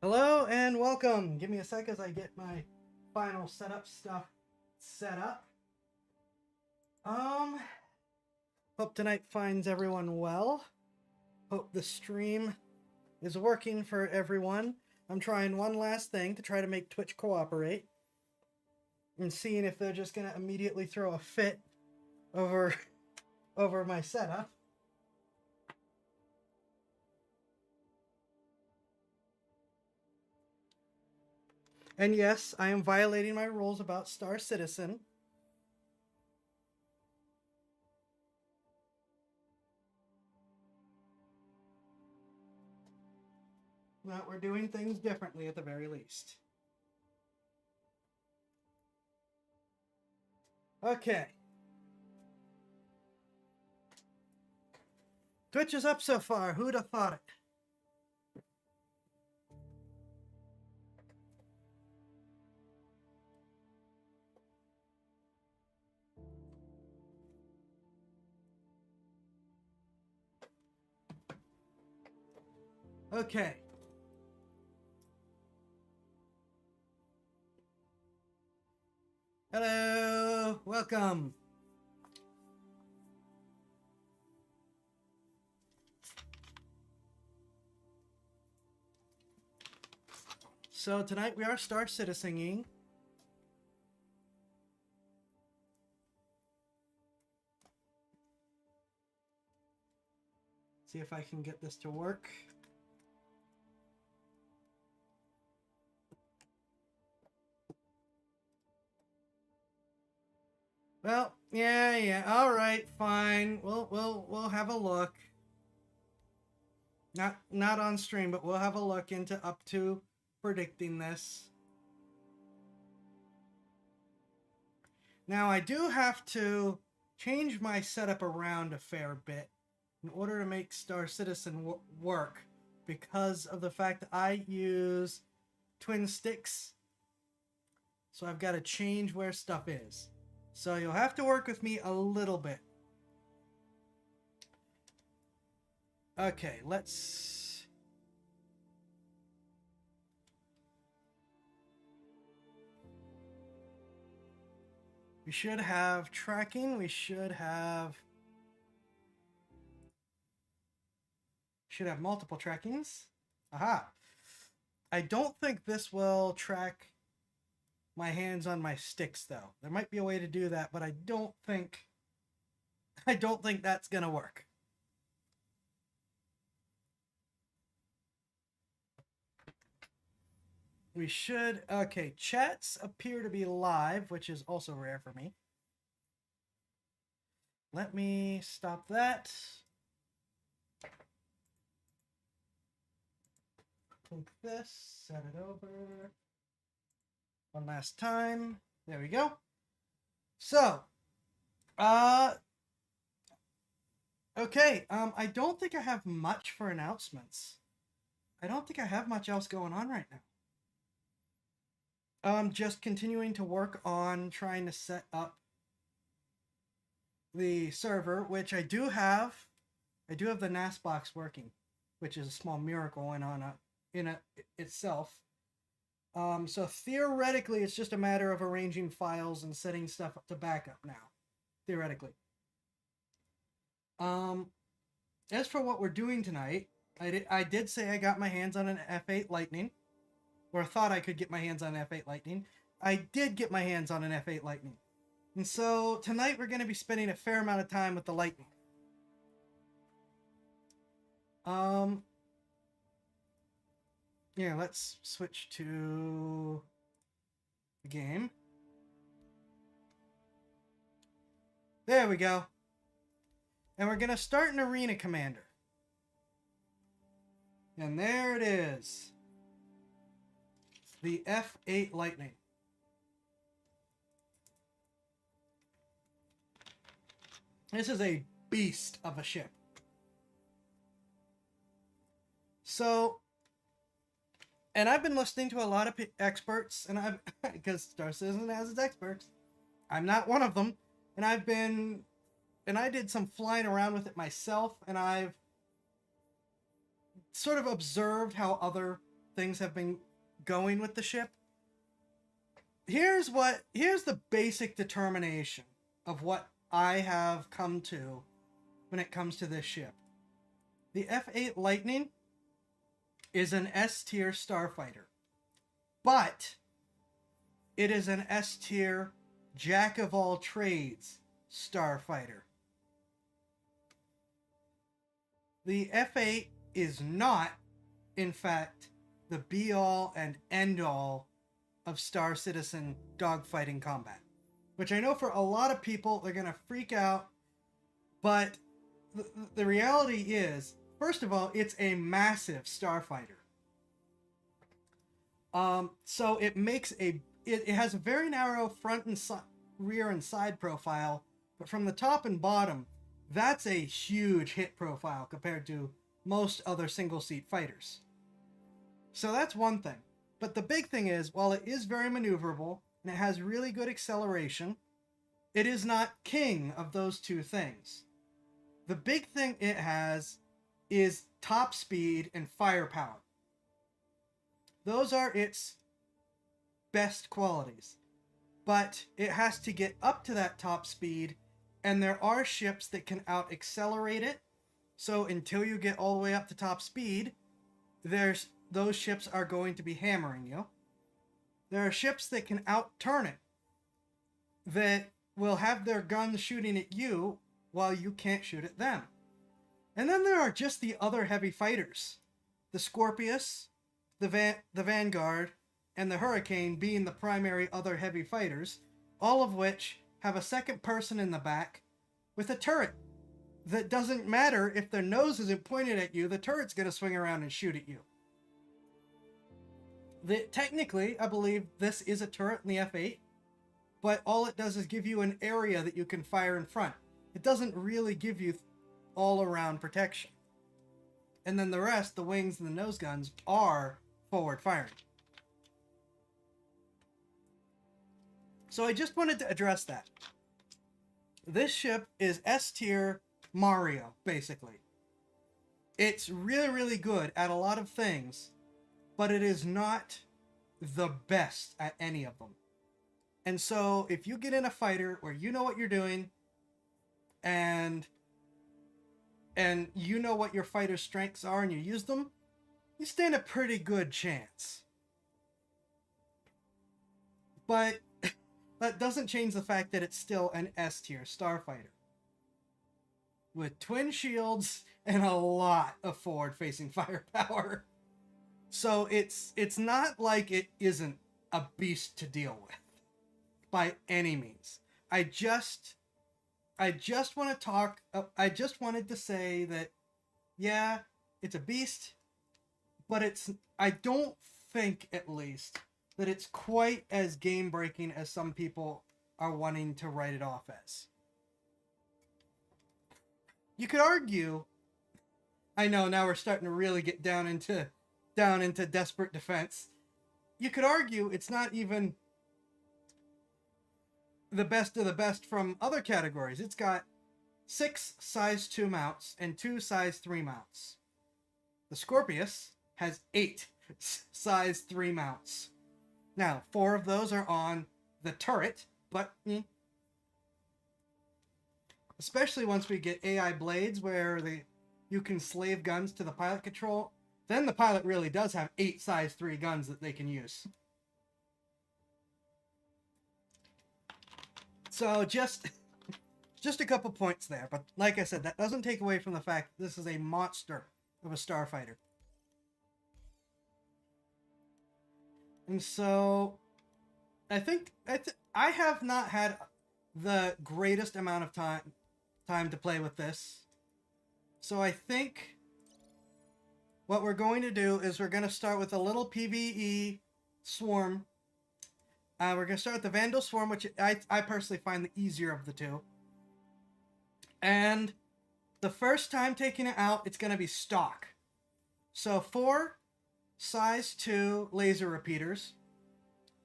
Hello and welcome. Give me a sec as I get my final setup stuff set up. Um, Hope tonight finds everyone well. Hope the stream is working for everyone. I'm trying one last thing to try to make Twitch cooperate and seeing if they're just gonna immediately throw a fit over over my setup. And yes, I am violating my rules about Star Citizen. But we're doing things differently at the very least. Okay. Twitch is up so far. Who'd have thought it? Okay. Hello. Welcome. So tonight we are Star Citizening. See if I can get this to work. Well, yeah. All right, fine. We'll have a look. Not on stream, but we'll have a look into up to predicting this. Now I do have to change my setup around a fair bit in order to make Star Citizen work because of the fact that I use twin sticks. So I've got to change where stuff is. So you'll have to work with me a little bit. Okay, let's... We should have tracking. We should have multiple trackings. Aha. I don't think this will track my hands on my sticks though. There might be a way to do that, but I don't think that's gonna work. We should... Okay, chats appear to be live, which is also rare for me. Let me stop that. Click this, set it over. One last time. There we go. So, okay, I don't think I have much for announcements. I don't think I have much else going on right now. Just continuing to work on trying to set up the server, which I do have. I do have the NAS box working, which is a small miracle in itself. So theoretically, it's just a matter of arranging files and setting stuff up to backup now. Theoretically. As for what we're doing tonight, I did say I got my hands on an F8 Lightning, or thought I could get my hands on an F8 Lightning. I did get my hands on an F8 Lightning. And so tonight we're going to be spending a fair amount of time with the Lightning. Yeah, let's switch to the game. There we go. And we're going to start an Arena Commander. And there it is. The F8 Lightning. This is a beast of a ship. So, and I've been listening to a lot of experts, and because Star Citizen has its experts. I'm not one of them. And I did some flying around with it myself, and I've sort of observed how other things have been going with the ship. Here's the basic determination of what I have come to when it comes to this ship. The F8 Lightning is an S-tier starfighter, but it is an S-tier jack-of-all-trades starfighter. The F8 is not, in fact, the be-all and end-all of Star Citizen dogfighting combat, which I know for a lot of people, they're going to freak out, but the reality is, first of all, it's a massive starfighter. So it makes it has a very narrow front and rear and side profile, but from the top and bottom, that's a huge hit profile compared to most other single-seat fighters. So that's one thing. But the big thing is, while it is very maneuverable and it has really good acceleration, it is not king of those two things. The big thing it has is top speed and firepower. Those are its best qualities. But it has to get up to that top speed, and there are ships that can out-accelerate it. So until you get all the way up to top speed, those ships are going to be hammering you. There are ships that can out-turn it, that will have their guns shooting at you while you can't shoot at them. And then there are just the other heavy fighters. The Scorpius, the Vanguard, and the Hurricane being the primary other heavy fighters, all of which have a second person in the back with a turret. That doesn't matter if their nose isn't pointed at you, the turret's going to swing around and shoot at you. Technically, I believe this is a turret in the F8, but all it does is give you an area that you can fire in front. It doesn't really give you all-around protection. And then the rest, the wings and the nose guns, are forward firing. So I just wanted to address that. This ship is S-tier Mario, basically. It's really, really good at a lot of things, but it is not the best at any of them. And so if you get in a fighter where you know what you're doing, and you know what your fighter's strengths are and you use them, you stand a pretty good chance. But that doesn't change the fact that it's still an S-tier starfighter, with twin shields and a lot of forward-facing firepower. So it's not like it isn't a beast to deal with, by any means. I just want to talk. I just wanted to say that, yeah, it's a beast, but I don't think, at least, that it's quite as game-breaking as some people are wanting to write it off as. You could argue, I know now we're starting to really get down into desperate defense. You could argue it's not even the best of the best from other categories. It's got 6 size 2 mounts and 2 size 3 mounts. The Scorpius has 8 size 3 mounts. Now, 4 of those are on the turret, but especially once we get AI blades where you can slave guns to the pilot control, then the pilot really does have 8 size 3 guns that they can use. So just a couple points there, but like I said, that doesn't take away from the fact that this is a monster of a starfighter. And so I think I have not had the greatest amount of time to play with this. So I think what we're going to do is we're going to start with a little PvE swarm. We're going to start with the Vandal Swarm, which I personally find the easier of the two. And the first time taking it out, it's going to be stock. So 4 size 2 laser repeaters.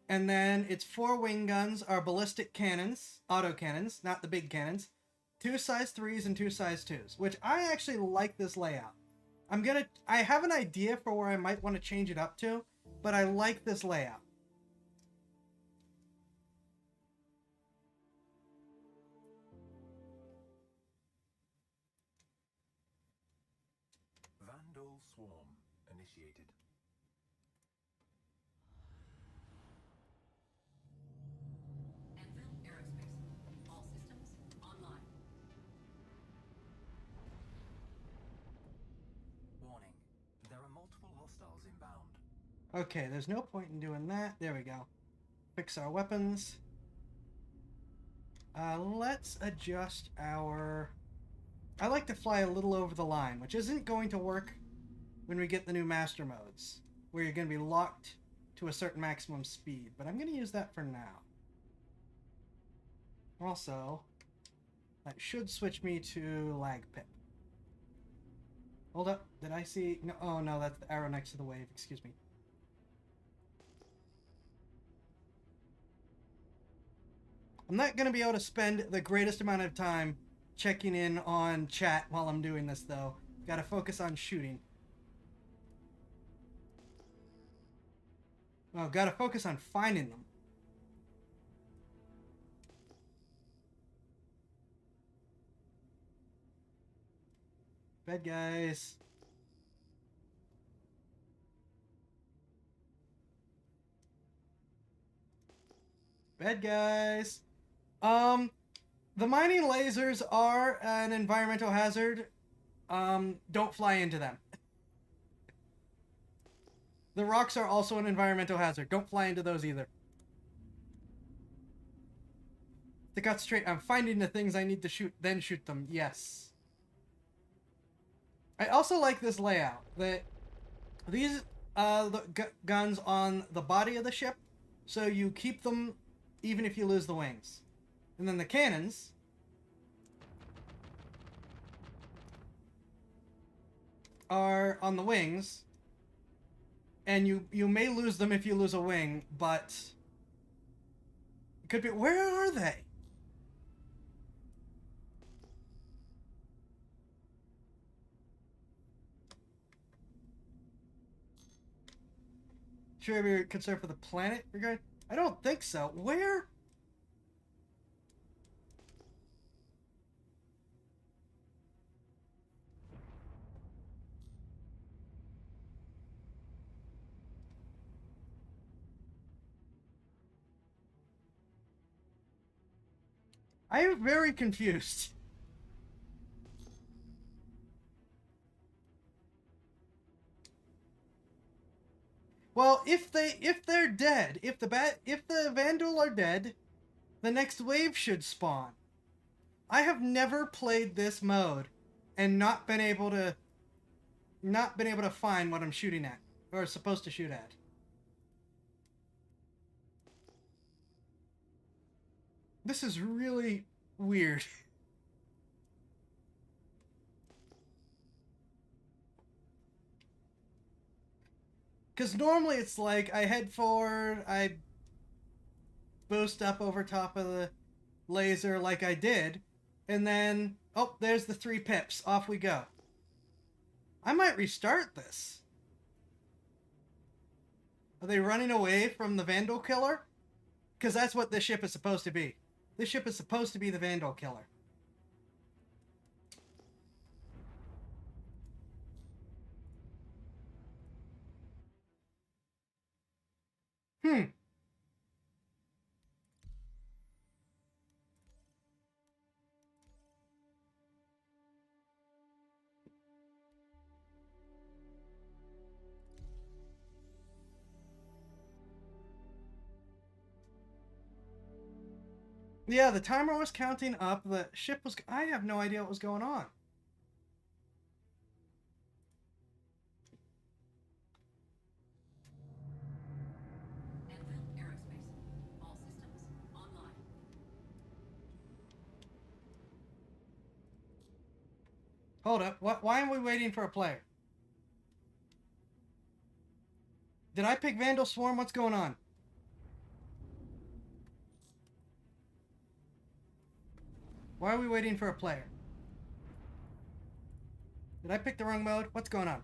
And then its 4 wing guns are ballistic cannons, auto cannons, not the big cannons. 2 size 3s and 2 size 2s, which I actually like this layout. I have an idea for where I might want to change it up to, but I like this layout. Vandal swarm initiated. Anvil Aerospace. All systems online. Warning. There are multiple hostiles inbound. Okay, there's no point in doing that. There we go. Fix our weapons. Let's adjust our... I like to fly a little over the line, which isn't going to work when we get the new master modes, where you're going to be locked to a certain maximum speed, but I'm going to use that for now. Also, that should switch me to lag pip. Hold up, did I see... No, oh no, that's the arrow next to the wave, excuse me. I'm not going to be able to spend the greatest amount of time checking in on chat while I'm doing this, though. Gotta focus on shooting. Oh, gotta focus on finding them. Bad guys. Bad guys. The mining lasers are an environmental hazard. Don't fly into them. The rocks are also an environmental hazard. Don't fly into those either. To cut straight, I'm finding the things I need to shoot, then shoot them. Yes. I also like this layout. That these guns on the body of the ship, so you keep them even if you lose the wings. And then the cannons are on the wings, and you may lose them if you lose a wing, but it could be... Where are they? Should we be concerned for the planet regard? I don't think so. Where? I am very confused. Well, if they're dead, if the Vandal are dead, the next wave should spawn. I have never played this mode and not been able to find what I'm shooting at or supposed to shoot at. This is really weird. Because normally it's like I head forward, I boost up over top of the laser like I did, and then, oh, there's the 3 pips. Off we go. I might restart this. Are they running away from the Vandal killer? Because that's what this ship is supposed to be. This ship is supposed to be the Vandal killer. Yeah, the timer was counting up. The ship was... I have no idea what was going on. Anvil Aerospace. All systems online. Hold up. Why are we waiting for a player? Did I pick Vandal Swarm? What's going on? Why are we waiting for a player? Did I pick the wrong mode? What's going on?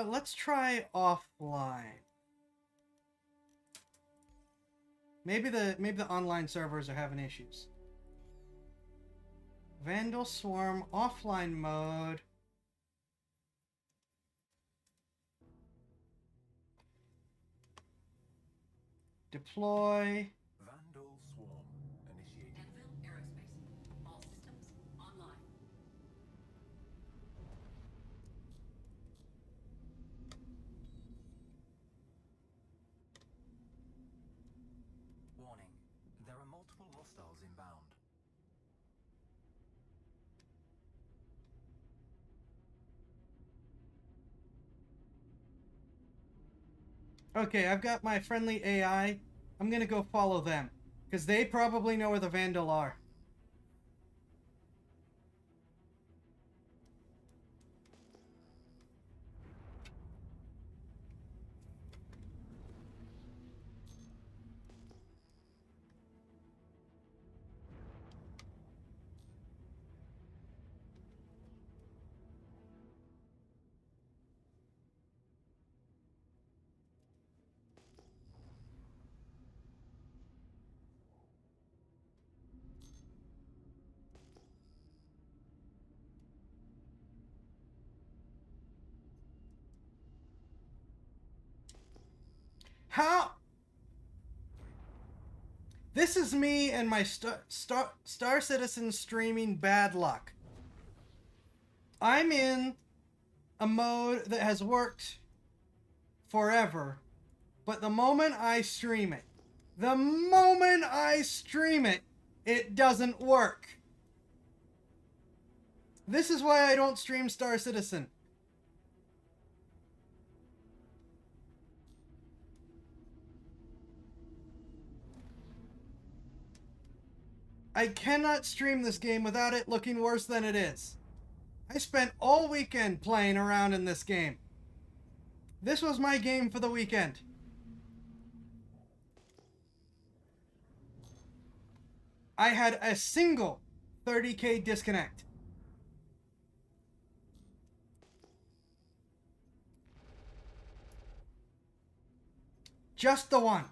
Let's try offline. Maybe the online servers are having issues. Vandal Swarm offline mode. Deploy. Vandal swarm initiated. Anvil Aerospace. All systems online. Warning. There are multiple hostiles inbound. Okay, I've got my friendly AI. I'm gonna go follow them. Because they probably know where the Vandal are. How? This is me and my Star Citizen streaming bad luck. I'm in a mode that has worked forever, but the moment I stream it, it doesn't work. This is why I don't stream Star Citizen. I cannot stream this game without it looking worse than it is. I spent all weekend playing around in this game. This was my game for the weekend. I had a single 30K disconnect. Just the one.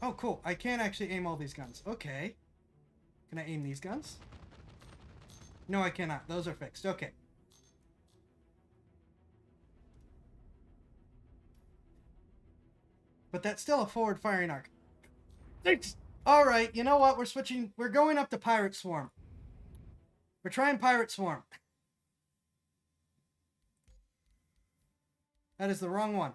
Oh, cool. I can actually aim all these guns. Okay. Can I aim these guns? No, I cannot. Those are fixed. Okay. But that's still a forward firing arc. Alright, you know what? We're switching. We're going up to Pirate Swarm. We're trying Pirate Swarm. That is the wrong one.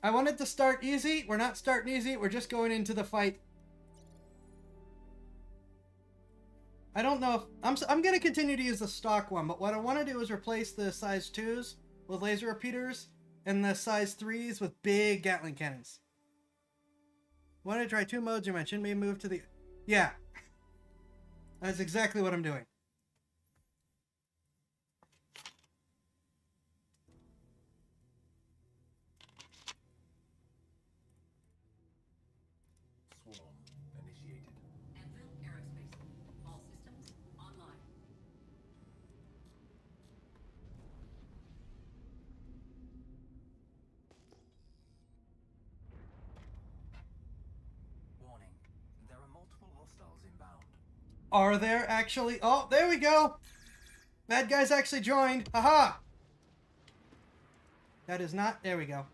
I wanted to start easy. We're not starting easy. We're just going into the fight. I don't know if... I'm going to continue to use the stock one, but what I want to do is replace the size 2s with laser repeaters and the size 3s with big Gatling cannons. Want to try 2 modes you mentioned? Maybe move to the... Yeah. That's exactly what I'm doing. Swarm initiated. Anvil Aerospace. All systems online. Warning. There are multiple hostiles inbound. Are there actually... Oh, there we go! Bad guys actually joined. Haha! That is not... There we go.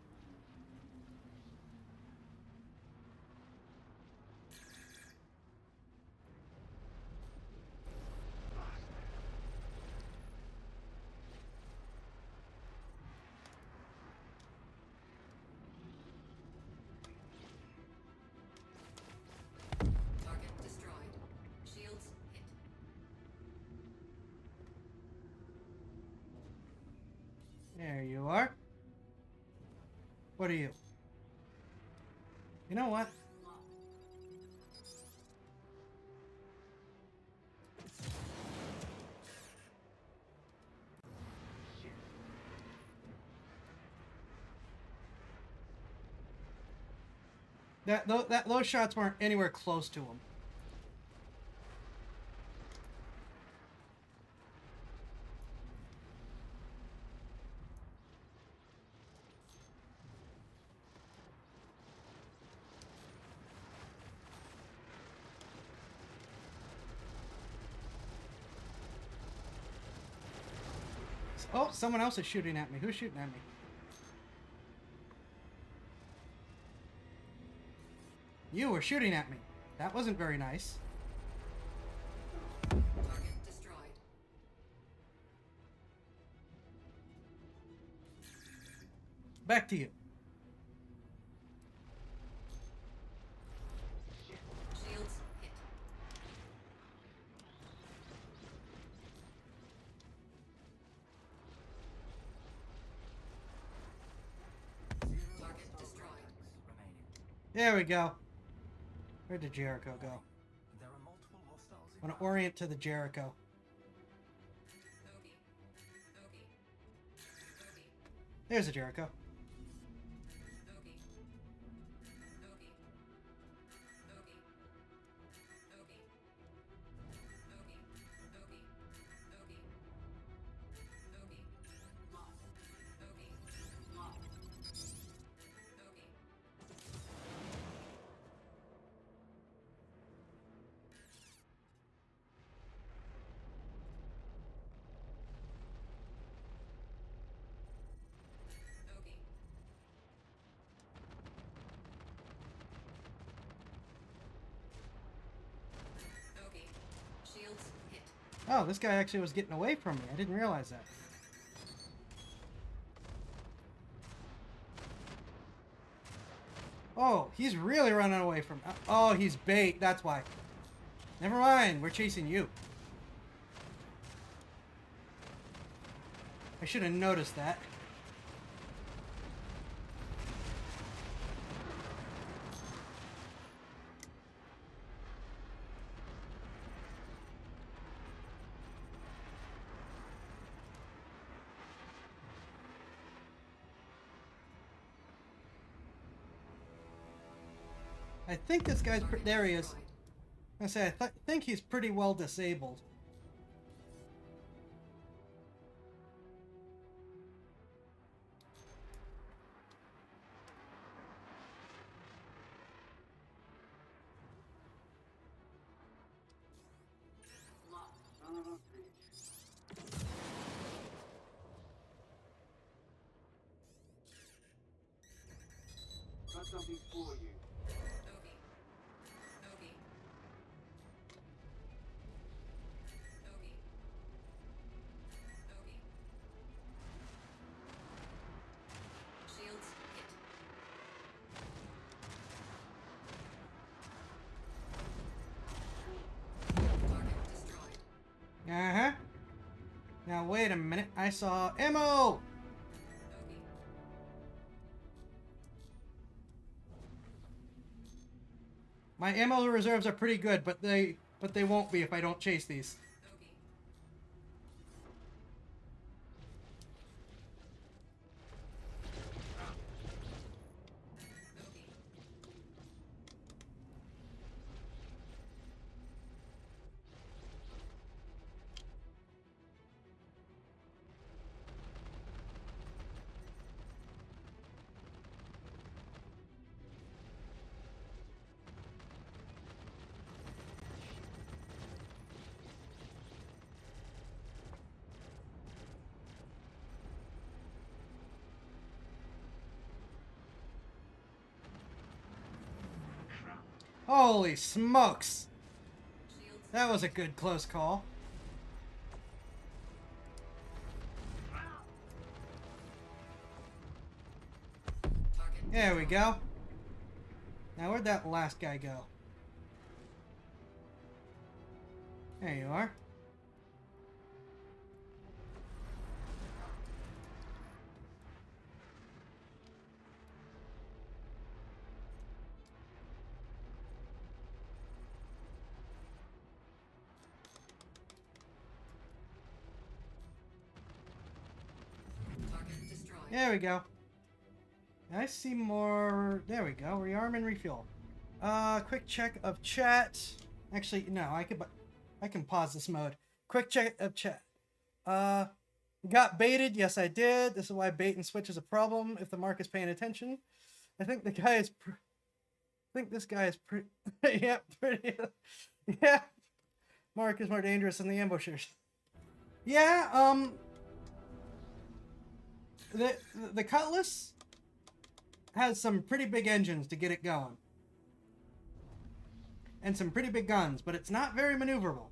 Target destroyed. Shields hit. There you are. What are you? You know what? Those shots weren't anywhere close to him. Oh, someone else is shooting at me. Who's shooting at me? You were shooting at me. That wasn't very nice. Target destroyed. Back to you. Shields hit. Target destroyed. Remaining. There we go. Where did Jericho go? There are multiple hostiles I want to inbound. orient to the Jericho. Bogey. Bogey. Bogey. There's a Jericho. Bogey. Bogey. Bogey. Bogey. Bogey. Bogey. Bogey. Bogey. Lock. Bogey. Lock. Bogey. Bogey. Bogey. Shields hit. Oh, this guy actually was getting away from me. I didn't realize that. Oh, he's really running away from... Oh, he's bait. That's why. Never mind. We're chasing you. I should have noticed that. I think this guy's... Target There he is. destroyed. I say, I think he's pretty well disabled. Lock. Got something for you. Bogey. Bogey. Bogey. Bogey. Shields hit. Target destroyed. Uh-huh. Now, wait a minute. I saw ammo! Bogey. My ammo reserves are pretty good, but they won't be if I don't chase these. Bogey. Bogey. Holy smokes! Shields. That was a good close call. Target. There we go. Now, where'd that last guy go? There you are. Target destroyed. There we go. I see more... There we go. Rearm and refuel. Quick check of chat. Actually, no, I can pause this mode. Quick check of chat. Got baited. Yes, I did. This is why bait and switch is a problem if the mark is paying attention. I think the guy is. I think this guy is pretty. Yeah, pretty. Yeah. Mark is more dangerous than the ambushers. Yeah. The Cutlass has some pretty big engines to get it going. And some pretty big guns, but it's not very maneuverable.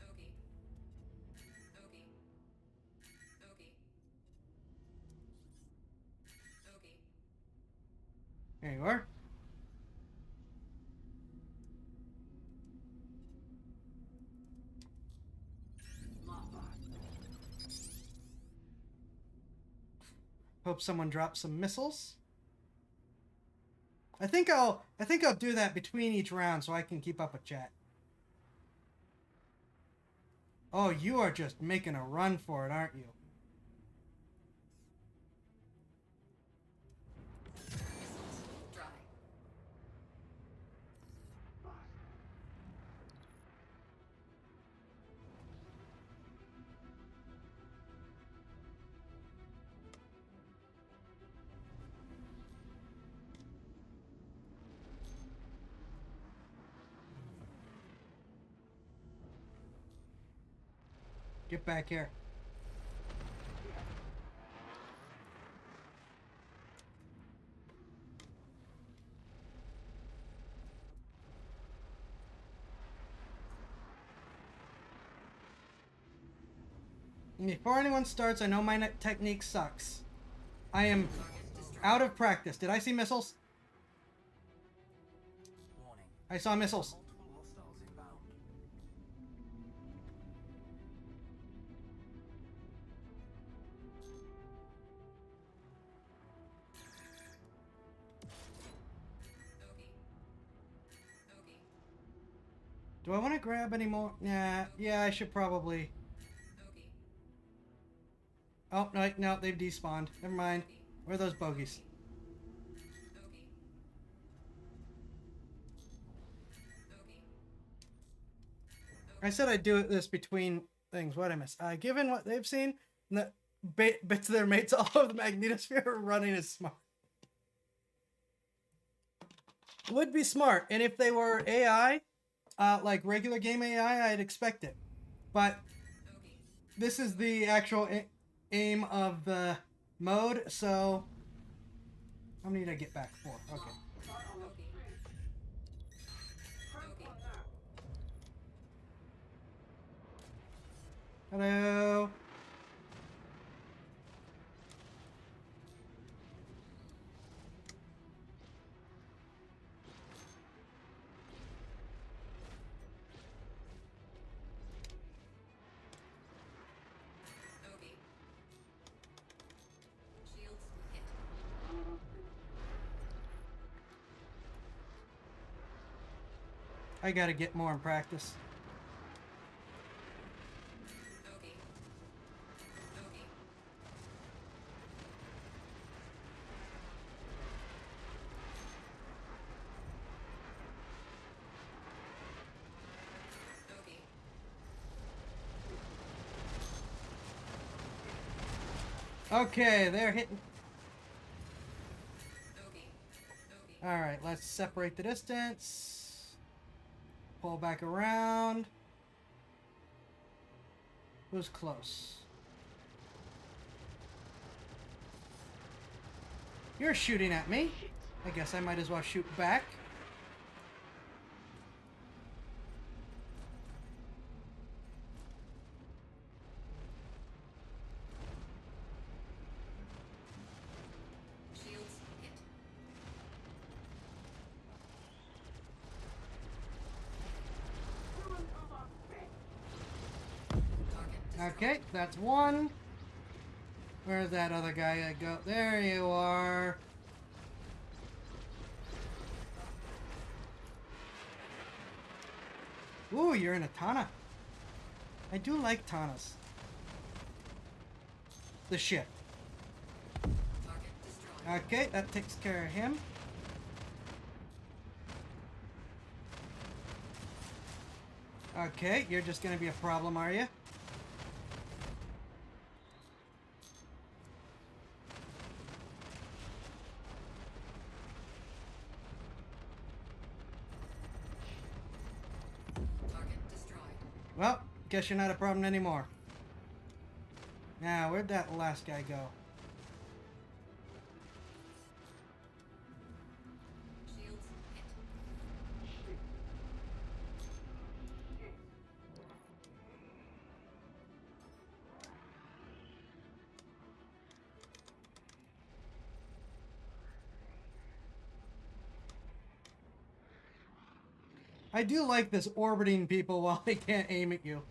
Bogey. Bogey. Bogey. Bogey. There you are. Hope someone drops some missiles. I think I'll do that between each round so I can keep up with chat. Oh, you are just making a run for it, aren't you? Missiles dry. Get back here. Before anyone starts, I know my technique sucks. I am Target destroyed. out of practice. Did I see missiles? Warning. I saw missiles. Multiple hostiles inbound. Bogey. Bogey. Do I want to grab any more? Nah. Yeah, I should probably. Bogey. Oh, no, they've despawned. Never mind. Where are those bogeys? Bogey. Bogey. I said I'd do this between things. What I miss? Given what they've seen, the bits of their mates all over the magnetosphere running is smart. Would be smart, and if they were AI, like regular game AI, I'd expect it. But Bogey. this is the actual aim of the mode, so how many did I get back? 4. Okay. Bogey. Bogey. Hello. Bogey. Shields hit. I gotta get more in practice. Bogey. Bogey. Bogey. Okay, they're hitting. Bogey. Bogey. All right, let's separate the distance. Pull back around. Who's close? You're shooting at me. I guess I might as well shoot back. Shields hit. Target destroyed. Okay, that's one. Where's that other guy go? There you are. Ooh, you're in a Tana. I do like Tanas. The ship. Target destroyed. Okay, that takes care of him. Okay, you're just gonna be a problem, are you? Target destroyed. Well, guess you're not a problem anymore. Now, where'd that last guy go? Shields hit. I do like this orbiting people while they can't aim at you.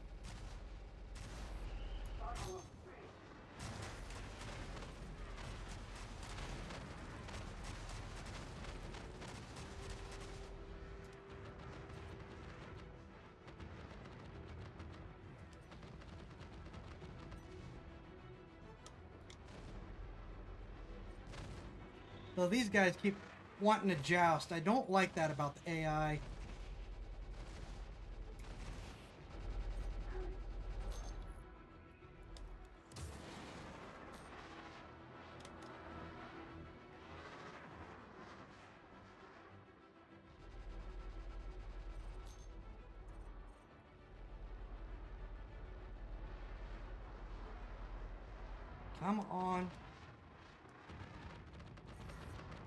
So these guys keep wanting to joust. I don't like that about the AI. Come on.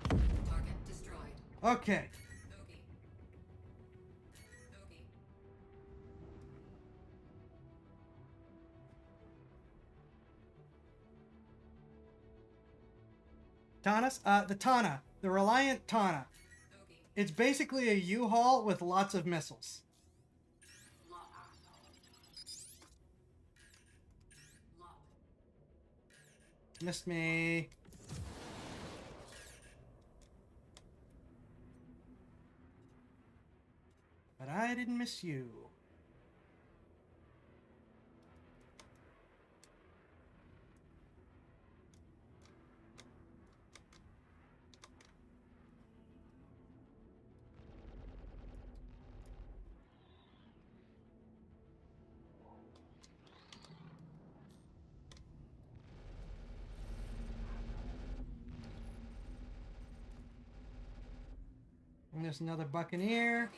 Target destroyed. Okay. Bogey. Bogey. The Tana. The Reliant Tana. Bogey. It's basically a U-Haul with lots of missiles. Lock. Lock. Missed me. But I didn't miss you. And there's another Buccaneer.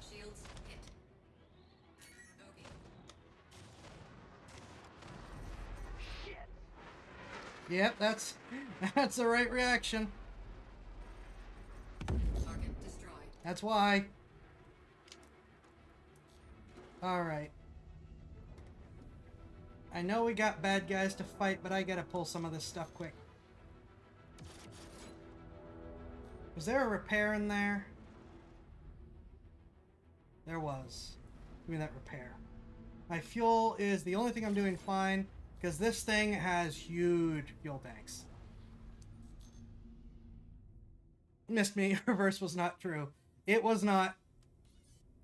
Bogey. Shields hit. Bogey. Yep, that's the right reaction. Target destroyed. That's why. Alright. I know we got bad guys to fight, but I gotta pull some of this stuff quick. Was there a repair in there? There was. Give me that repair. My fuel is the only thing I'm doing fine, because this thing has huge fuel tanks. Missed me. Reverse was not true. It was not.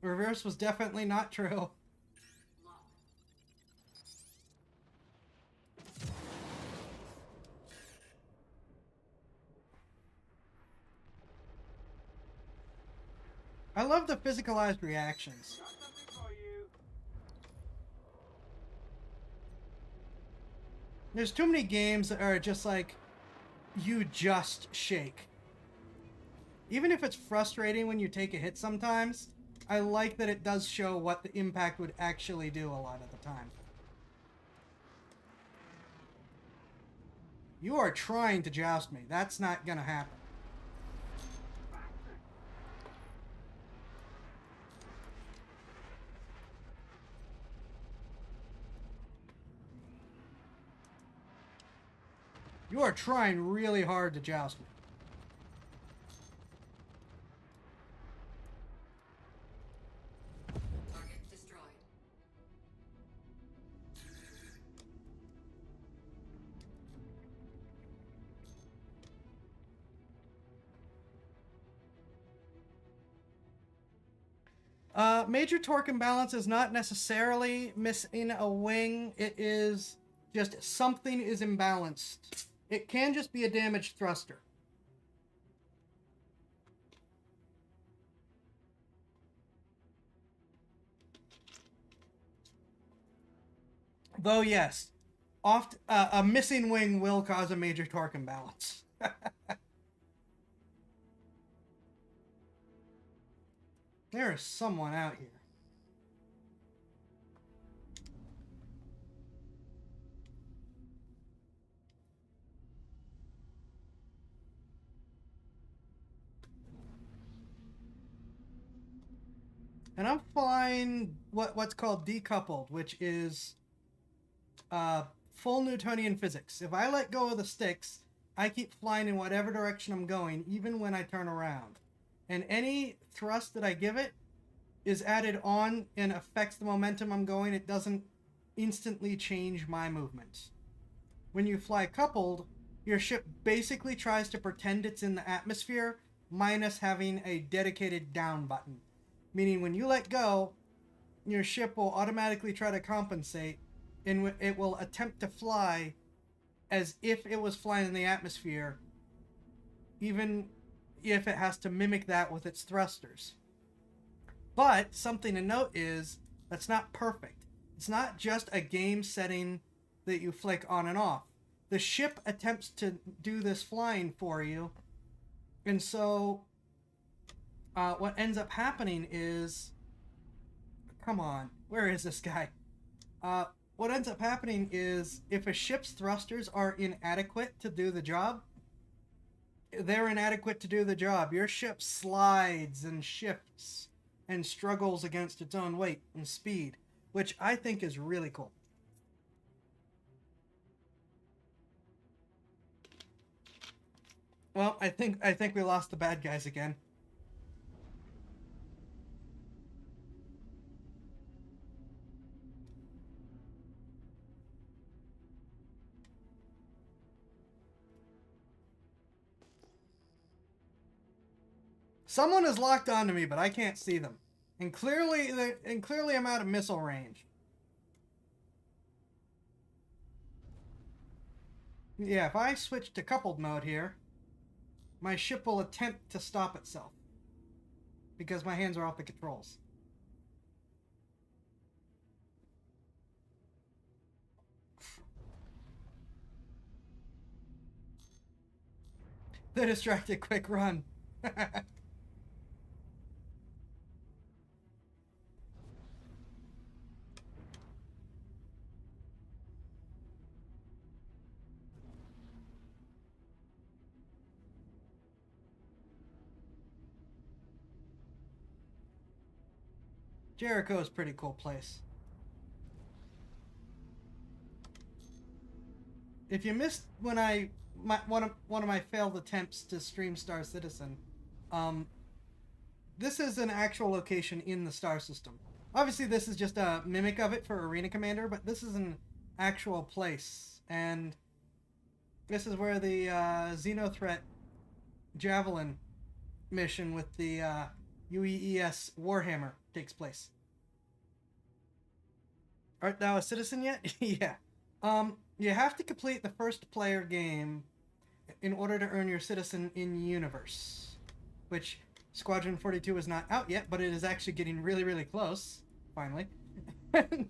Reverse was definitely not true. Lock. I love the physicalized reactions. There's too many games that are just like, you just shake. Even if it's frustrating when you take a hit sometimes, I like that it does show what the impact would actually do a lot of the time. You are trying to joust me. That's not gonna happen. You are trying really hard to joust me. Target destroyed. Major torque imbalance is not necessarily missing a wing. It is just something is imbalanced. It can just be a damaged thruster. Though, yes, a missing wing will cause a major torque imbalance. There is someone out here. And I'm flying what's called decoupled, which is full Newtonian physics. If I let go of the sticks, I keep flying in whatever direction I'm going, even when I turn around. And any thrust that I give it is added on and affects the momentum I'm going. It doesn't instantly change my movements. When you fly coupled, your ship basically tries to pretend it's in the atmosphere, minus having a dedicated down button. Meaning when you let go, your ship will automatically try to compensate, and it will attempt to fly as if it was flying in the atmosphere, even if it has to mimic that with its thrusters. But something to note is that's not perfect. It's not just a game setting that you flick on and off. The ship attempts to do this flying for you, and so what ends up happening is, come on, where is this guy? What ends up happening is if a ship's thrusters are inadequate to do the job, they're inadequate to do the job. Your ship slides and shifts and struggles against its own weight and speed, which I think is really cool. Well, I think we lost the bad guys again. Someone is locked onto me, but I can't see them. And clearly I'm out of missile range. Yeah, if I switch to coupled mode here, my ship will attempt to stop itself because my hands are off the controls. The distracted quick run. Jericho is a pretty cool place. If you missed when one of my failed attempts to stream Star Citizen, this is an actual location in the star system. Obviously, this is just a mimic of it for Arena Commander, but this is an actual place, and this is where the Xenothreat Javelin mission with the UEES Warhammer takes place. Art thou a citizen yet? Yeah. You have to complete the first player game in order to earn your citizen in universe, which Squadron 42 is not out yet, but it is actually getting really, really close, finally. And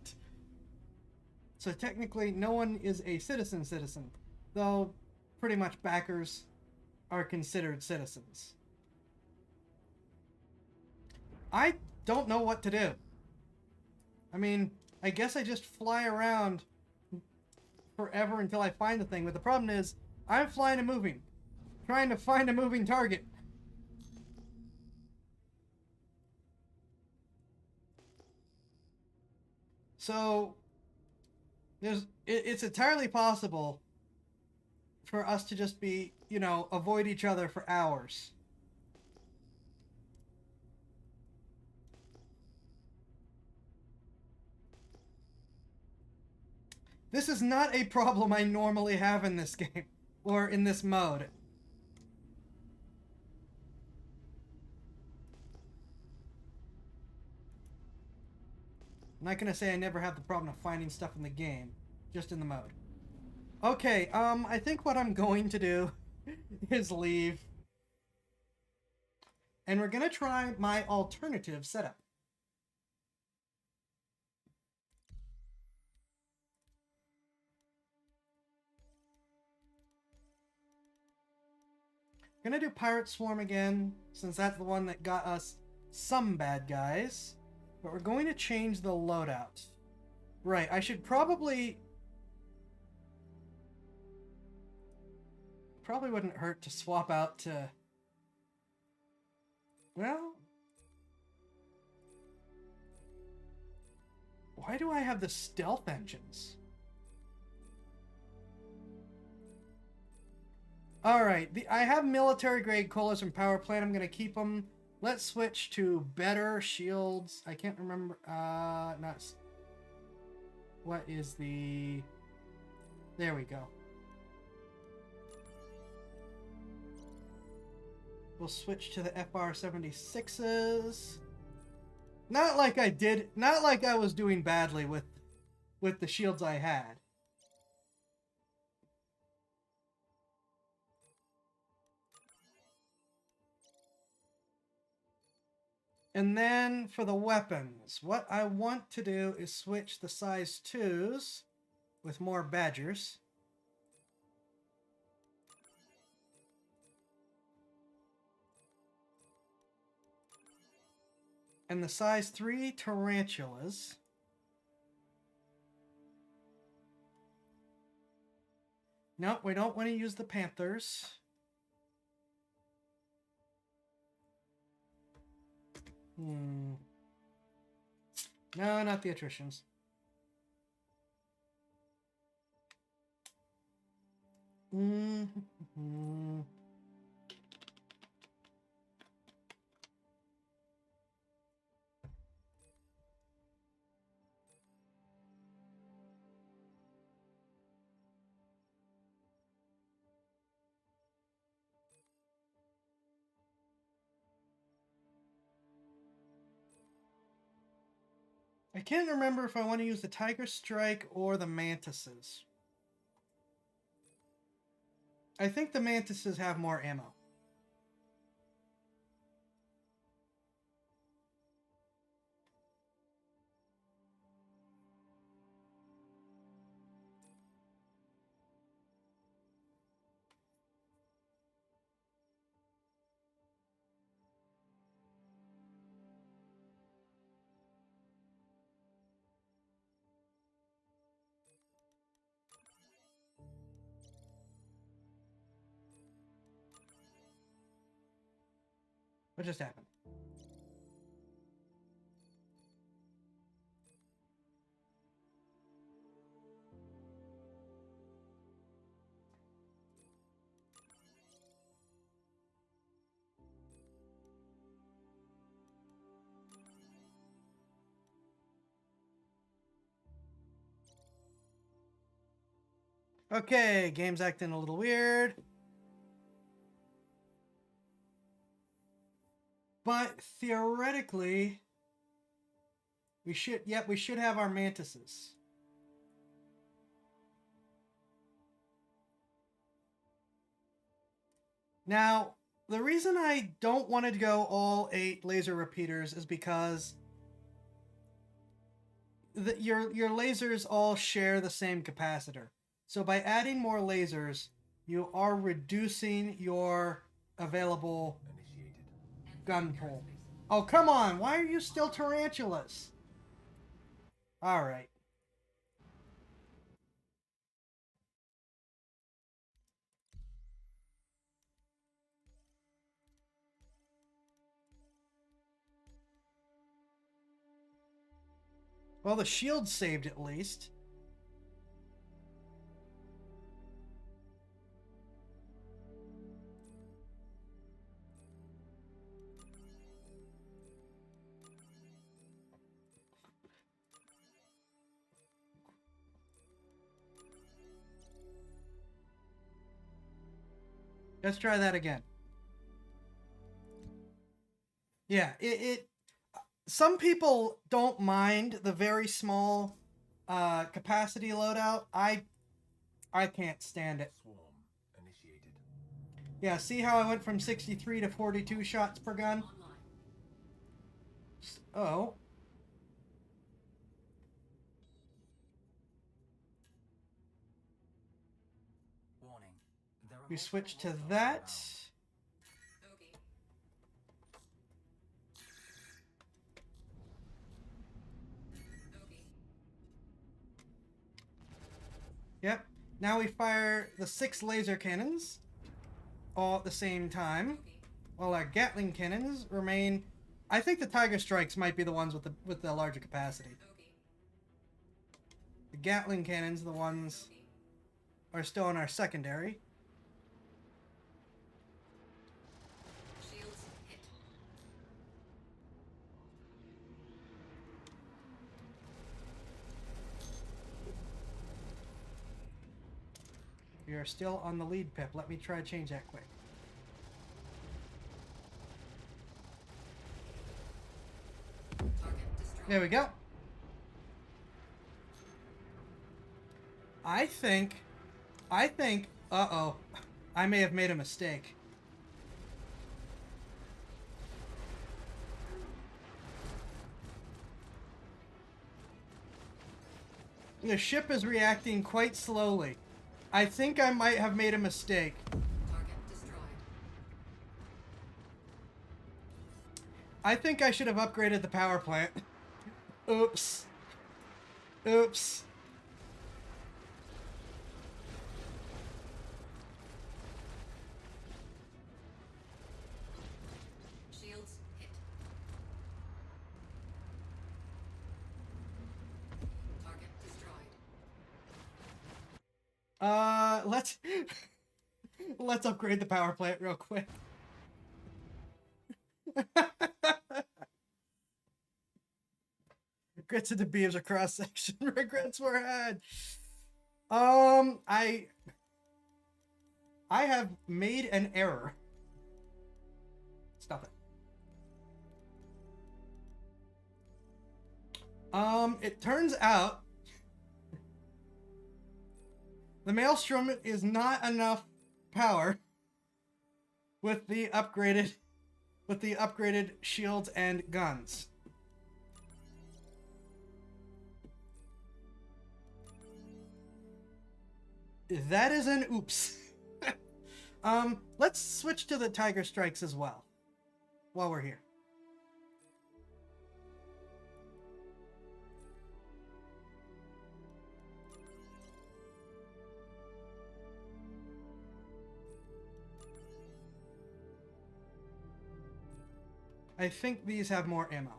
so technically no one is a citizen, though pretty much backers are considered citizens. I don't know what to do. I mean, I guess I just fly around forever until I find the thing, but the problem is I'm flying and moving, trying to find a moving target. So it's entirely possible for us to just be, avoid each other for hours. This is not a problem I normally have in this game, or in this mode. not gonna say I never have the problem of finding stuff in the game, just in the mode. Okay, I think what I'm going to do is leave. And we're gonna try my alternative setup. Gonna do Pirate Swarm again, since that's the one that got us some bad guys. But we're going to change the loadout. Right, I should probably wouldn't hurt to swap out to... Well... Why do I have the stealth engines? Alright, I have military grade colas and power plant. I'm going to keep them. Let's switch to better shields. I can't remember. Not... What is the... There we go. We'll switch to the FR-76s. Not like I was doing badly with the shields I had. And then for the weapons, what I want to do is switch the size 2s with more Badgers. And the size 3 Tarantulas. No, we don't want to use the Panthers. No, not the attritions. I can't remember if I want to use the Tiger Strike or the Mantises. I think the Mantises have more ammo. What just happened? Okay, game's acting a little weird. But theoretically, we should have our Mantises. Now, the reason I don't want to go all 8 laser repeaters is because your lasers all share the same capacitor. So by adding more lasers, you are reducing your available gun pool. Oh, come on! Why are you still tarantulas? Alright. Well, the shield saved at least. Let's try that again. Yeah, some people don't mind the very small capacity loadout. I can't stand it. Swarm initiated. Yeah, see how I went from 63 to 42 shots per gun? Online. Oh. Warning. There are We switch to multiple that. hostiles Okay. Okay. Yep. Now we fire the 6 laser cannons all at the same time, Okay. while our Gatling cannons remain. I think the Tiger Strikes might be the ones with the larger capacity. Okay. The Gatling cannons, the ones Okay. are still in our secondary. Shields hit. We are still on the lead, Pip. Let me try to change that quick. Target destroyed. There we go. I think, uh-oh, I may have made a mistake. The ship is reacting quite slowly. I think I might have made a mistake. Target destroyed. I think I should have upgraded the power plant. Oops. Oops. Shields hit. Target destroyed. Let's let's upgrade the power plant real quick. Regrets of the beams are cross section. Regrets were had. I have made an error. Stop it. It turns out the Maelstrom is not enough power with the upgraded shields and guns. That is an oops. Let's switch to the Tiger Strikes as well while we're here. I think these have more ammo.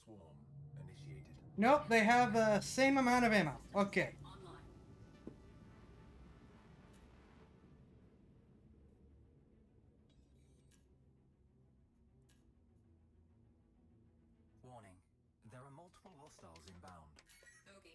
Swarm initiated. Nope, they have the same amount of ammo. Okay. Online. Warning. There are multiple hostiles inbound. Okay.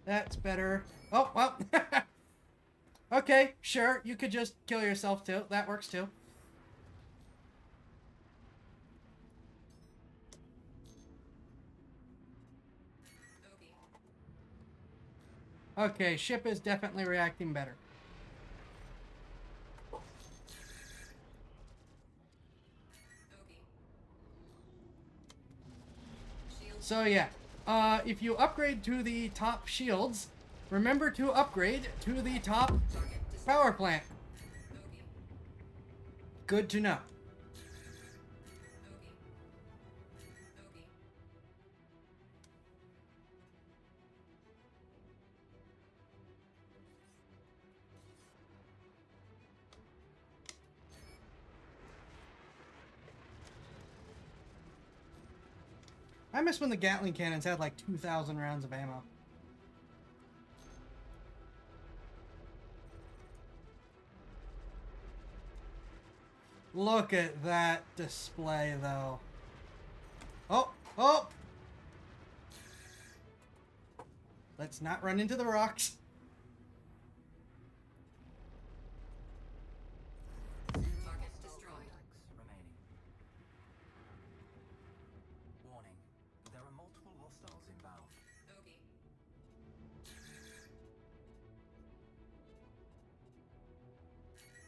That's better. Oh, well. Okay, sure. You could just kill yourself too. That works too. Okay. Okay, ship is definitely reacting better. Okay. Shields. So yeah, if you upgrade to the top shields, remember to upgrade to the top Target destroyed. power plant. Okay. Good to know. Okay. Okay. I miss when the Gatling cannons had like 2,000 rounds of ammo. Look at that display, though. Oh, oh! Let's not run into the rocks. Target destroyed. remaining. Warning. There are multiple hostiles inbound. Bogey.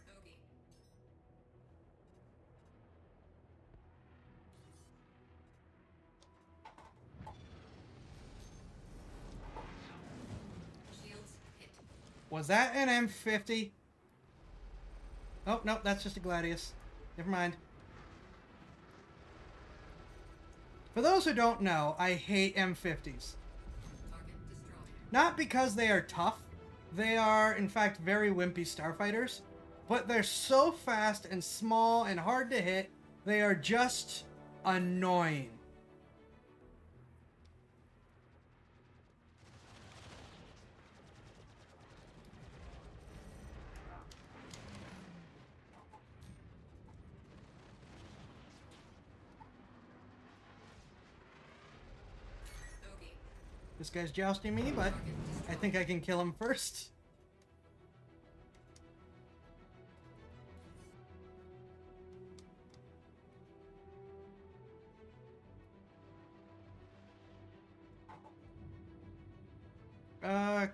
Bogey. Shields hit. Was that an M50? Oh, no, that's just a Gladius. Never mind. For those who don't know, I hate M50s. Target destroyed. Not because they are tough. They are, in fact, very wimpy starfighters. But they're so fast and small and hard to hit, they are just annoying. Bogey. This guy's jousting me, but I think I can kill him first.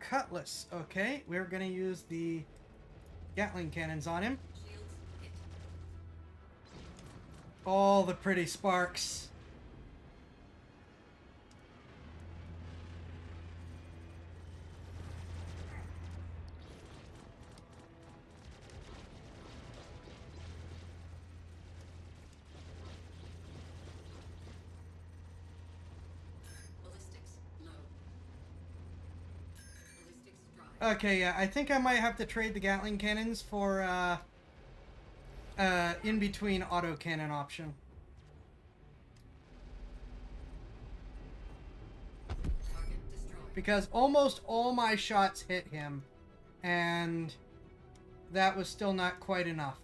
Cutlass. Okay, we're gonna use the Gatling cannons on him. Shields hit. All the pretty sparks. Ballistics low. Ballistics dry. Okay, yeah, I think I might have to trade the Gatling cannons for in between autocannon option. Target destroyed. Because almost all my shots hit him, and that was still not quite enough.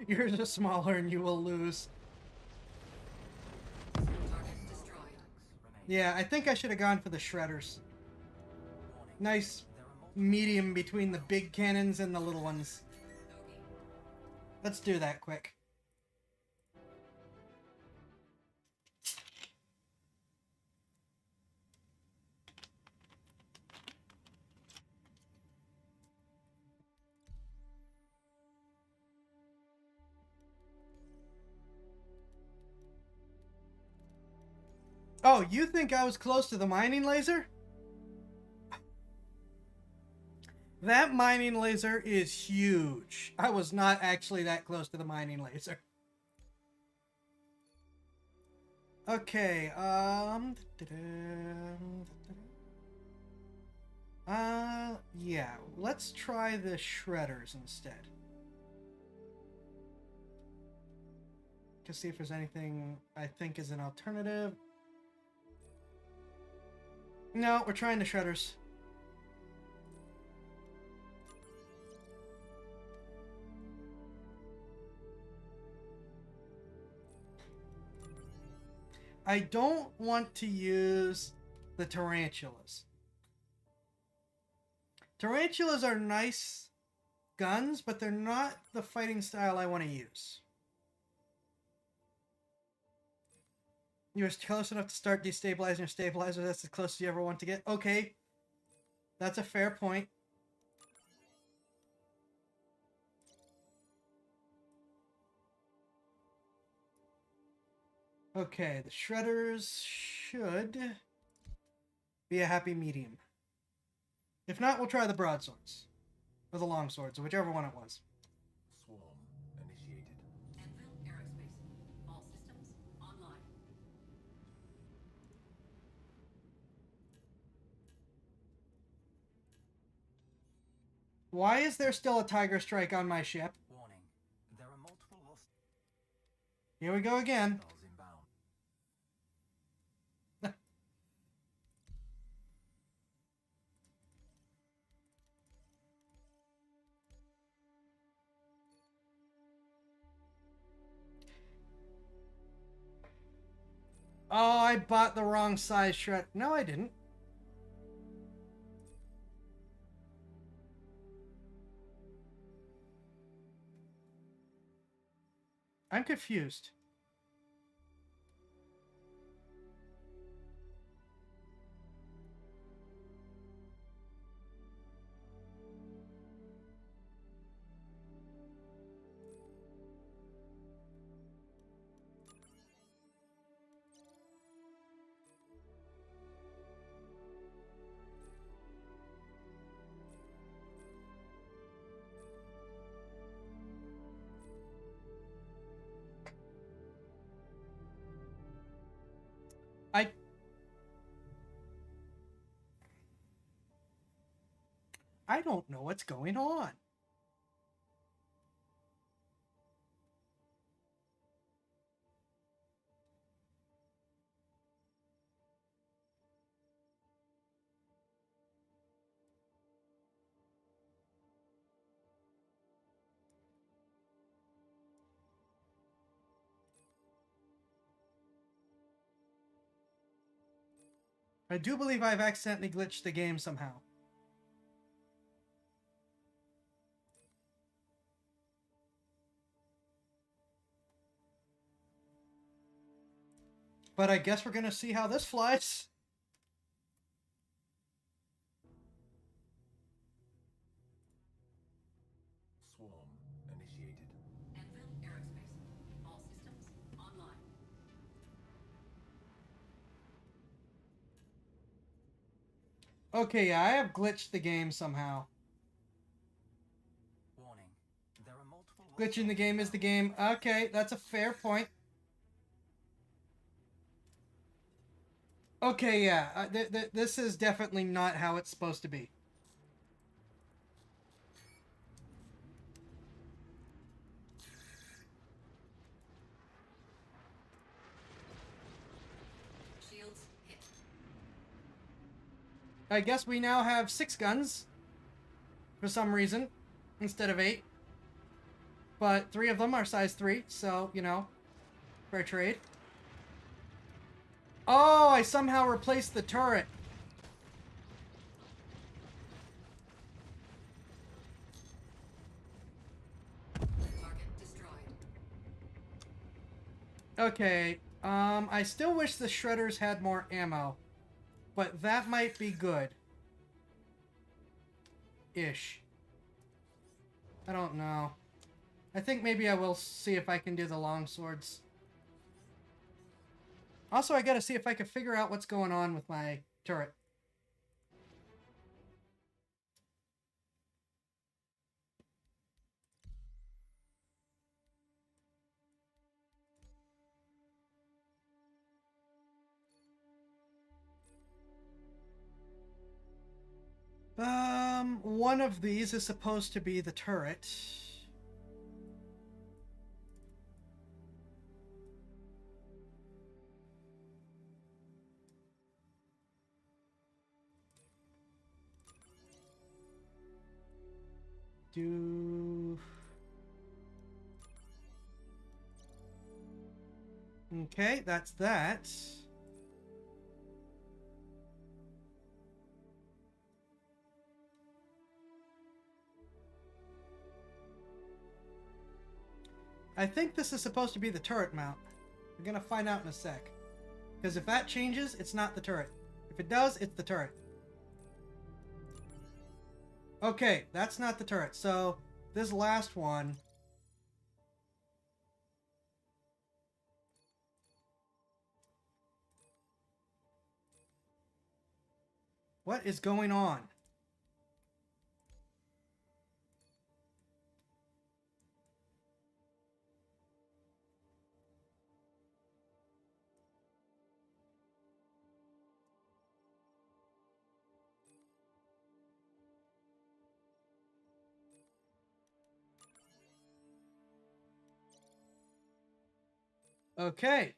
Yours is smaller and you will lose. Target destroyed. Remaining. Yeah, I think I should have gone for the shredders. Warning. Nice There are multiple medium between the big cannons and the little ones. Bogey. Let's do that quick. Oh, you think I was close to the mining laser? That mining laser is huge. I was not actually that close to the mining laser. Okay, yeah, let's try the shredders instead. To see if there's anything I think is an alternative. No, we're trying the shredders. I don't want to use the tarantulas. Tarantulas are nice guns, but they're not the fighting style I want to use. You were close enough to start destabilizing your stabilizer. That's as close as you ever want to get. Okay. That's a fair point. Okay, the shredders should be a happy medium. If not, we'll try the broadswords. Or the longswords, or whichever one it was. swarm initiated. Anvil Aerospace. All systems online. Why is there still a Tiger Strike on my ship? Warning. There are multiple hostiles Here we go again. inbound. Oh, I bought the wrong size shred. No, I didn't. I'm confused. I don't know what's going on. I do believe I've accidentally glitched the game somehow. But I guess we're gonna see how this flies. Swarm initiated. Anvil Aerospace. All systems online. Okay, yeah, I have glitched the game somehow. Warning. There are multiple Glitching the hostiles game is the inbound. game. Okay, that's a fair point. Okay, yeah, this is definitely not how it's supposed to be. Shields hit. I guess we now have 6 guns. For some reason. Instead of 8. But 3 of them are size 3, so, you know. Fair trade. Oh, I somehow replaced the turret. Target destroyed. Okay, I still wish the shredders had more ammo. But that might be good. Ish. I don't know. I think maybe I will see if I can do the long swords. Also, I gotta see if I can figure out what's going on with my turret. One of these is supposed to be the turret. Do... Okay, that's that. I think this is supposed to be the turret mount. We're gonna find out in a sec. Because if that changes, it's not the turret. If it does, it's the turret. Okay, that's not the turret. So, this last one... What is going on? Okay.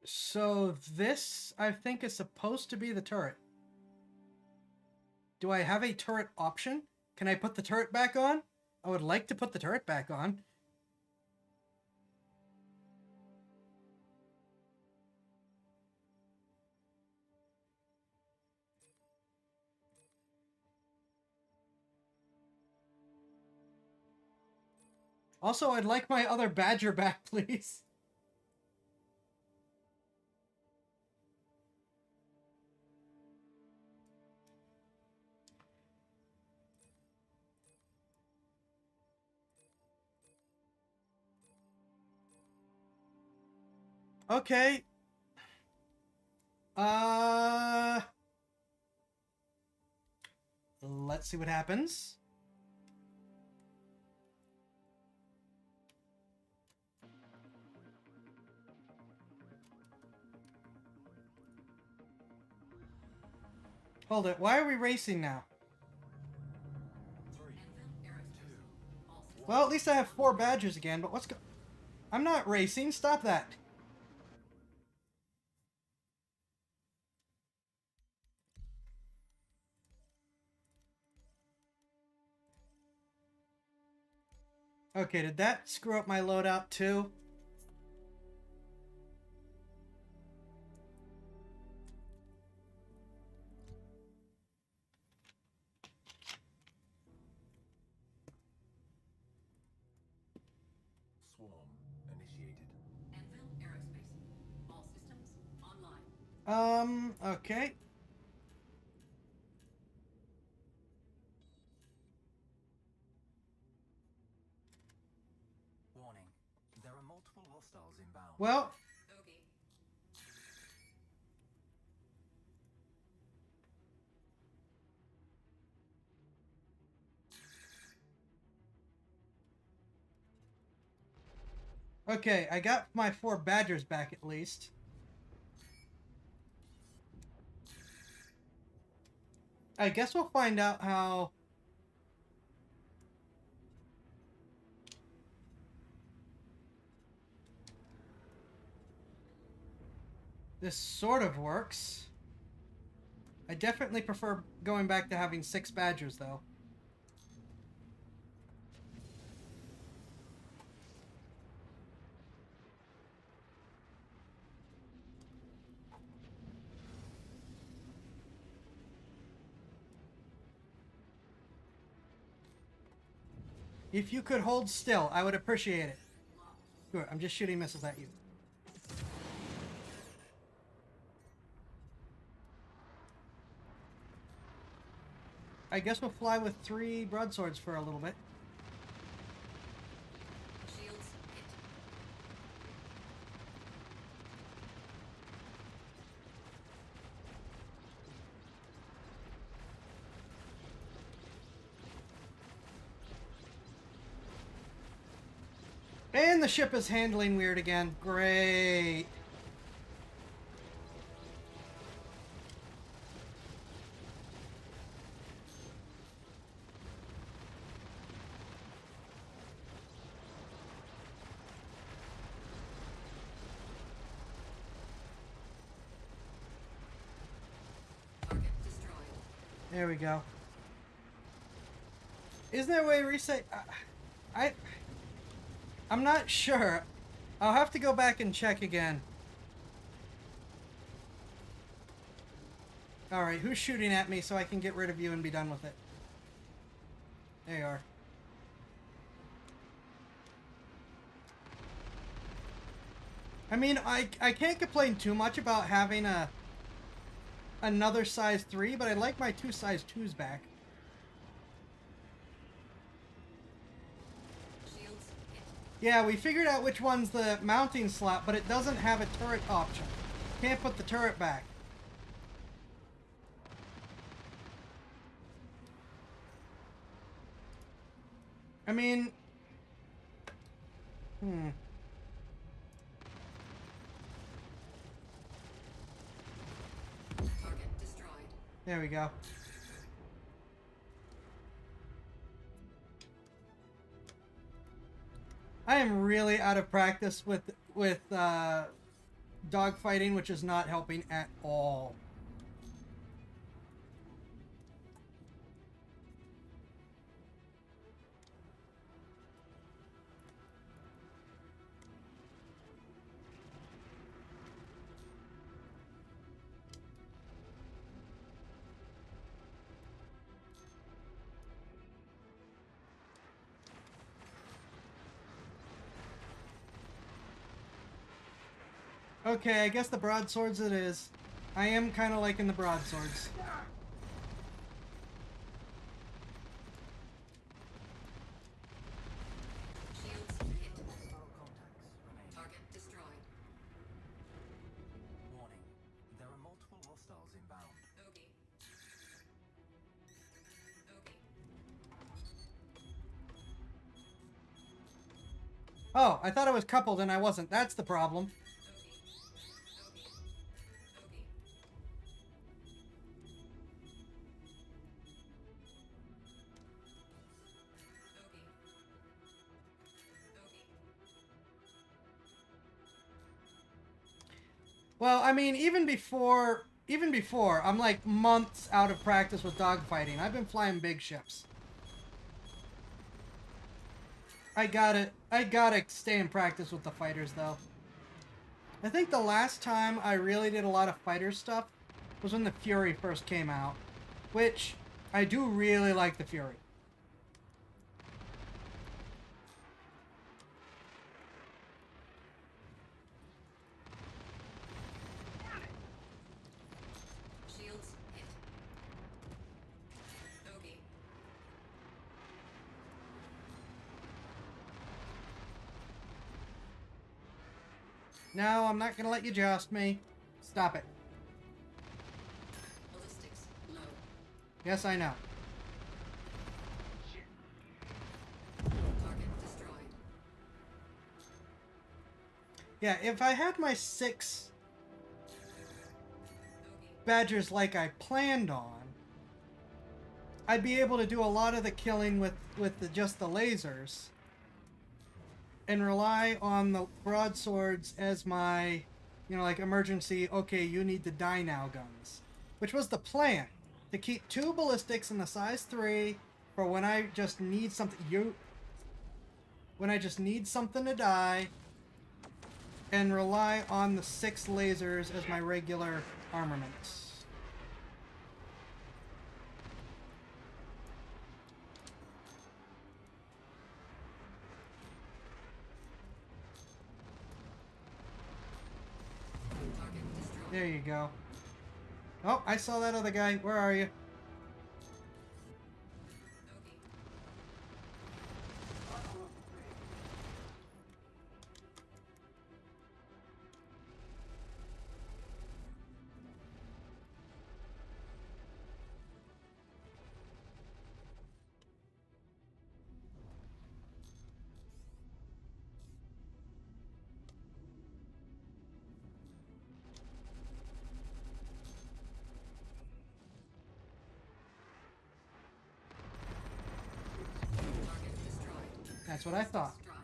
So this, I think, is supposed to be the turret. Do I have a turret option? Can I put the turret back on? I would like to put the turret back on. Also, I'd like my other badger back, please. Okay. Let's see what happens. Hold it. Why are we racing now? 3, Anvil Aerospace. All systems. Well, at least I have 4 badgers again, but what's go... I'm not racing. Stop that. Okay, did that screw up my loadout too? swarm initiated. Anvil Aerospace. All systems online. Okay. Warning. There are multiple hostiles inbound. Well, Bogey. okay, I got my 4 badgers back at least. I guess we'll find out how... this sort of works. I definitely prefer going back to having 6 badgers, though. If you could hold still, I would appreciate it. Good, I'm just shooting missiles at you. I guess we'll fly with 3 broadswords for a little bit. Shields hit. And the ship is handling weird again. Great. Target destroyed. There we go. Isn't there a way to reset? I'm not sure. I'll have to go back and check again. Alright, who's shooting at me so I can get rid of you and be done with it? There you are. I mean, I can't complain too much about having another size 3, but I like my 2 size 2s back. Shields hit. Yeah, we figured out which one's the mounting slot, but it doesn't have a turret option. Can't put the turret back. I mean... There we go. I am really out of practice with dogfighting, which is not helping at all. Okay, I guess the broadswords it is. I am kind of liking the broadswords. Shields hit. Hostile contacts remaining. Target destroyed. Warning. There are multiple hostiles inbound. Bogey. Bogey. Oh, I thought I was coupled and I wasn't. That's the problem. Bogey. Bogey. Bogey. Bogey. Bogey. Well, I mean, even before, I'm like months out of practice with dogfighting. I've been flying big ships. I gotta stay in practice with the fighters, though. I think the last time I really did a lot of fighter stuff was when the Fury first came out, which I do really like the Fury. Shields hit. Bogey. No, I'm not gonna let you joust me. Stop it. Ballistics low. Yes, I know. Target destroyed. Yeah, if I had my 6 Bogey. Badgers like I planned on, I'd be able to do a lot of the killing with just the lasers and rely on the broadswords as my, like emergency, okay, you need to die now guns. Which was the plan. To keep 2 ballistics in the size 3 for when I just need something when I just need something to die, and rely on the 6 lasers as my regular armaments. Target destroyed. There you go. Oh, I saw that other guy. Where are you? Bogey. Target destroyed. That's what I thought. Strike.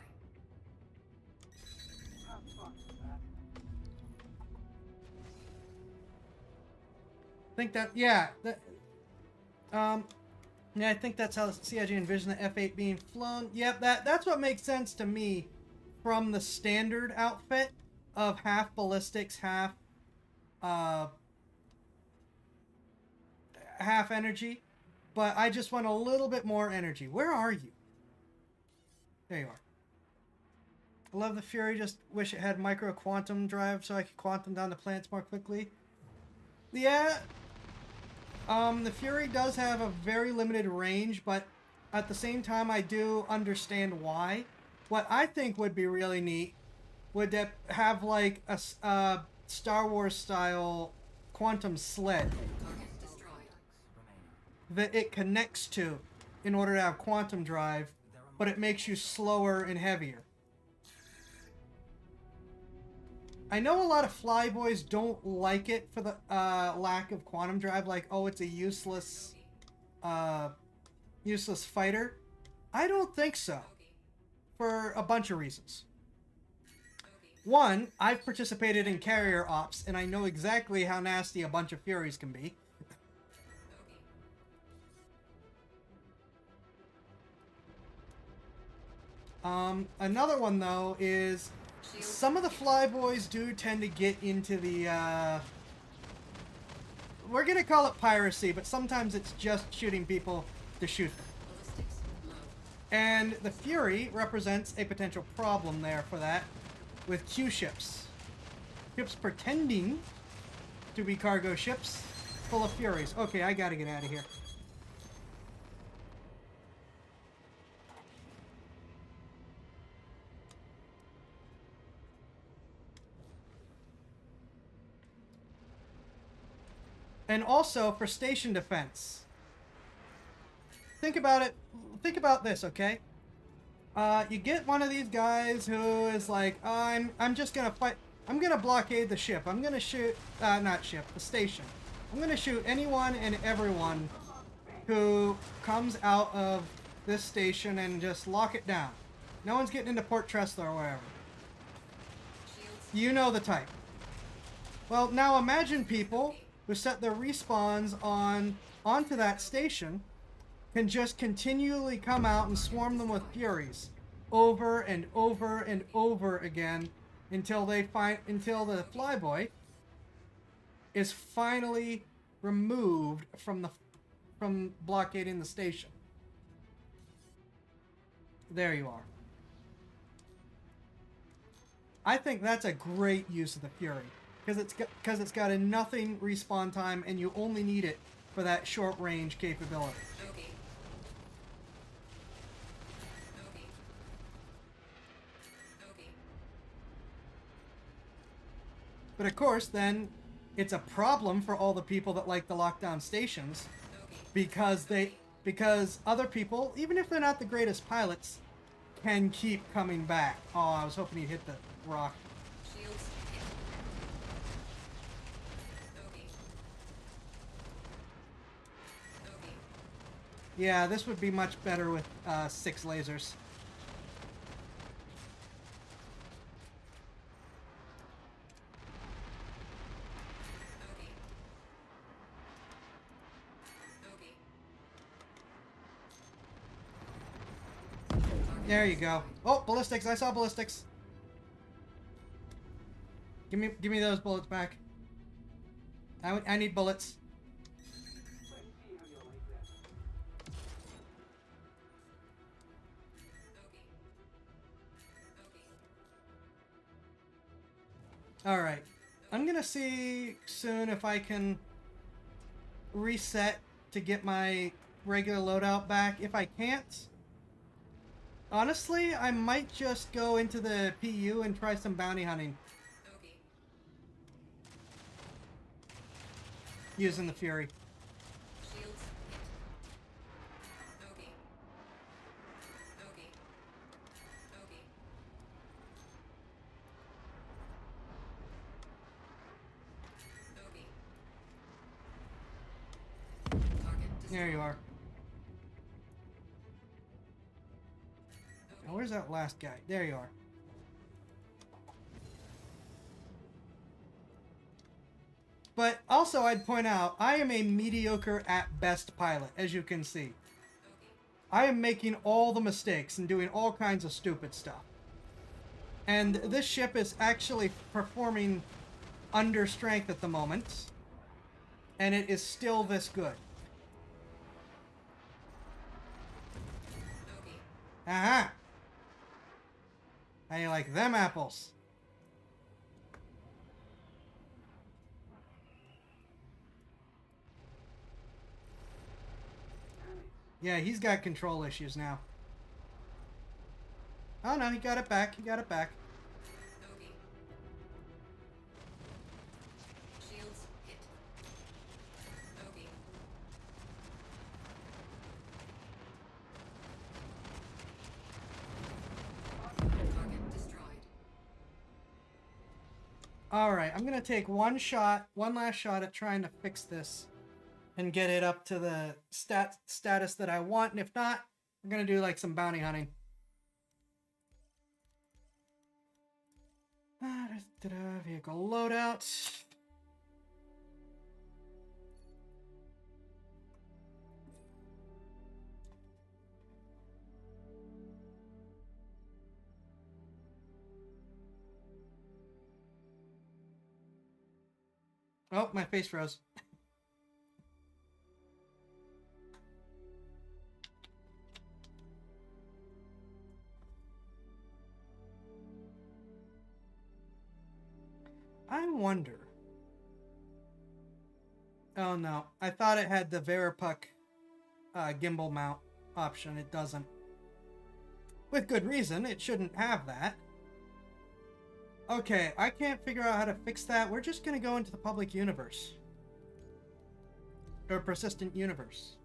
Think that, yeah, I think that's how CIG envisioned the F8 being flown. Yep, that's what makes sense to me from the standard outfit of half ballistics, half energy. But I just want a little bit more energy. Where are you? There you are. I love the Fury, just wish it had micro quantum drive so I could quantum down the planets more quickly. Yeah, the Fury does have a very limited range, but at the same time, I do understand why. What I think would be really neat would have like a Star Wars style quantum sled Target destroyed. Remaining. that it connects to in order to have quantum drive, but it makes you slower and heavier. I know a lot of flyboys don't like it for the lack of quantum drive, like, oh, it's a useless fighter. I don't think so, for a bunch of reasons. One, I've participated in carrier ops, and I know exactly how nasty a bunch of Furies can be. Another one, though, is some of the flyboys do tend to get into the, we're gonna call it piracy, but sometimes it's just shooting people to shoot them. Ballistics low. And the Fury represents a potential problem there for that, with Q ships. Ships pretending to be cargo ships full of Furies. Okay, I gotta get out of here. And also for station defense. Think about it. Think about this, okay? You get one of these guys who is like, I'm just gonna fight. I'm gonna blockade the ship. I'm gonna shoot, not ship, the station. I'm gonna shoot anyone and everyone who comes out of this station and just lock it down. No one's getting into Port Tressler or wherever. Shields. You know the type. Well, now imagine people who set their respawns onto that station can just continually come out and swarm them with Furies over and over and over again until the flyboy is finally removed from blockading the station. There you are. I think that's a great use of the Fury because it's got a nothing respawn time and you only need it for that short range capability. Okay. Okay. Okay. But of course, then it's a problem for all the people that like the lockdown stations Okay. because other people, even if they're not the greatest pilots, can keep coming back. Oh, I was hoping he'd hit the rock. Shields hit. Okay. Okay. Yeah, this would be much better with 6 lasers. Okay. Okay. There you go. Oh, ballistics! I saw ballistics. Give me those bullets back. I need bullets. Okay. Okay. All right. I'm gonna see soon if I can reset to get my regular loadout back. If I can't, honestly, I might just go into the PU and try some bounty hunting Okay. using the Fury. Shields hit. Okay. Okay. Okay. Okay. Target There you destroyed. are. Now, where's that last guy? There you are. But also, I'd point out, I am a mediocre at best pilot, as you can see. Okay. I am making all the mistakes and doing all kinds of stupid stuff. And this ship is actually performing under strength at the moment. And it is still this good. Okay. Aha! How you like them apples? Yeah, he's got control issues now. Oh no, he got it back. He got it back. Okay. Shields hit. Okay. Target destroyed. Alright, I'm gonna take one last shot at trying to fix this and get it up to the status that I want, and if not, we're gonna do like some bounty hunting. Vehicle loadout. Oh, my face froze. I wonder. Oh no, I thought it had the Veripuck gimbal mount option. It doesn't. With good reason, it shouldn't have that. Okay, I can't figure out how to fix that. We're just gonna go into the public universe. Or persistent universe.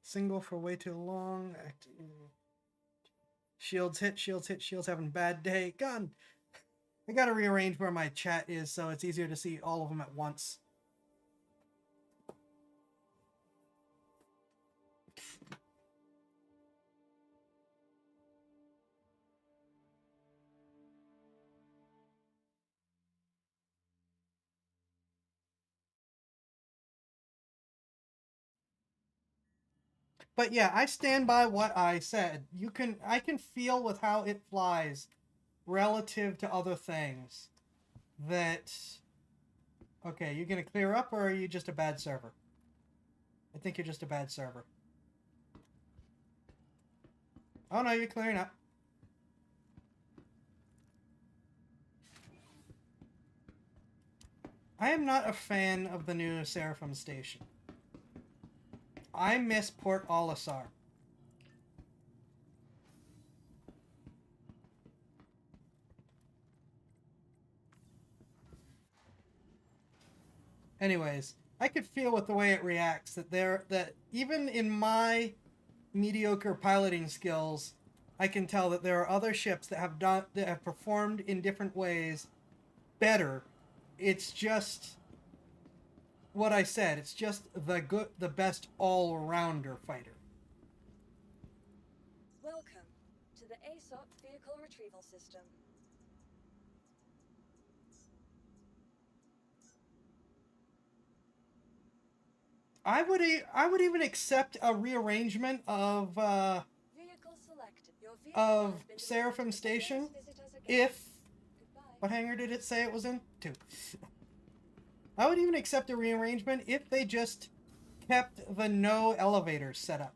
Single for way too long. Shields hit, shields having a bad day. Gun! I gotta rearrange where my chat is so it's easier to see all of them at once. But yeah, I stand by what I said. I can feel with how it flies relative to other things that... Okay, you gonna clear up or are you just a bad server? I think you're just a bad server. Oh no, you're clearing up. I am not a fan of the new Seraphim station. I miss Port Olisar. Anyways, I could feel with the way it reacts that even in my mediocre piloting skills, I can tell that there are other ships that have performed in different ways better. It's just what I said. It's just the best all-rounder fighter. Welcome to the ASOP Vehicle Retrieval System. I would even accept a rearrangement of Vehicle selected. Your vehicle of has been Seraphim delivered. Station Please visit us again. if Goodbye. what hangar did it say it was in? 2. I would even accept a rearrangement if they just kept the no elevators set up.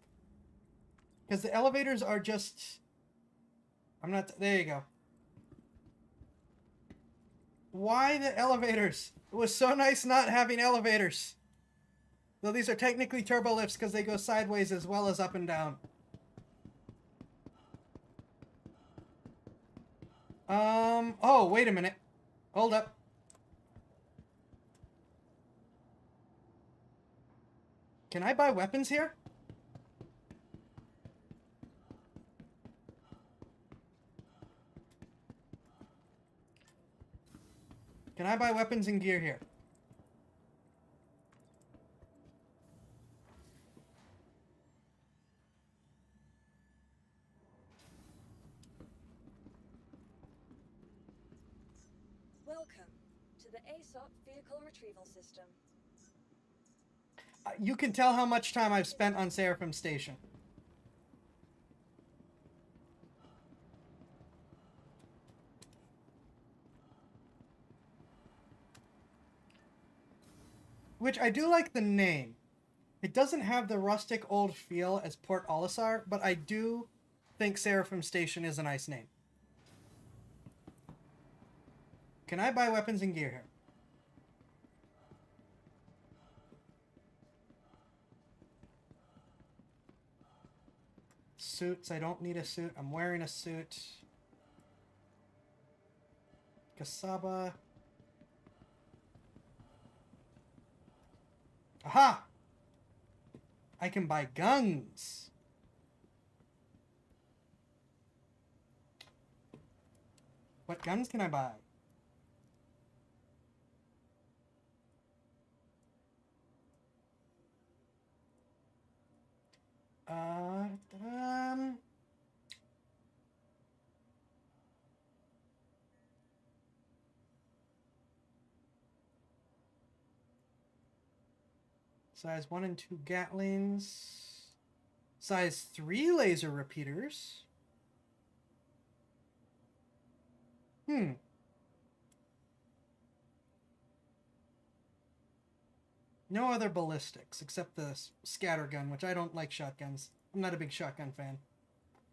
Because the elevators are just... There you go. Why the elevators? It was so nice not having elevators. Though these are technically turbo lifts because they go sideways as well as up and down. Oh, wait a minute. Hold up. Can I buy weapons here? Can I buy weapons and gear here? Welcome to the ASOP Vehicle Retrieval System. You can tell how much time I've spent on Seraphim Station. Which I do like the name. It doesn't have the rustic old feel as Port Olisar, but I do think Seraphim Station is a nice name. Can I buy weapons and gear here? Suits. I don't need a suit. I'm wearing a suit. Kasaba. Aha! I can buy guns. What guns can I buy? Um, Size 1 and 2 Gatlings. Size 3 laser repeaters. No other ballistics except the scatter gun, which I don't like shotguns. I'm not a big shotgun fan.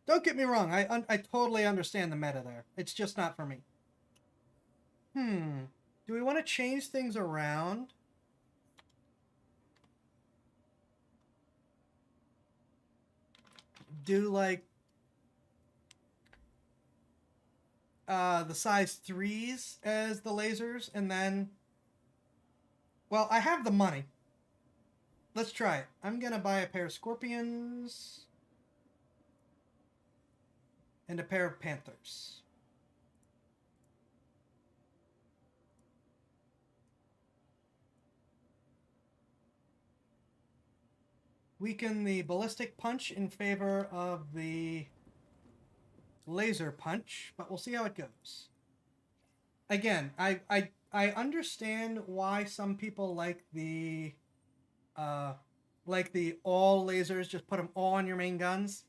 Don't get me wrong, I totally understand the meta there. It's just not for me. Do we want to change things around? Do like the size 3s as the lasers, and then, well, I have the money. Let's try it. I'm gonna buy a pair of Scorpions and a pair of Panthers. Weaken the ballistic punch in favor of the laser punch, but we'll see how it goes. Again, I understand why some people like the all lasers, just put them all on your main guns.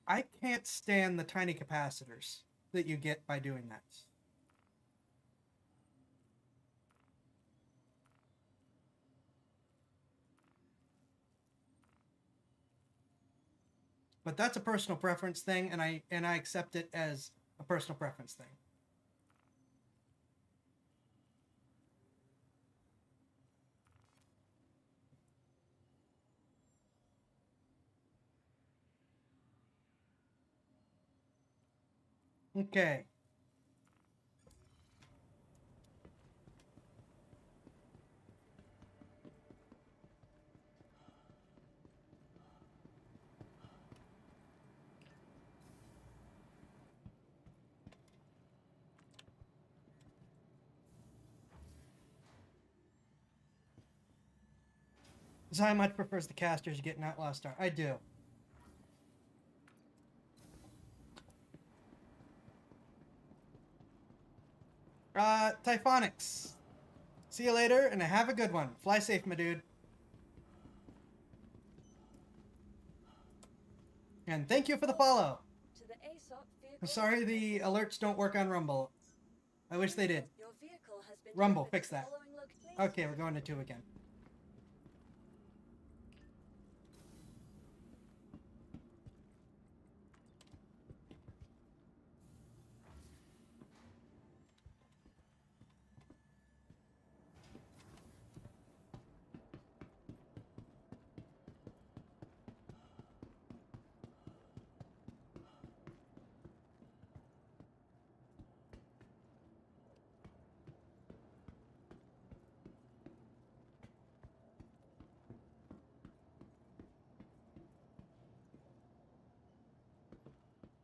I can't stand the tiny capacitors that you get by doing that. But that's a personal preference thing, and I accept it as a personal preference thing. Okay. Zai much prefers the casters you get in Outlaw Star. I do. Typhonics. See you later, and have a good one. Fly safe, my dude. And thank you for the follow. To the ASOP vehicle. I'm sorry the alerts don't work on Rumble. I wish they did. Your vehicle has been Rumble, delivered fix to the that. following location. Okay, we're going to 2 again.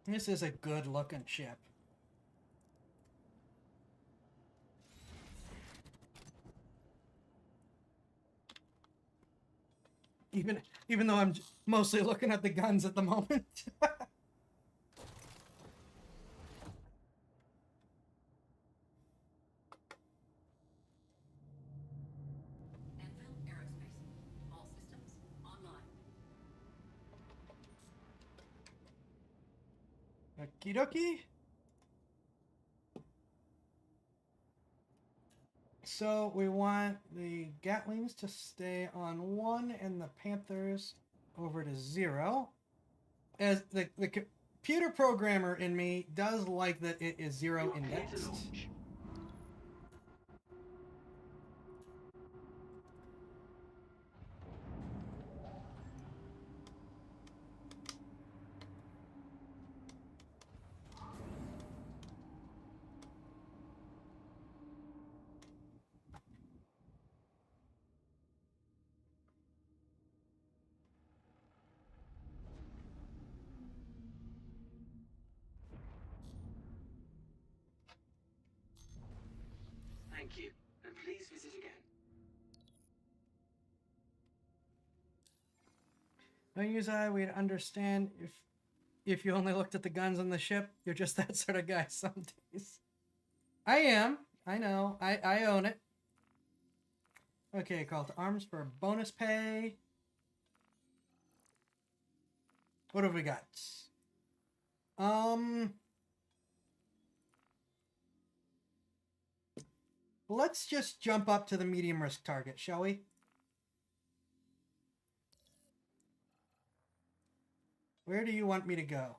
This is a good looking ship. Even though I'm mostly looking at the guns at the moment. Anvil Aerospace. All systems online. Okie dokie. So we want the Gatlings to stay on 1 and the Panthers over to 0. As the computer programmer in me does like that it is 0 indexed. Thank you, and please visit again. Don't use I. We'd understand if you only looked at the guns on the ship. You're just that sort of guy some days. I am. I know. I own it. Okay, call to arms for bonus pay. What have we got? Let's just jump up to the medium risk target, shall we? Where do you want me to go?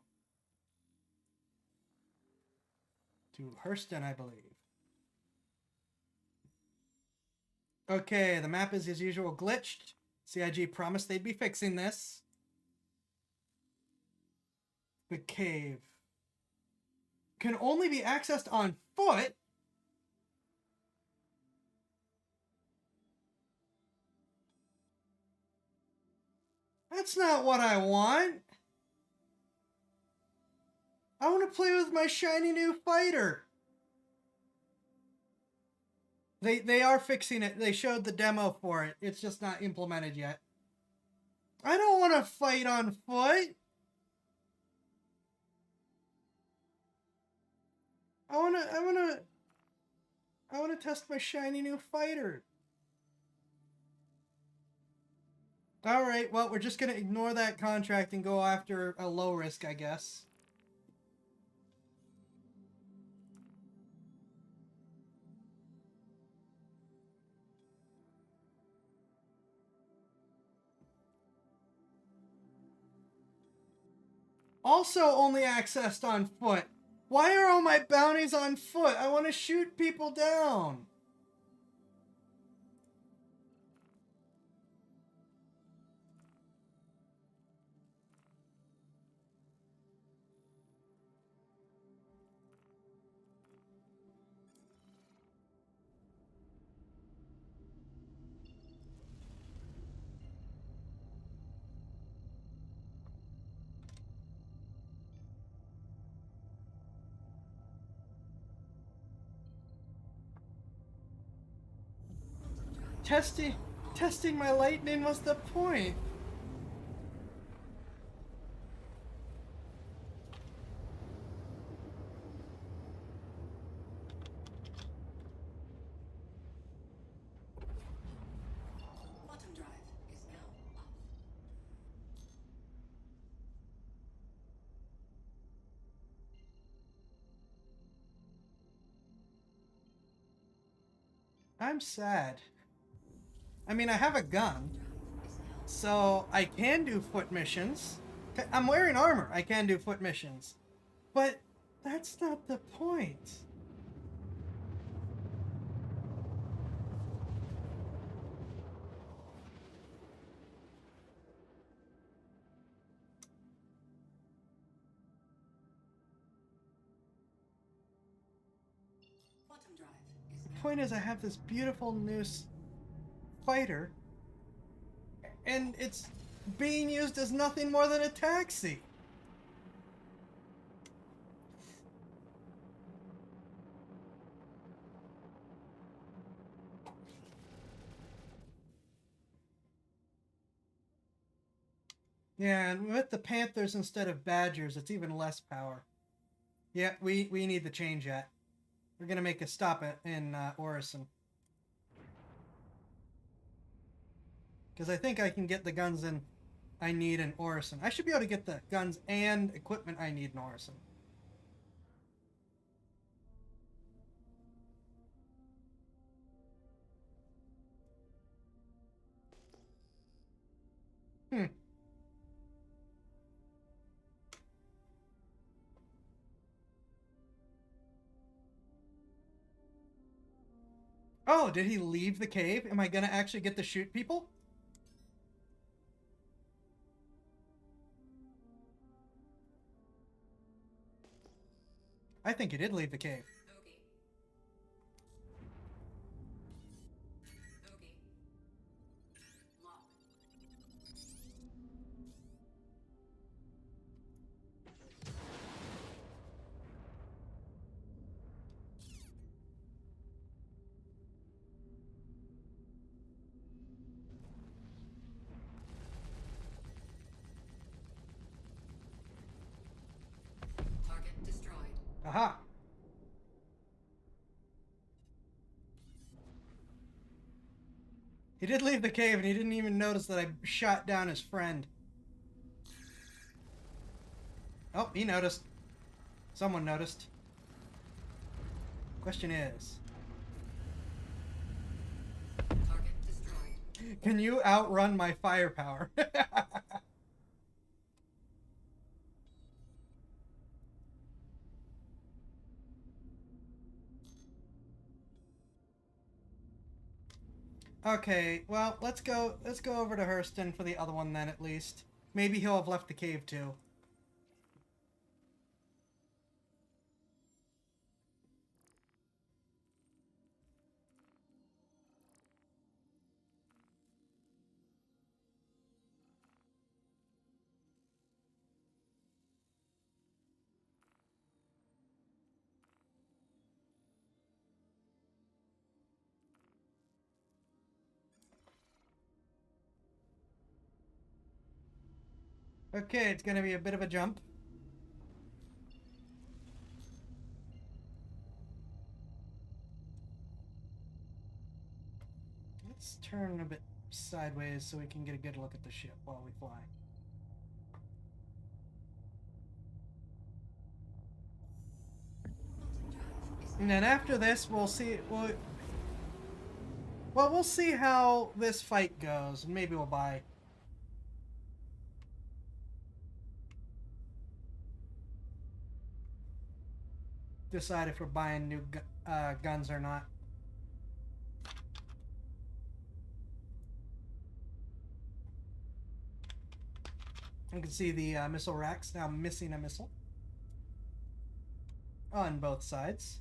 To Hurston, I believe. Okay, the map is as usual glitched. CIG promised they'd be fixing this. The cave can only be accessed on foot. That's not what I want. I want to play with my shiny new fighter. They are fixing it. They showed the demo for it. It's just not implemented yet. I don't want to fight on foot. I want to test my shiny new fighter. All right, well, we're just going to ignore that contract and go after a low risk, I guess. Also only accessed on foot. Why are all my bounties on foot? I want to shoot people down. Testing my lightning was the point. Quantum drive is now off. I'm sad. I mean, I have a gun, so I can do foot missions. I'm wearing armor. I can do foot missions. But that's not the point. Quantum drive is The now point is, I have this beautiful new fighter, and it's being used as nothing more than a taxi. Yeah, and with the Panthers instead of Badgers, it's even less power. Yeah, we need the change that. We're gonna make a stop in Orison. Because I think I can get the guns I need in Orison. I should be able to get the guns and equipment I need in Orison. Oh, did he leave the cave? Am I gonna actually get to shoot people? I think he did leave the cave. Okay. Okay. Lock. Aha! He did leave the cave and he didn't even notice that I shot down his friend. Oh, he noticed. Someone noticed. Question is, Target destroyed. can you outrun my firepower? Okay, well, let's go over to Hurston for the other one then at least. Maybe he'll have left the cave too. Okay, it's gonna be a bit of a jump. Let's turn a bit sideways so we can get a good look at the ship while we fly. And then after this, we'll see. We'll see how this fight goes, and maybe we'll buy. Decide if we're buying new guns or not. You can see the missile racks now missing a missile on both sides.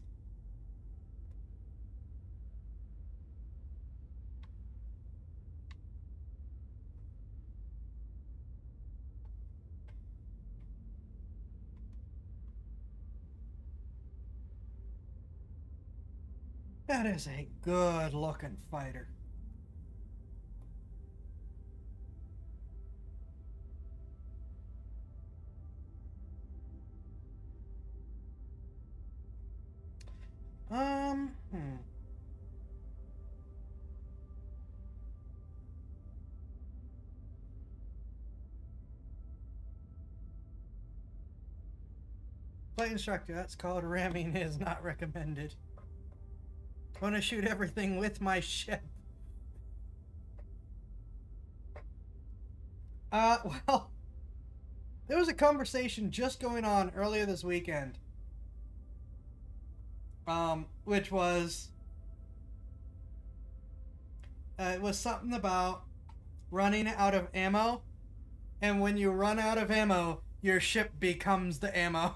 That is a good looking fighter. Hmm. Flight instructor, that's called ramming is not recommended. I want to shoot everything with my ship. Well, there was a conversation just going on earlier this weekend. Which was, it was something about running out of ammo, and when you run out of ammo, your ship becomes the ammo.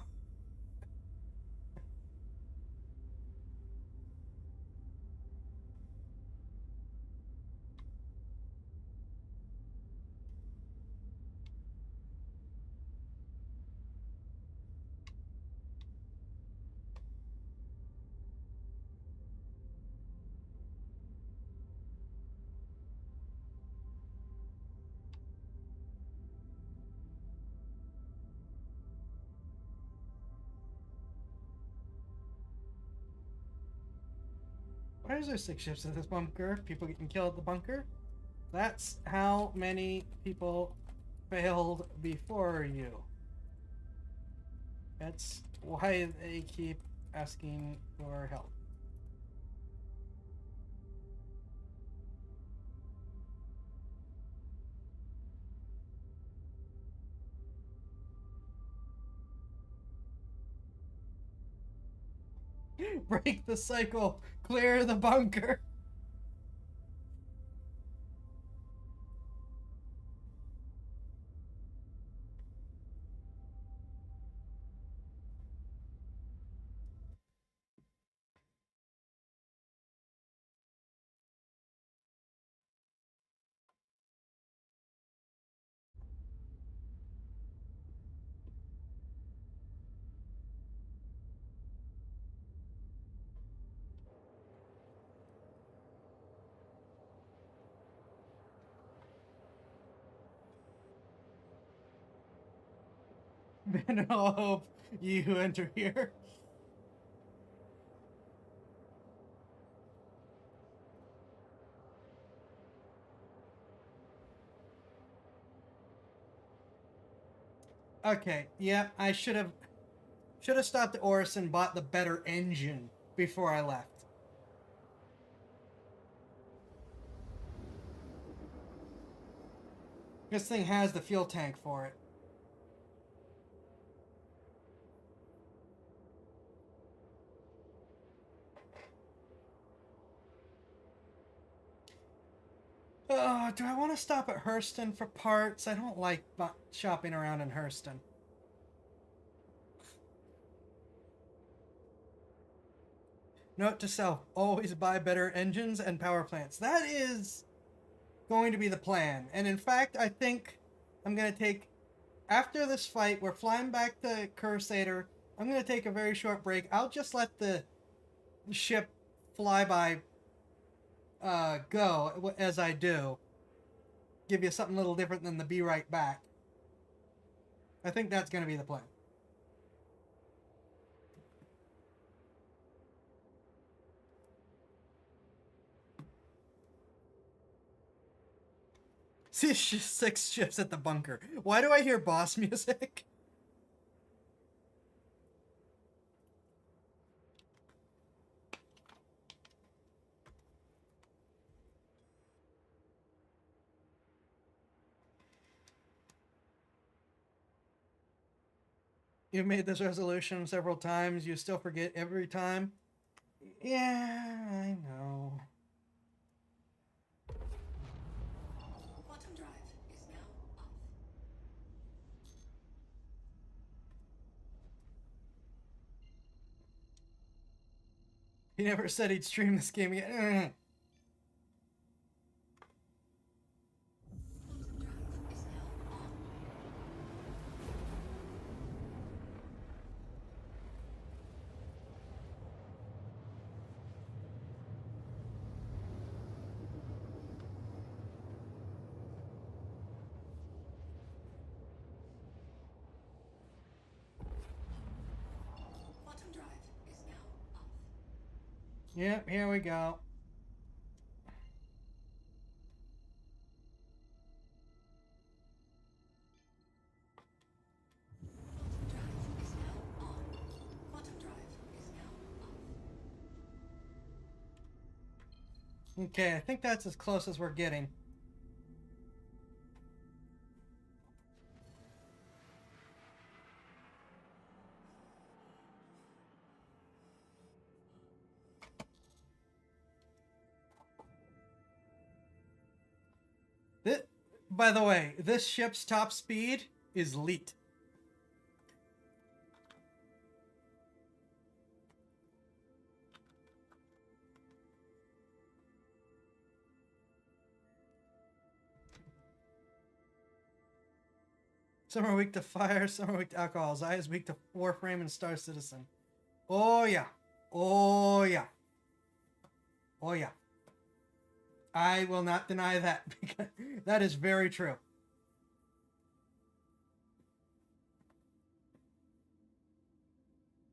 Why is there 6 ships in this bunker? People getting killed at the bunker? That's how many people failed before you. That's why they keep asking for help. Break the cycle. Clear the bunker. Ben, I hope you enter here. Okay, yeah, I should have stopped at Oris and bought the better engine before I left. This thing has the fuel tank for it. Oh, do I want to stop at Hurston for parts? I don't like shopping around in Hurston. Note to self, always buy better engines and power plants. That is going to be the plan. And in fact, I think I'm going to take, after this fight, we're flying back to Crusader. I'm going to take a very short break. I'll just let the ship flyby go as I do. Give you something a little different than the be right back. I think that's going to be the plan. See 6 ships at the bunker. Why do I hear boss music? You've made this resolution several times. You still forget every time. Yeah, I know. Quantum drive is now off. He never said he'd stream this game again. Quantum drive is now on. Quantum drive is now off. Yep, here we go. Quantum drive is now on. Quantum drive is now off. Okay, I think that's as close as we're getting. This, by the way, this ship's top speed is leet. Some are weak to fire, some are weak to alcohol. Zaya is weak to Warframe and Star Citizen. Oh yeah. Oh yeah. Oh yeah. I will not deny that, because that is very true.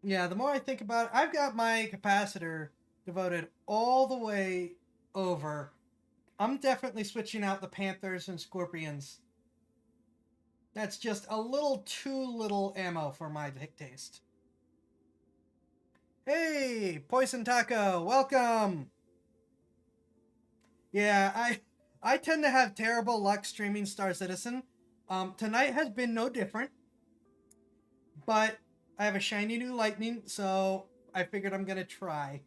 Yeah, the more I think about it, I've got my capacitor devoted all the way over. I'm definitely switching out the Panthers and Scorpions. That's just a little too little ammo for my taste. Hey, Poison Taco, welcome! Yeah, I tend to have terrible luck streaming Star Citizen. Tonight has been no different. But I have a shiny new lightning, so I figured I'm gonna try.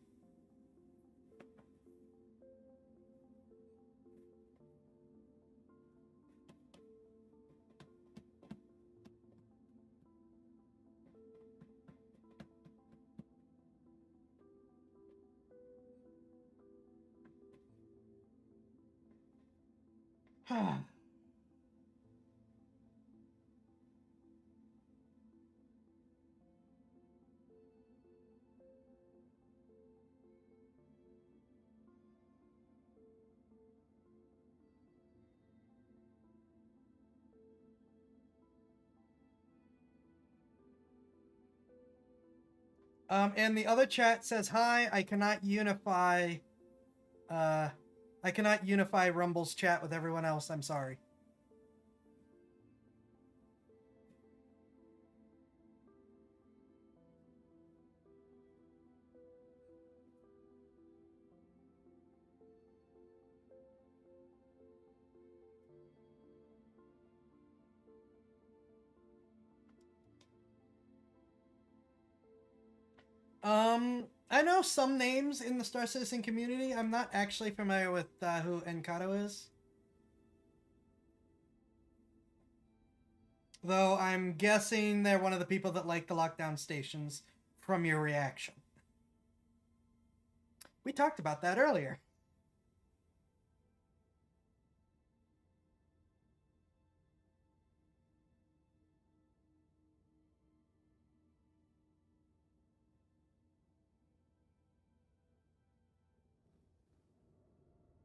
And the other chat says, hi, I cannot unify Rumble's chat with everyone else. I'm sorry. I know some names in the Star Citizen community. I'm not actually familiar with who Enkato is. Though I'm guessing they're one of the people that like the lockdown stations from your reaction. We talked about that earlier.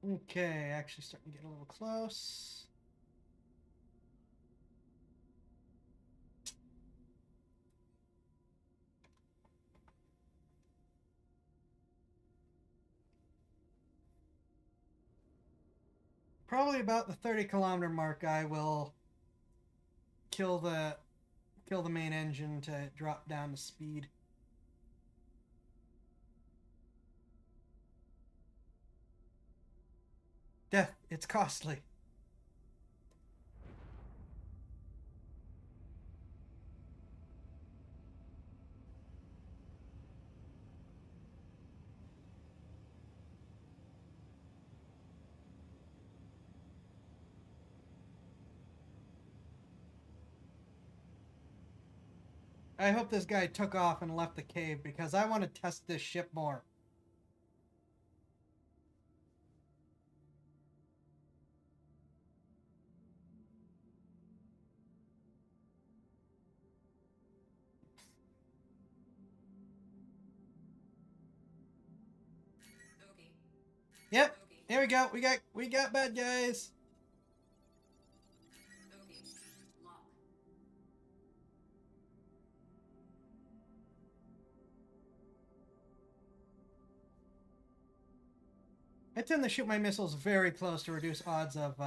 Okay, actually starting to get a little close. Probably about the 30-kilometer mark, I will kill the main engine to drop down the speed. Death, it's costly. I hope this guy took off and left the cave because I want to test this ship more. Bogey. Yep, Bogey. here we go. We got bad guys. Bogey. Lock. I tend to shoot my missiles very close to reduce odds of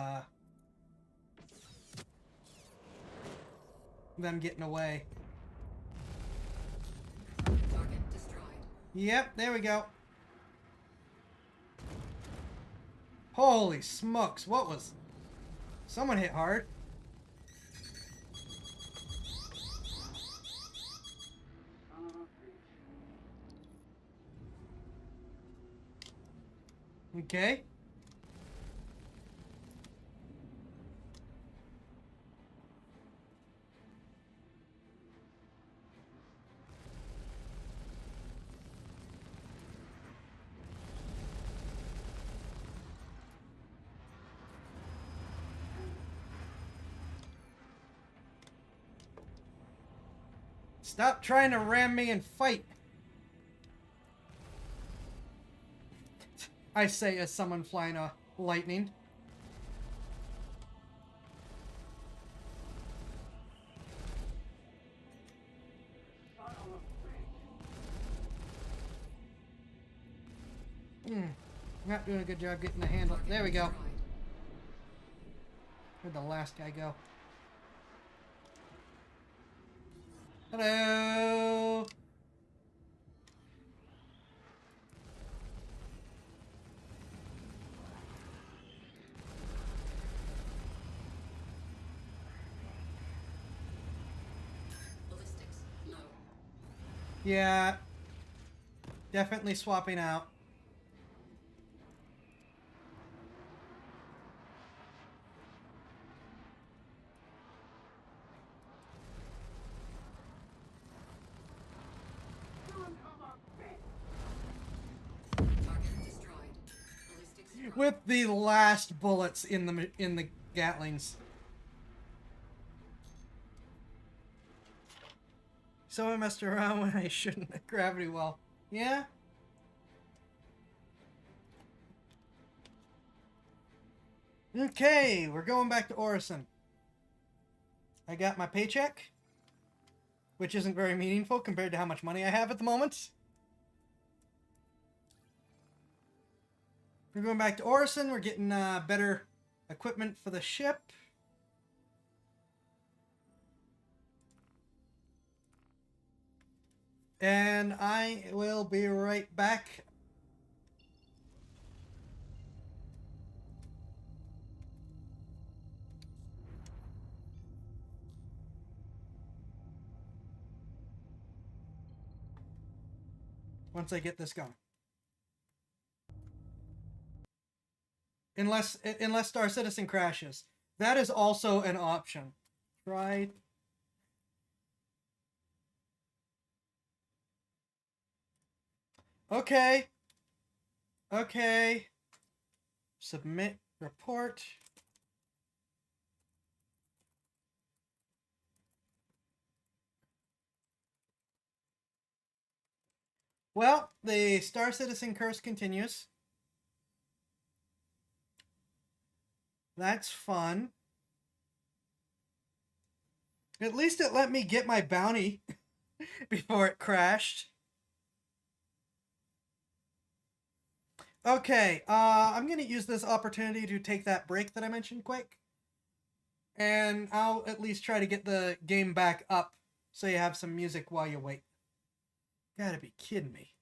them getting away. Target destroyed. Yep, there we go. Holy smokes, what was... Someone hit hard. Okay. Stop trying to ram me and fight. I say as someone flying a lightning. Not doing a good job getting the handle. There we go. Where'd the last guy go? Hello. Ballistics. Low. Yeah. Definitely swapping out. Target destroyed. Ballistics. With the last bullets in the Gatlings. Someone messed around when I shouldn't at Gravity Well. Yeah? Okay, we're going back to Orison. I got my paycheck, which isn't very meaningful compared to how much money I have at the moment. We're going back to Orison. We're getting better equipment for the ship. And I will be right back. once I get this going. Unless Star Citizen crashes. That is also an option. Try. Okay. Okay. Submit report. Well, the Star Citizen curse continues. That's fun. At least it let me get my bounty before it crashed. Okay, I'm going to use this opportunity to take that break that I mentioned quick. And I'll at least try to get the game back up so you have some music while you wait. Gotta be kidding me.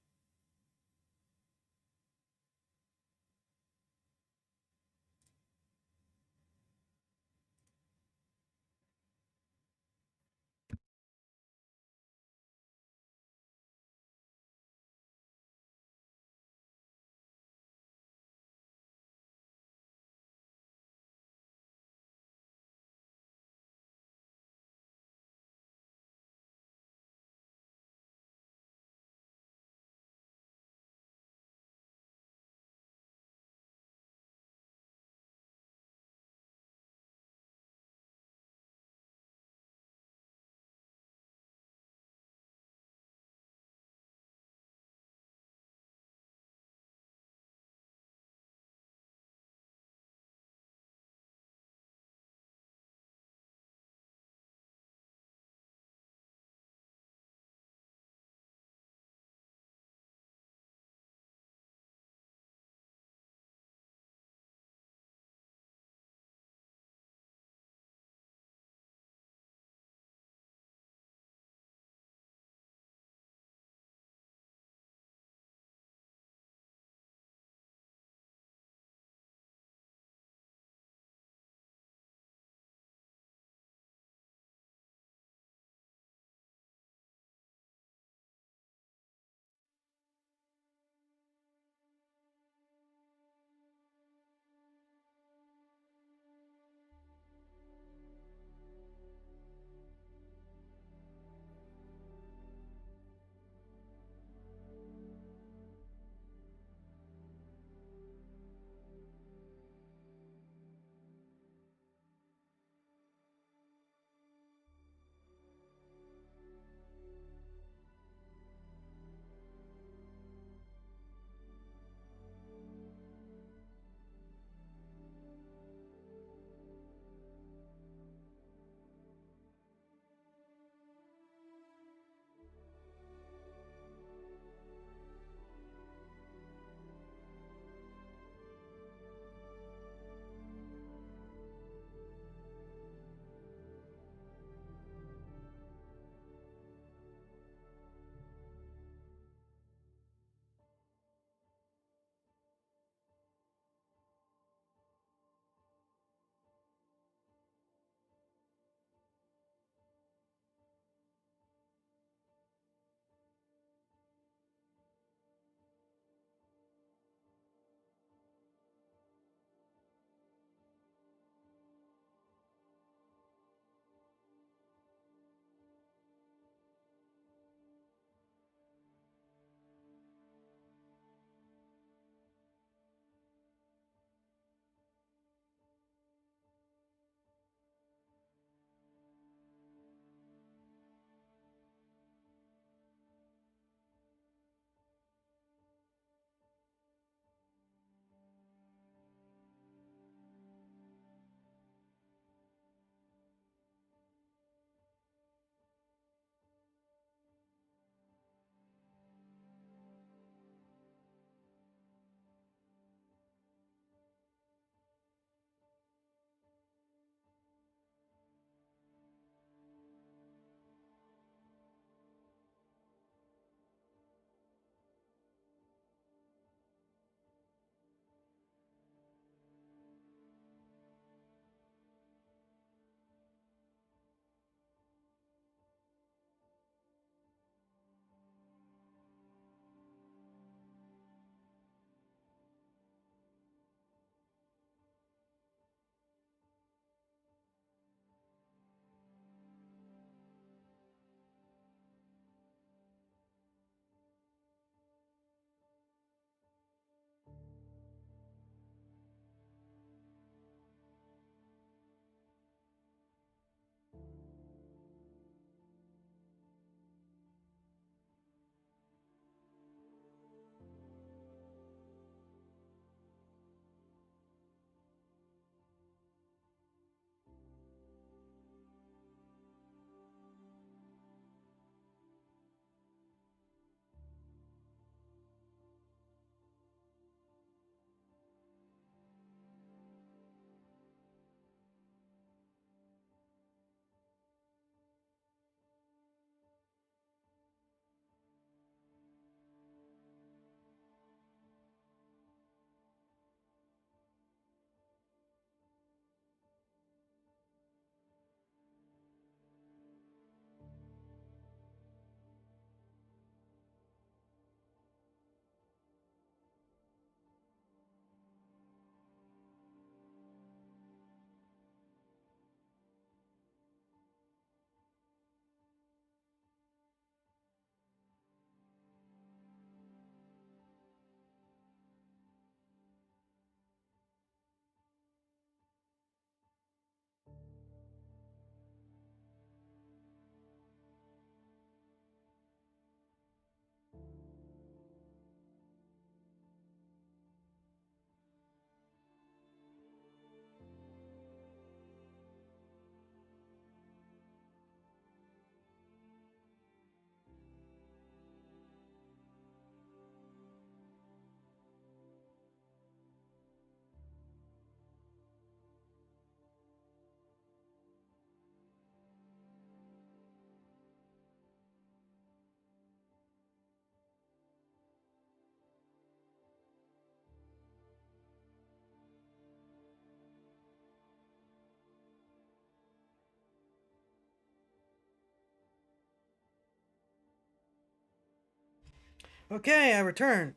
Okay, I return.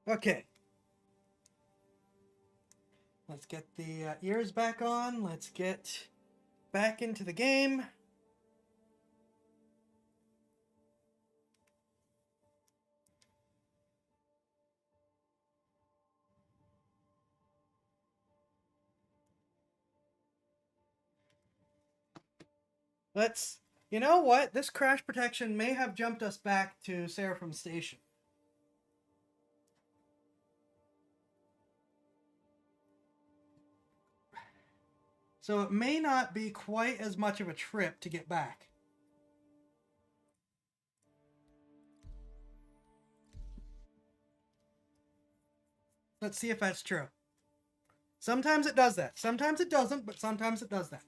Okay. Let's get the ears back on. Let's get back into the game. Let's... You know what? This crash protection may have jumped us back to Seraphim Station. So it may not be quite as much of a trip to get back. Let's see if that's true. Sometimes it does that. Sometimes it doesn't, but sometimes it does that.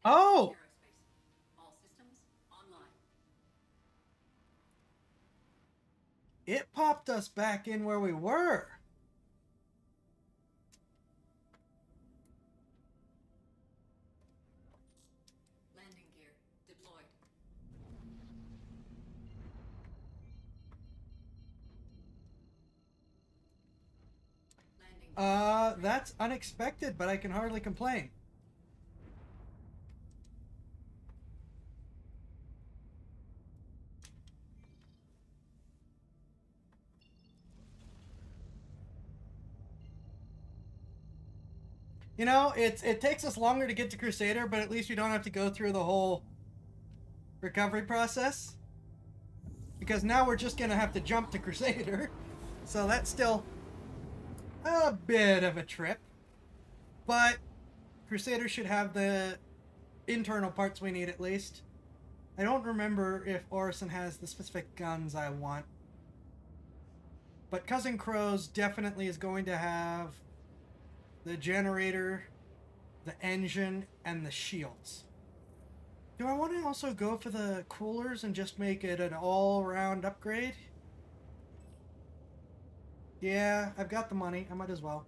Oh! Aerospace. All systems online. It popped us back in where we were. Landing gear deployed. Landing. That's unexpected, but I can hardly complain. You know, it takes us longer to get to Crusader, but at least we don't have to go through the whole recovery process. Because now we're just gonna have to jump to Crusader. So that's still a bit of a trip. But Crusader should have the internal parts we need at least. I don't remember if Orison has the specific guns I want. But Cousin Crow's definitely is going to have the generator, the engine, and the shields. Do I want to also go for the coolers and just make it an all-round upgrade? Yeah, I've got the money. I might as well.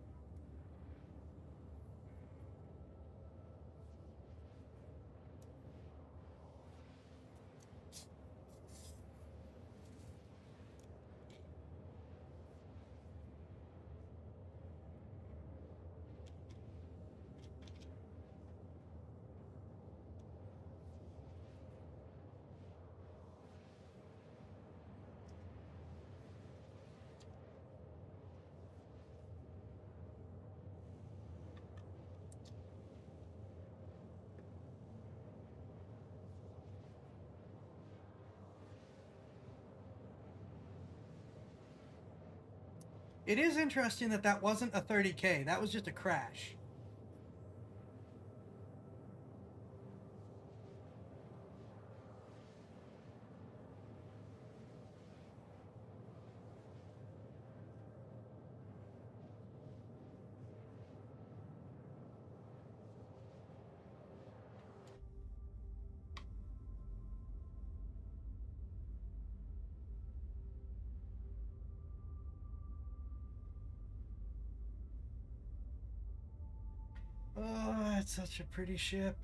It is interesting that that wasn't a 30K. That was just a crash. Oh, it's such a pretty ship.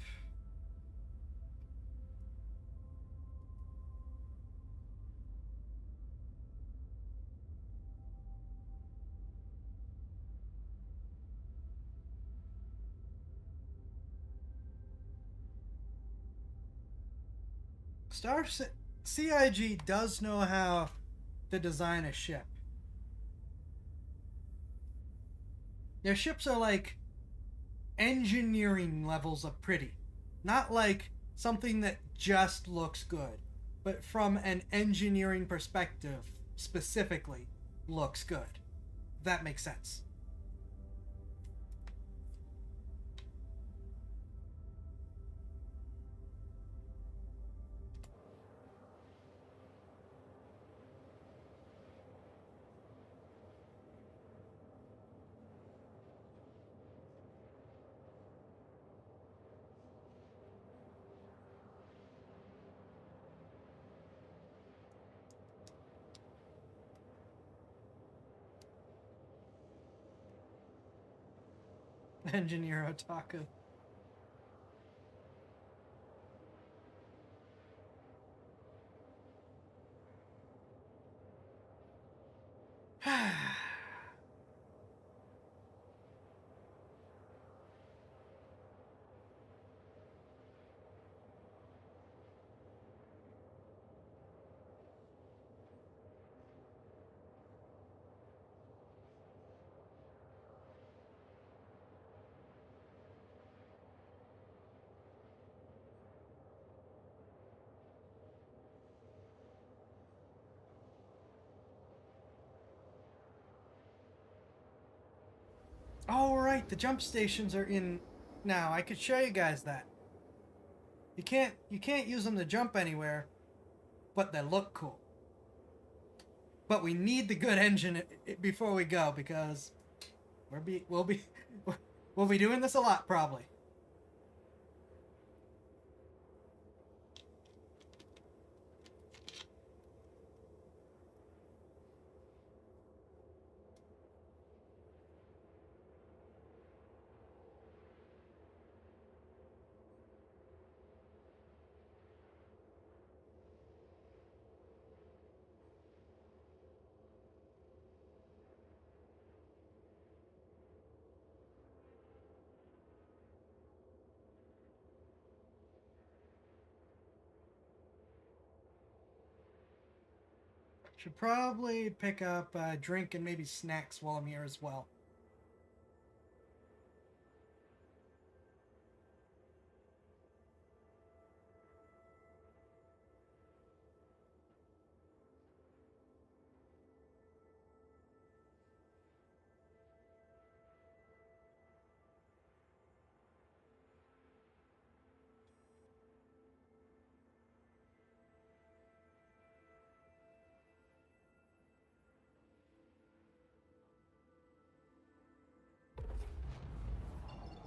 CIG does know how to design a ship. Their ships are like engineering levels of pretty. Not like something that just looks good, but from an engineering perspective, specifically, looks good. If that makes sense. Engineer Otaku. Oh, right, the jump stations are in now. I could show you guys that. You can't use them to jump anywhere, but they look cool. But we need the good engine before we go because we'll be we'll be doing this a lot probably. Should probably pick up a drink and maybe snacks while I'm here as well.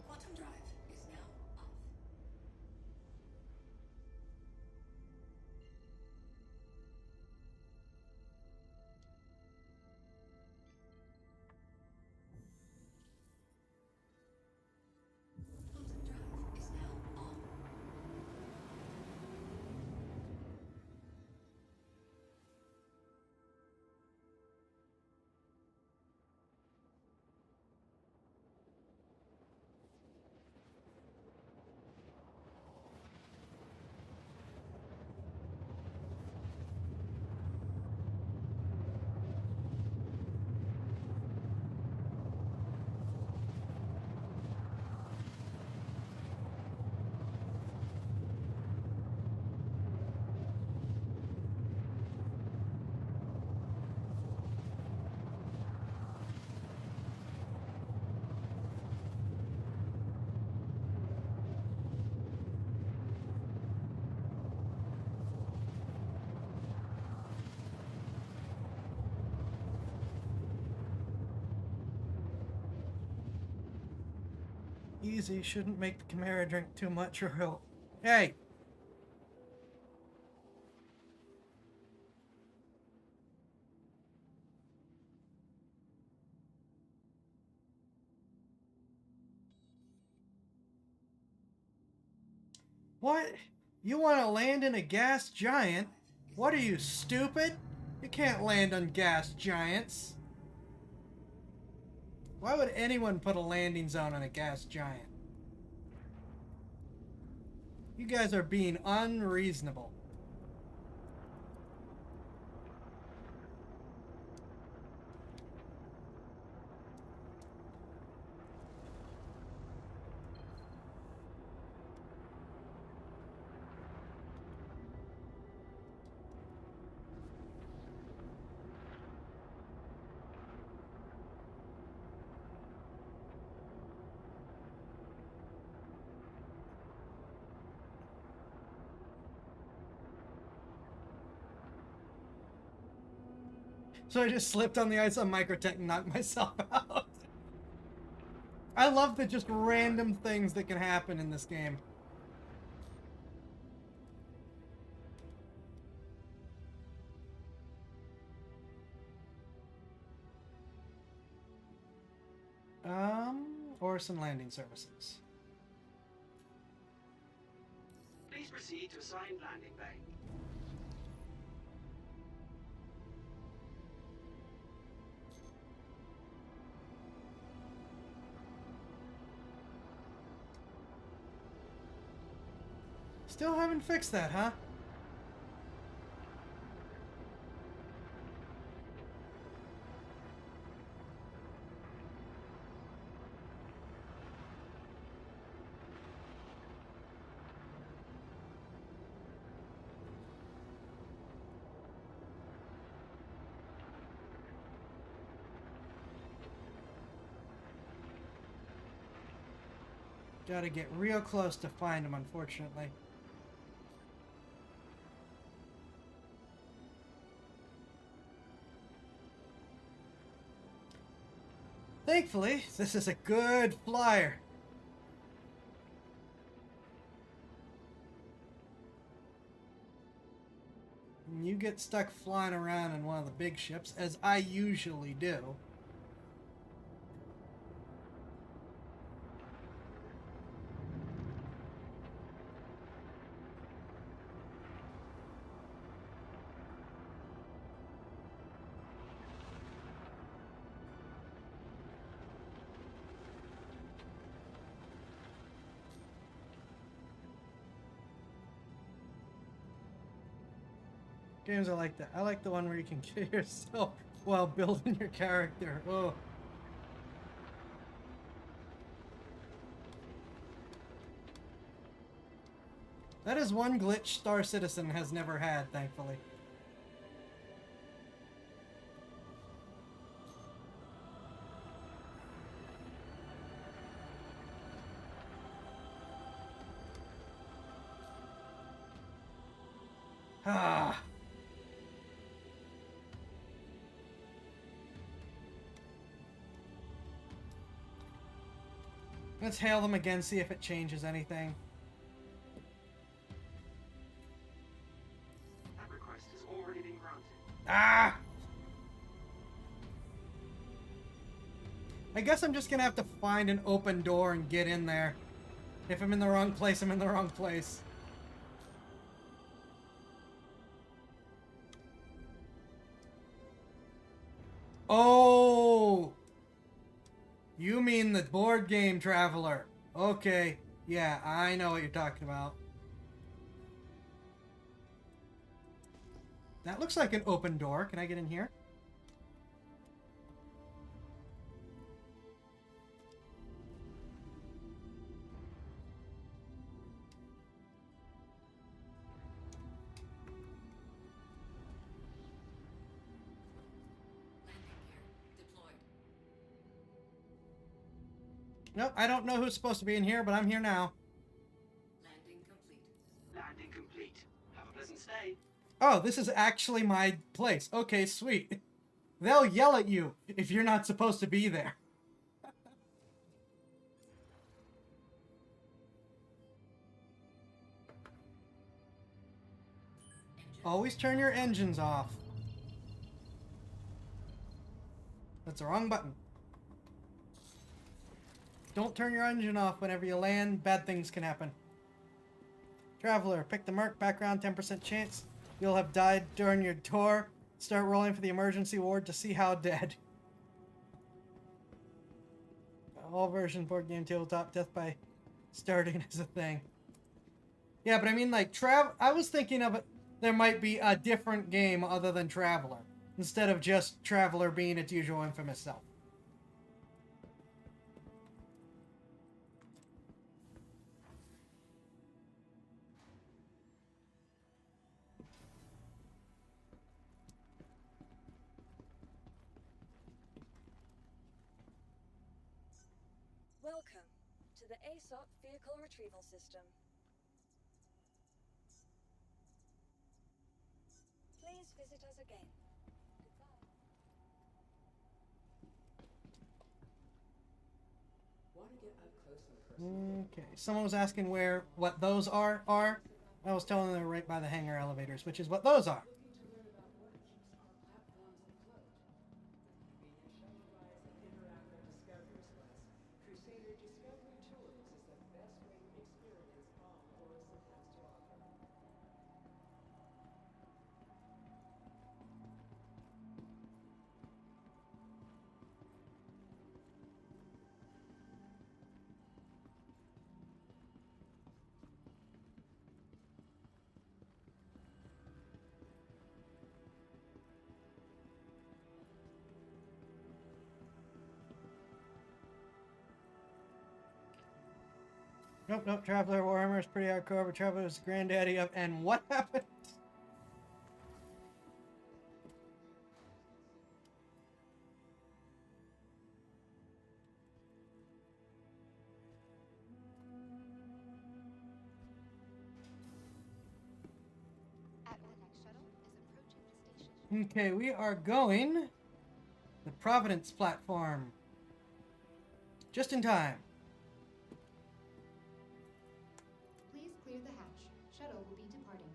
Quantum drive is now off. Quantum drive is now on. Easy, shouldn't make the Chimera drink too much or he'll... Hey! What? You want to land in a gas giant? What are you, stupid? You can't land on gas giants. Why would anyone put a landing zone on a gas giant? You guys are being unreasonable. So I just slipped on the ice on Microtech and knocked myself out. I love the just random things that can happen in this game. Orison Landing Services. Please proceed to assigned landing bay. Still haven't fixed that, huh? Gotta get real close to find him, unfortunately. Thankfully, this is a good flyer. When you get stuck flying around in one of the big ships, as I usually do. Games I like that. I like the one where you can kill yourself while building your character. Oh. That is one glitch Star Citizen has never had, thankfully. Ah. Let's hail them again, see if it changes anything. That request has already been granted. Ah! I guess I'm just gonna have to find an open door and get in there. If I'm in the wrong place, I'm in the wrong place. Oh! You mean the board game Traveler. Okay. Yeah, I know what you're talking about. That looks like an open door. Can I get in here? Nope, I don't know who's supposed to be in here, but I'm here now. Landing complete. Landing complete. Have a pleasant stay. Oh, this is actually my place. Okay, sweet. They'll yell at you if you're not supposed to be there. Always turn your engines off. That's the wrong button. Don't turn your engine off whenever you land. Bad things can happen. Traveler, pick the mark, background, 10% chance. You'll have died during your tour. Start rolling for the emergency ward to see how dead. All version board game tabletop, death by starting is a thing. Yeah, but I mean, like, I was thinking of it. There might be a different game other than Traveler, instead of just Traveler being its usual infamous self. Welcome to the ASOP Vehicle Retrieval System. Please visit us again. Goodbye. Okay, someone was asking what those are. I was telling them they're right by the hangar elevators, which is what those are. Crusader Nope, nope. Traveler Warhammer is pretty hardcore, but Traveler is the granddaddy of. And what happened? Okay, we are going the Providence platform. Just in time. Please clear the hatch. Shuttle will be departing.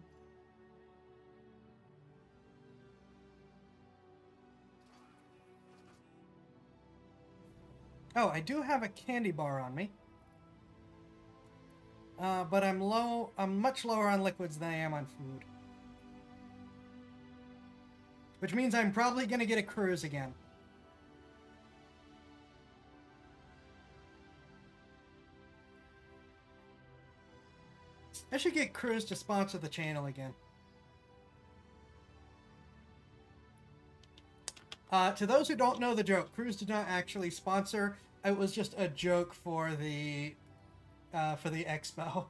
Oh, I do have a candy bar on me. But I'm low. I'm much lower on liquids than I am on food. Which means I'm probably going to get a cruise again. I should get Cruise to sponsor the channel again. To those who don't know the joke, Cruise did not actually sponsor. It was just a joke for the expo.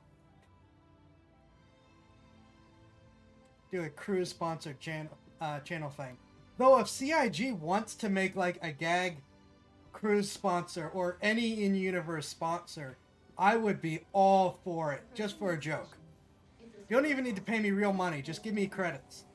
Do a Cruise sponsored channel thing. Though if CIG wants to make like a gag Cruise sponsor or any in-universe sponsor, I would be all for it, just for a joke. You don't even need to pay me real money, just give me credits.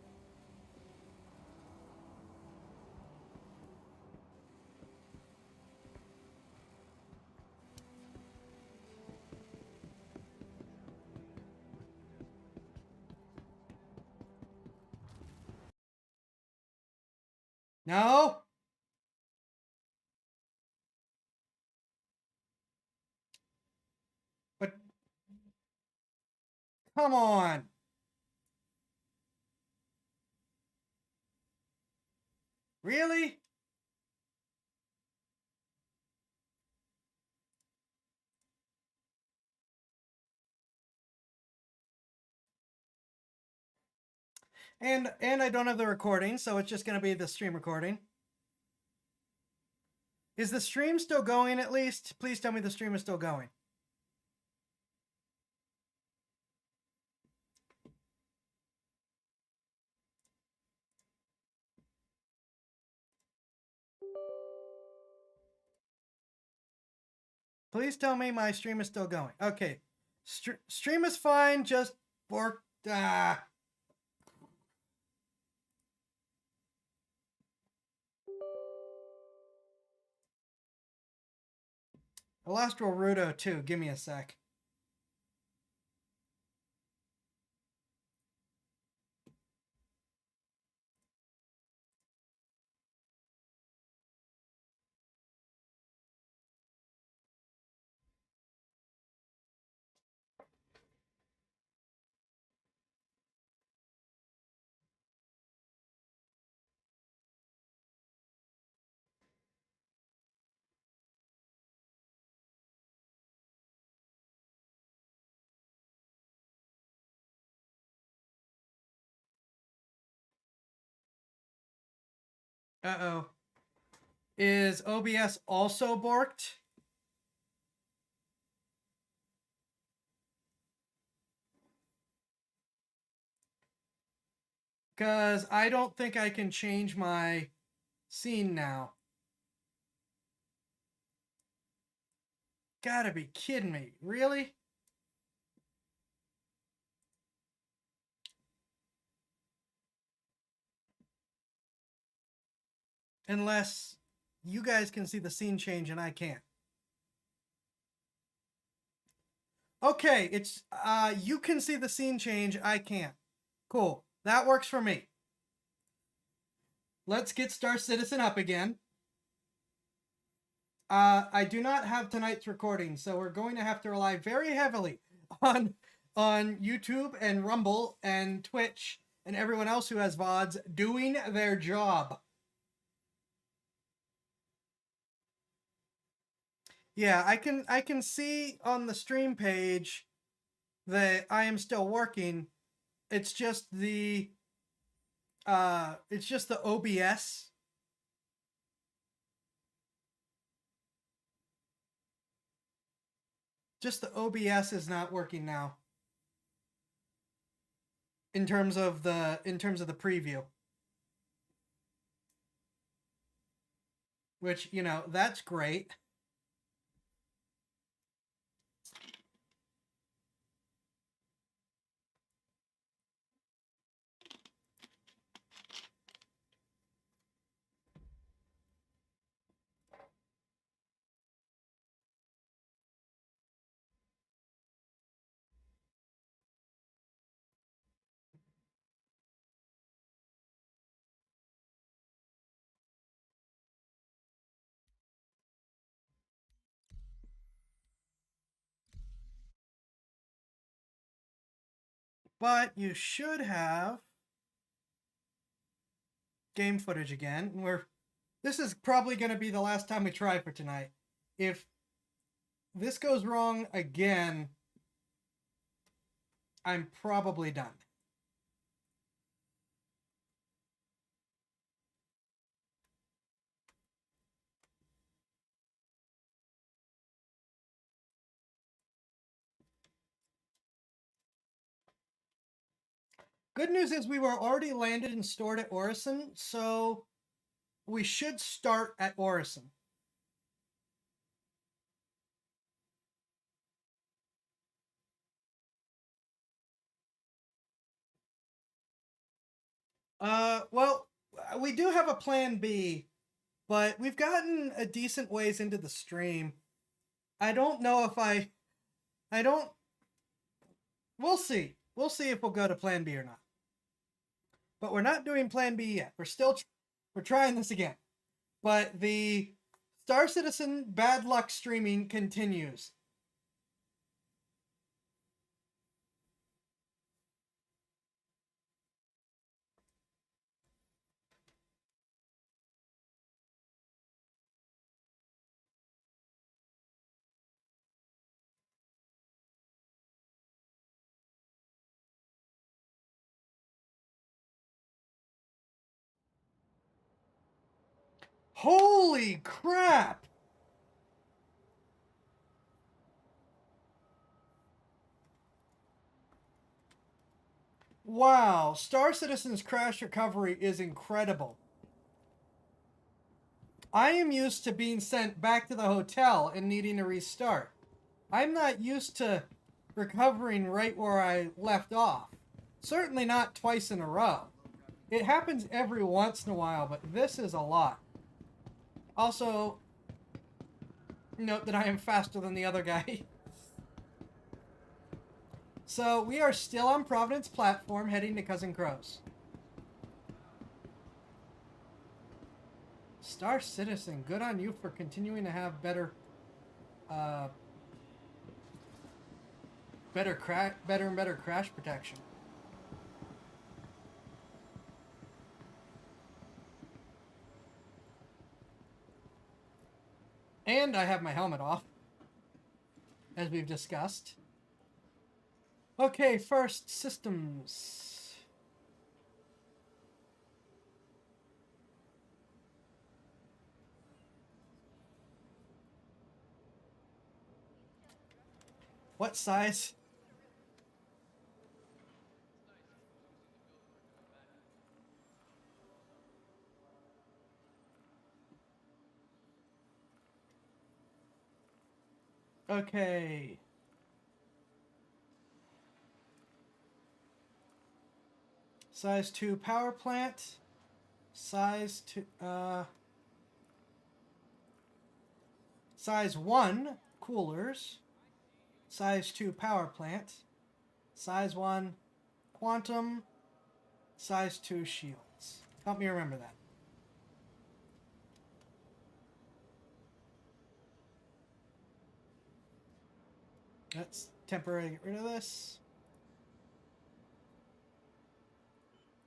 No? But come on. Really? And I don't have the recording, so it's just going to be the stream recording. Is the stream still going at least? Please tell me the stream is still going. Please tell me my stream is still going. Okay. Stream is fine, just for... I lost Rudo too. Give me a sec. Uh-oh. Is OBS also borked? Because I don't think I can change my scene now. Gotta be kidding me. Really? Unless you guys can see the scene change and I can't. Okay, it's you can see the scene change, I can't. Cool. That works for me. Let's get Star Citizen up again. I do not have tonight's recording, so we're going to have to rely very heavily on YouTube and Rumble and Twitch and everyone else who has VODs doing their job. Yeah, I can see on the stream page that I am still working. It's just the OBS. Just the OBS is not working now. In terms of the preview. Which, you know, that's great. But you should have game footage again. And this is probably going to be the last time we try for tonight. If this goes wrong again, I'm probably done. Good news is we were already landed and stored at Orison, so we should start at Orison. Well, we do have a plan B, but we've gotten a decent ways into the stream. I don't know if we'll see. We'll see if we'll go to plan B or not. But we're not doing plan B yet. We're trying this again. But the Star Citizen Bad Luck streaming continues. Holy crap! Wow, Star Citizen's crash recovery is incredible. I am used to being sent back to the hotel and needing to restart. I'm not used to recovering right where I left off. Certainly not twice in a row. It happens every once in a while, but this is a lot. Also, note that I am faster than the other guy. So, we are still on Providence platform, heading to Cousin Crow's. Star Citizen, good on you for continuing to have better and better crash protection. And I have my helmet off, as we've discussed. Okay, first, systems. What size? Okay. Size 2 power plant. Size 1 coolers. Size 2 power plant. Size 1 quantum. Size 2 shields. Help me remember that. Let's temporarily get rid of this.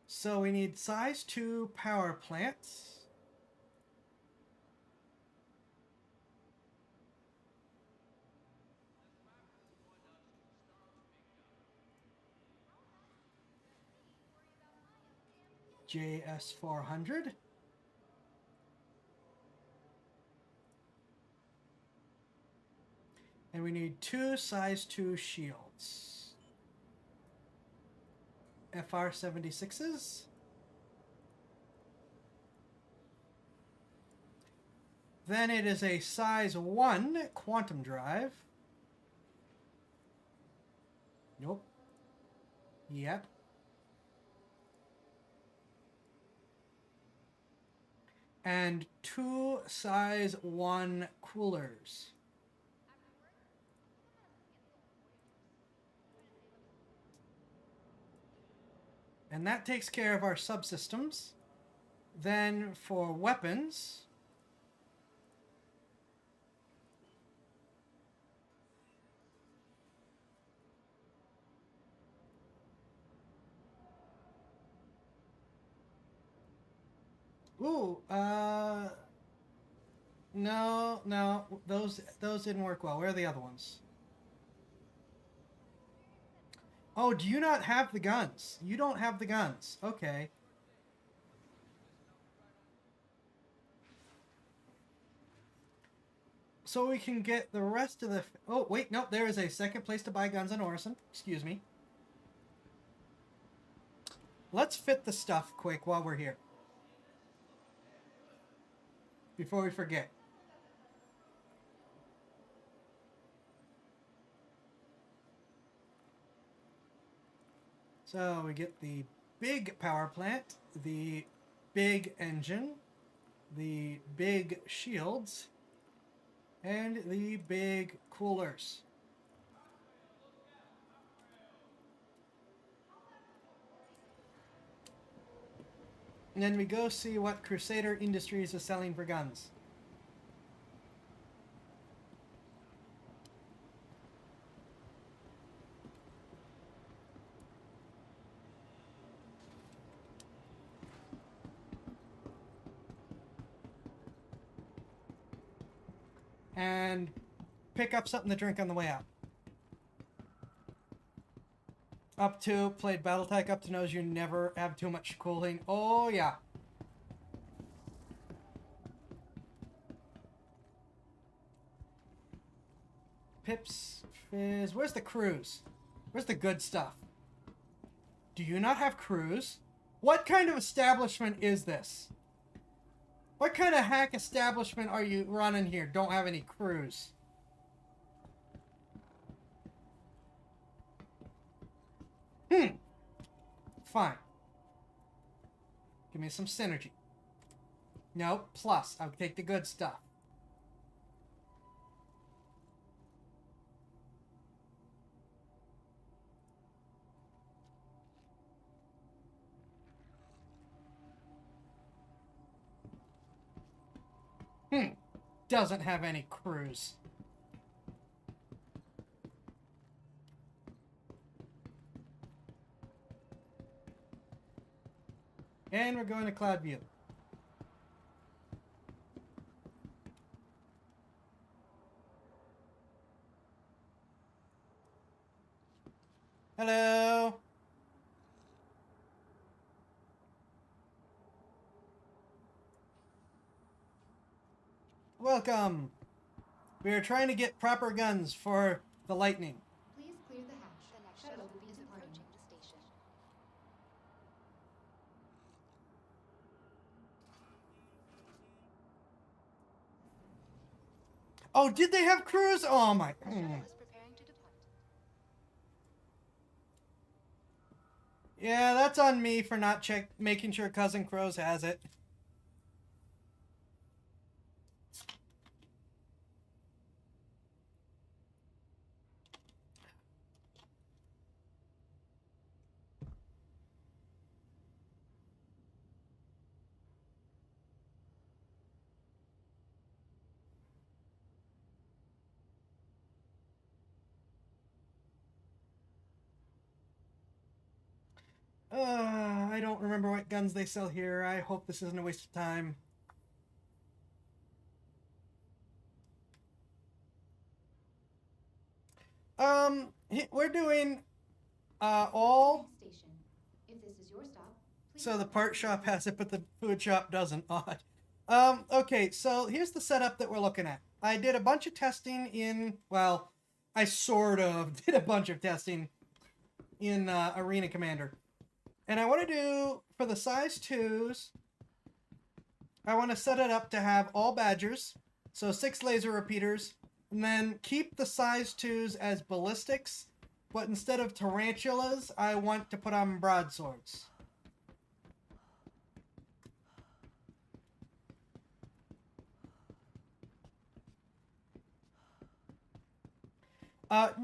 So we need size 2 power plants. JS400. And we need 2 size 2 shields. FR-76s. Then it is a size 1 quantum drive. Nope. Yep. And 2 size 1 coolers. And that takes care of our subsystems. Then for weapons, no, those didn't work well. Where are the other ones? Oh, do you not have the guns? You don't have the guns. Okay. So we can get the rest of the... Oh, wait, no, there is a second place to buy guns in Orison. Excuse me. Let's fit the stuff quick while we're here. Before we forget. So we get the big power plant, the big engine, the big shields, and the big coolers. And then we go see what Crusader Industries is selling for guns. And pick up something to drink on the way out. Up to, played Battletech, up to knows you never have too much cooling. Oh, yeah. Pips, Fizz. Where's the cruise? Where's the good stuff? Do you not have cruise? What kind of establishment is this? What kind of hack establishment are you running here? Don't have any crews. Fine. Give me some synergy. No, plus. I'll take the good stuff. Doesn't have any crews. And we're going to Cloudview. Hello. Welcome. We are trying to get proper guns for the Lightning. Please clear the hatch. Shuttle will be departing. the station. Oh, did they have crews? Oh my. The shuttle is preparing to depart. Yeah, that's on me for not making sure Cousin Crows has it. I don't remember what guns they sell here. I hope this isn't a waste of time. We're doing all. Station. If this is your stop, please. So the part shop has it, but the food shop doesn't. Odd. Okay, so here's the setup that we're looking at. I did a bunch of testing in, well, I sort of did a bunch of testing in Arena Commander. And I want to do, for the size 2s, I want to set it up to have all Badgers, so 6 laser repeaters, and then keep the size 2s as ballistics, but instead of tarantulas, I want to put on broadswords.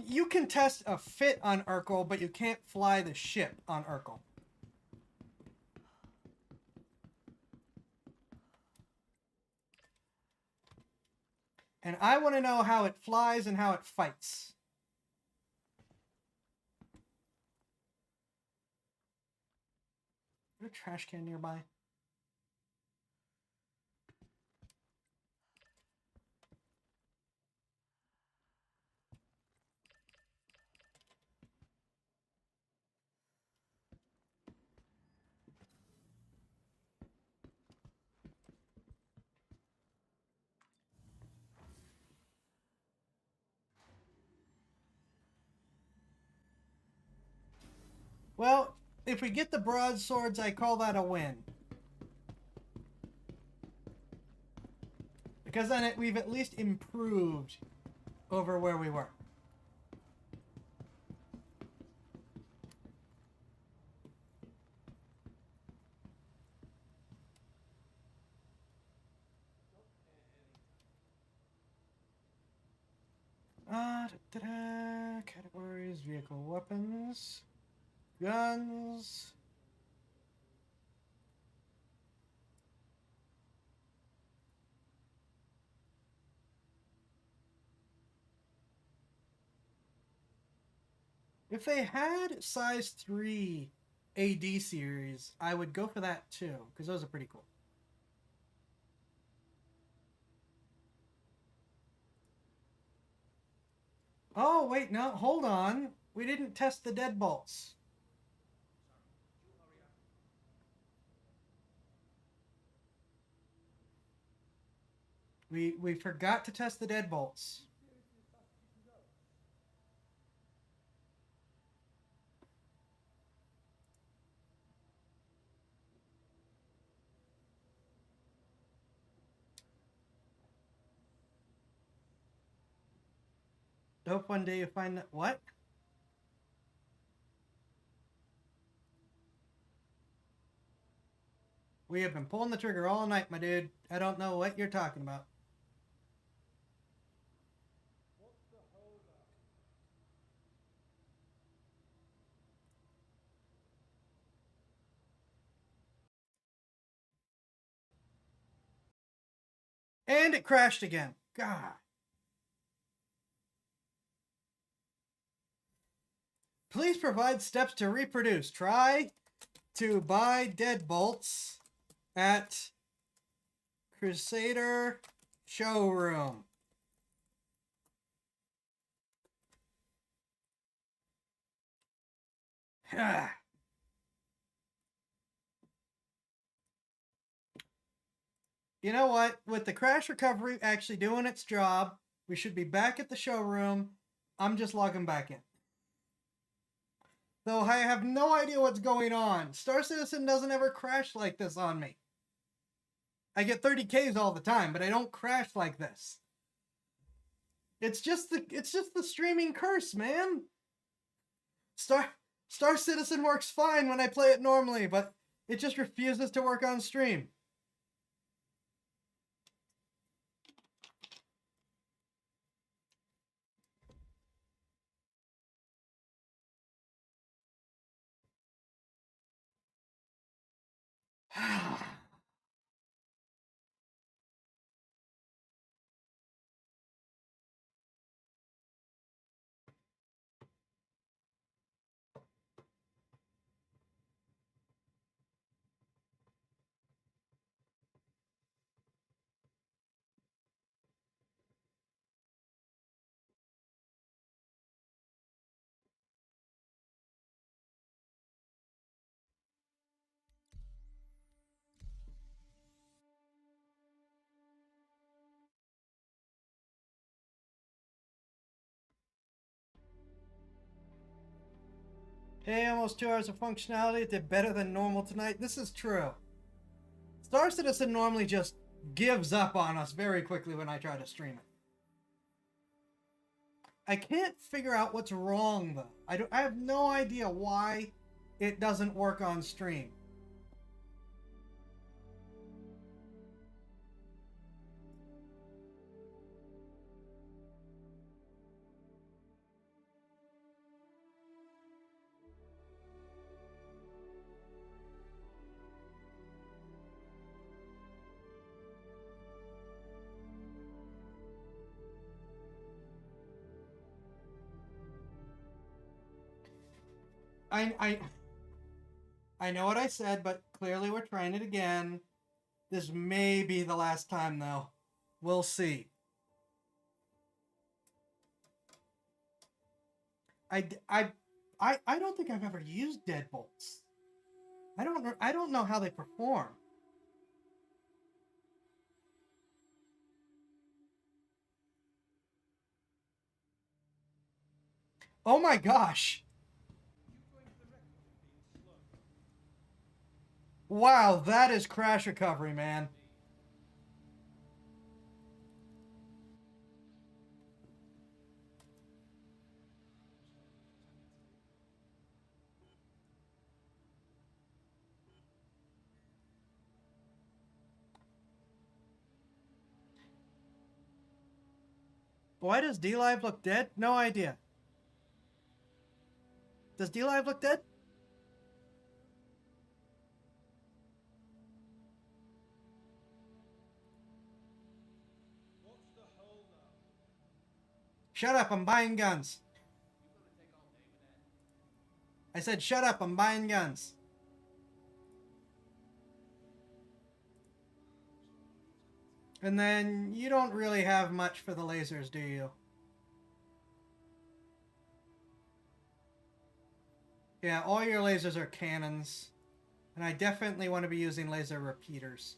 You can test a fit on Urkel, but you can't fly the ship on Urkel. And I want to know how it flies and how it fights. Is there a trash can nearby? Well, if we get the broadswords, I call that a win. Because then we've at least improved over where we were. Categories, vehicle weapons, guns. If they had size 3 AD series, I would go for that too, because those are pretty cool. Oh, wait, no, hold on. We didn't test the deadbolts. We forgot to test the deadbolts. Hope one day you find that. What? We have been pulling the trigger all night, my dude. I don't know what you're talking about. And it crashed again. God. Please provide steps to reproduce. Try to buy deadbolts at Crusader Showroom. You know what? With the crash recovery actually doing its job, we should be back at the showroom. I'm just logging back in. Though I have no idea what's going on. Star Citizen doesn't ever crash like this on me. I get 30Ks all the time, but I don't crash like this. It's just the streaming curse, man. Star Citizen works fine when I play it normally, but it just refuses to work on stream. Hey, almost 2 hours of functionality. It did better than normal tonight. This is true. Star Citizen normally just gives up on us very quickly when I try to stream it. I can't figure out what's wrong though. I have no idea why it doesn't work on stream. I know what I said, but clearly we're trying it again. This may be the last time, though. We'll see. I don't think I've ever used deadbolts. I don't know how they perform. Oh my gosh. Wow, that is crash recovery, man. Why does D-Live look dead? No idea. Does D-Live look dead? Shut up, I'm buying guns. I said shut up, I'm buying guns. And then you don't really have much for the lasers, do you? Yeah, all your lasers are cannons. And I definitely want to be using laser repeaters.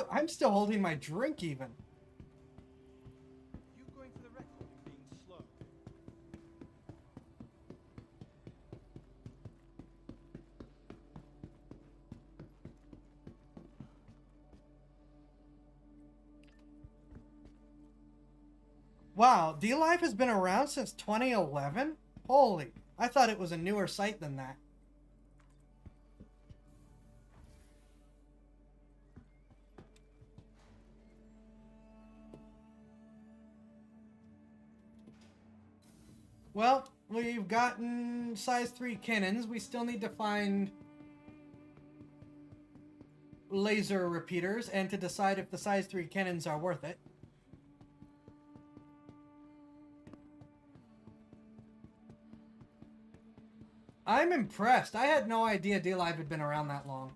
I'm still holding my drink even. You going for the record in being slow? Wow, D-Live has been around since 2011? Holy, I thought it was a newer site than that. Well, we've gotten size 3 cannons. We still need to find laser repeaters and to decide if the size 3 cannons are worth it. I'm impressed. I had no idea D-Live had been around that long.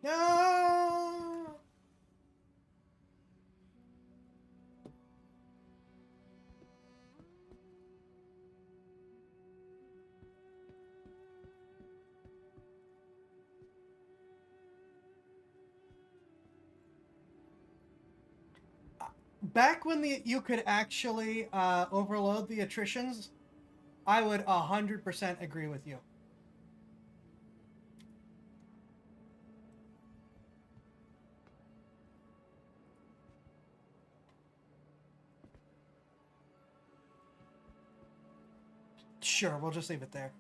No! Back when you could actually overload the attritions, I would 100% agree with you. Sure, we'll just leave it there.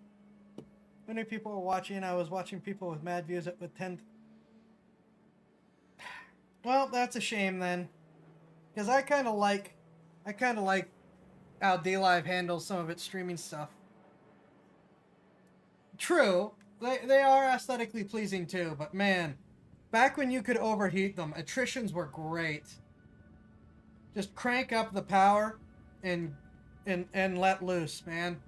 Many people were watching. I was watching people with mad views with 10. Well, that's a shame then. Because I kind of like how D-Live handles some of its streaming stuff. True, they are aesthetically pleasing too, but man, back when you could overheat them, attritions were great. Just crank up the power and let loose, man.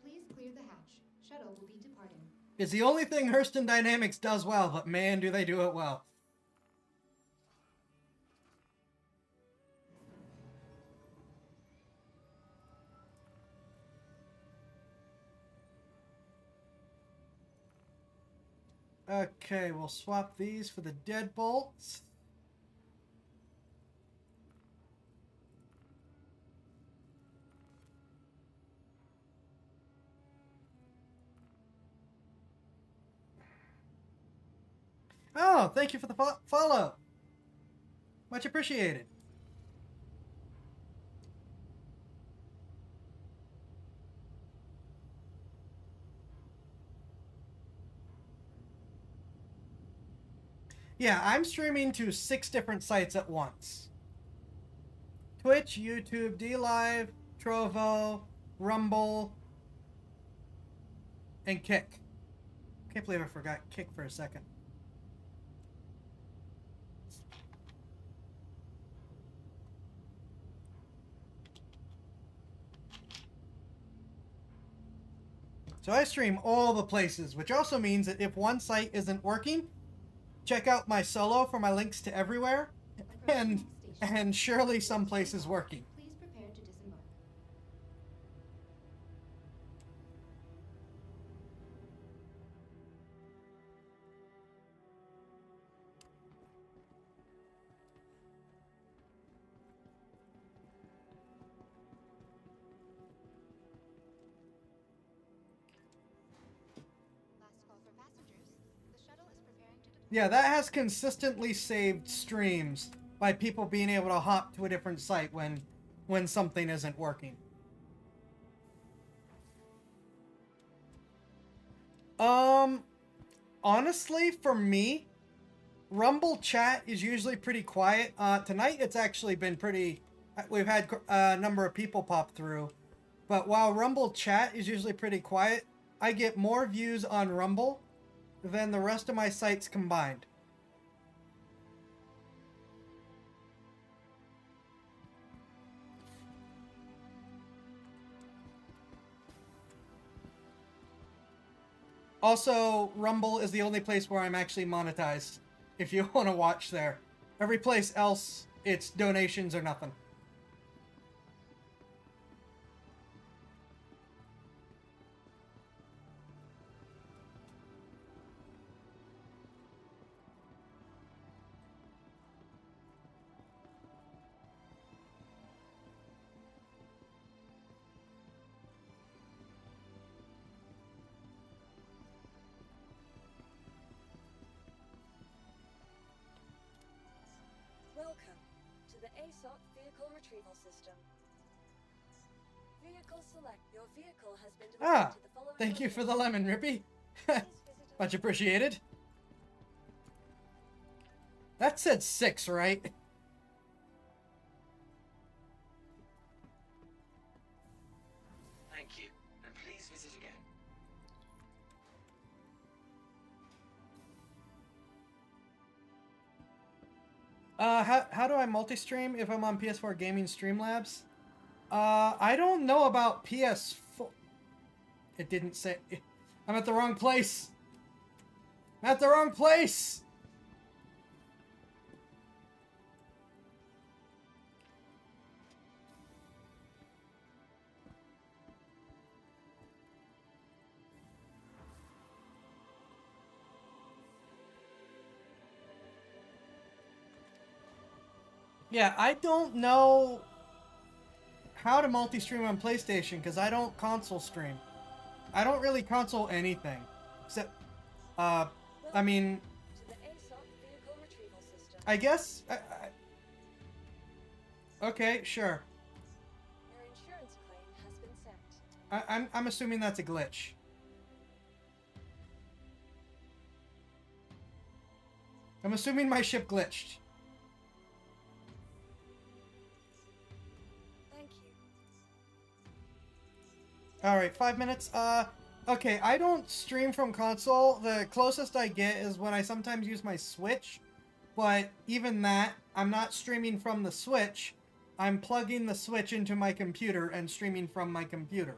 Please clear the hatch. Shuttle will be departing. It's the only thing Hurston Dynamics does well, but man, do they do it well. Okay, we'll swap these for the deadbolts. Oh, thank you for the follow. Much appreciated. Yeah, I'm streaming to 6 different sites at once. Twitch, YouTube, DLive, Trovo, Rumble, and Kick. Can't believe I forgot Kick for a second. So I stream all the places, which also means that if one site isn't working, check out my solo for my links to everywhere, and surely some place is working. Please prepare to disembark. Last call for passengers. The shuttle is preparing to depart. Yeah, that has consistently saved streams by people being able to hop to a different site when something isn't working. Honestly, for me, Rumble chat is usually pretty quiet. Tonight it's actually been pretty. We've had a number of people pop through, but while Rumble chat is usually pretty quiet, I get more views on Rumble than the rest of my sites combined. Also, Rumble is the only place where I'm actually monetized, if you want to watch there. Every place else, it's donations or nothing. Welcome to the ASOP Vehicle Retrieval System. Vehicle select. Your vehicle has been delivered to the following Thank you for the location. lemon, Rippy. Please visit Much appreciated. That said 6, right? Thank you, and please visit again. How do I multi-stream if I'm on PS4 Gaming Streamlabs? I don't know about PS4. It didn't say. I'm at the wrong place. I'm at the wrong place. Yeah, I don't know how to multi-stream on PlayStation because I don't console stream. I don't really console anything except, I mean, to the ASOP Vehicle Retrieval System. I guess. Okay, sure. Your insurance claim has been sent. I'm assuming that's a glitch. I'm assuming my ship glitched. Thank you. All right, 5 minutes. Okay, I don't stream from console. The closest I get is when I sometimes use my Switch, but even that, I'm not streaming from the Switch. I'm plugging the Switch into my computer and streaming from my computer.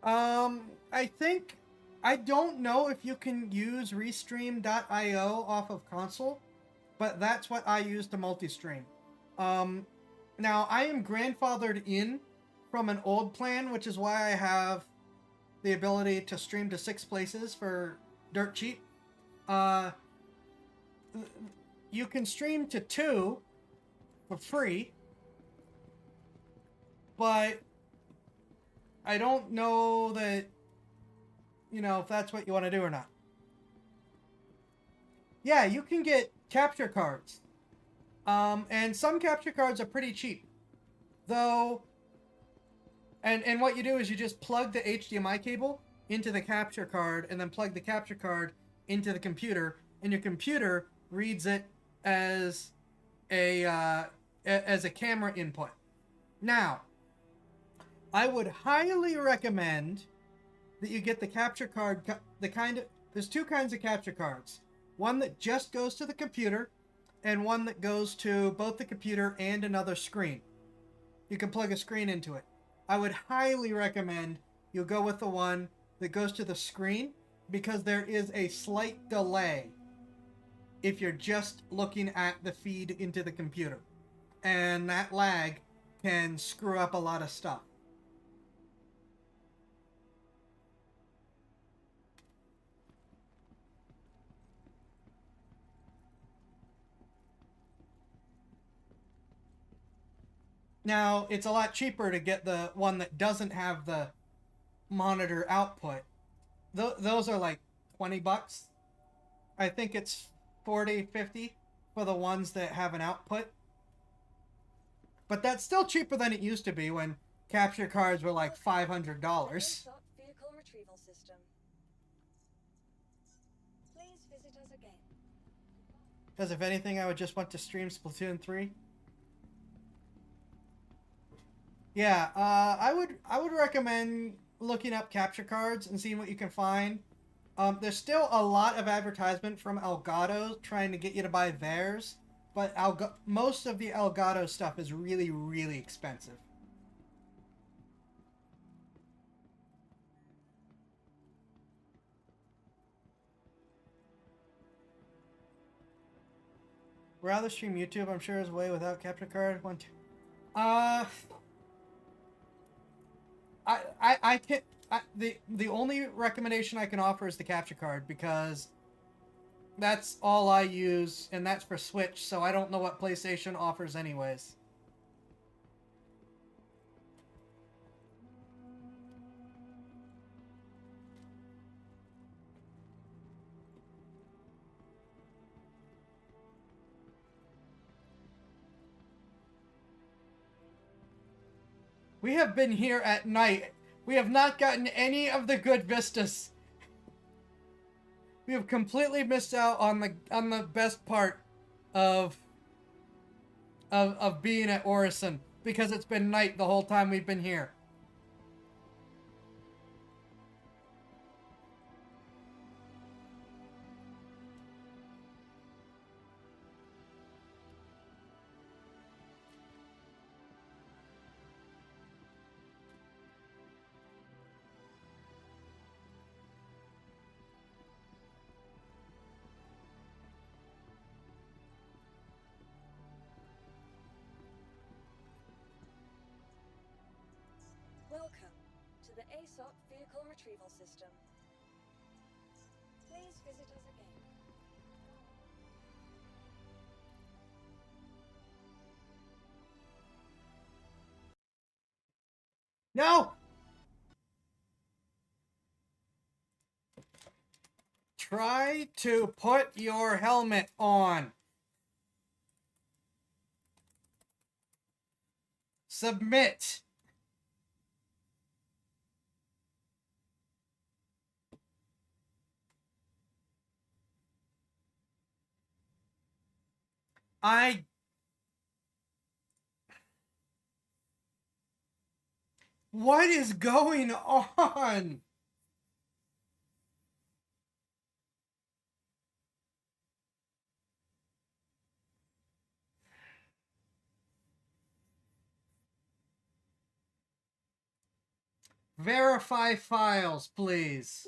I think I don't know if you can use Restream.io off of console, but that's what I use to multi-stream. Now, I am grandfathered in from an old plan, which is why I have the ability to stream to 6 places for dirt cheap. You can stream to 2 for free, but I don't know that, if that's what you want to do or not. Yeah, you can get capture cards. And some capture cards are pretty cheap. Though, and what you do is you just plug the HDMI cable into the capture card and then plug the capture card into the computer, and your computer reads it as a camera input. Now, I would highly recommend that you get the capture card, there's 2 kinds of capture cards. One that just goes to the computer, and one that goes to both the computer and another screen. You can plug a screen into it. I would highly recommend you go with the one that goes to the screen, because there is a slight delay if you're just looking at the feed into the computer. And that lag can screw up a lot of stuff. Now, it's a lot cheaper to get the one that doesn't have the monitor output. Those are like $20. I think it's 40, 50 for the ones that have an output. But that's still cheaper than it used to be when capture cards were like $500. ASOP vehicle retrieval system. Please visit us again. Because if anything, I would just want to stream Splatoon 3. Yeah, I would recommend looking up capture cards and seeing what you can find. There's still a lot of advertisement from Elgato trying to get you to buy theirs, but most of the Elgato stuff is really, really expensive. Rather stream YouTube, I'm sure is way without capture card. 1, 2. I can't. The only recommendation I can offer is the capture card, because that's all I use, and that's for Switch, so I don't know what PlayStation offers anyways. We have been here at night. We have not gotten any of the good vistas. We have completely missed out on the best part of being at Orison, because it's been night the whole time we've been here. Welcome to the ASOP vehicle retrieval system. Please visit us again. No! Try to put your helmet on. Submit. What is going on? Verify files, please.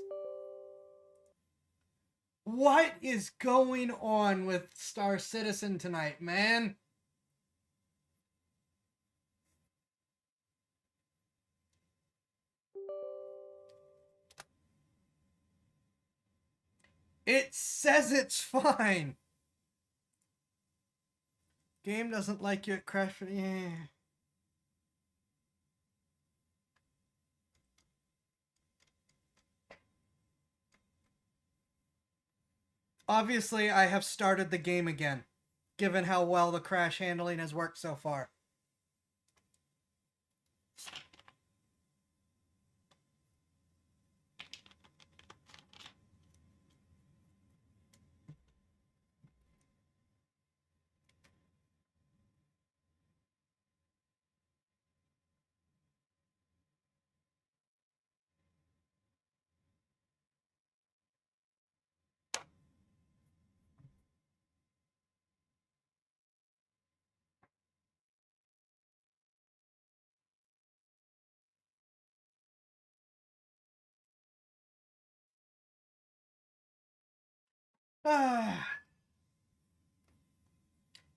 What is going on with Star Citizen tonight, man? It says it's fine. Game doesn't like you at crash. Yeah. Obviously, I have started the game again, given how well the crash handling has worked so far.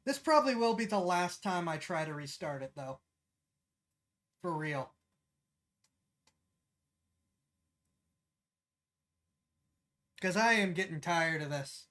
This probably will be the last time I try to restart it, though. For real. Because I am getting tired of this.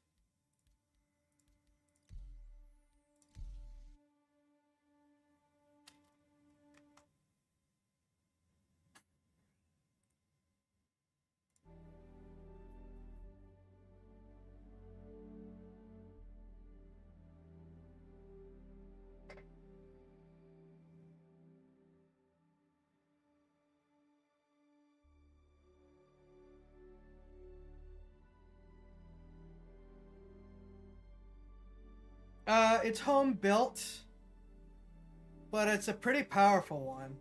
It's home built, but it's a pretty powerful one.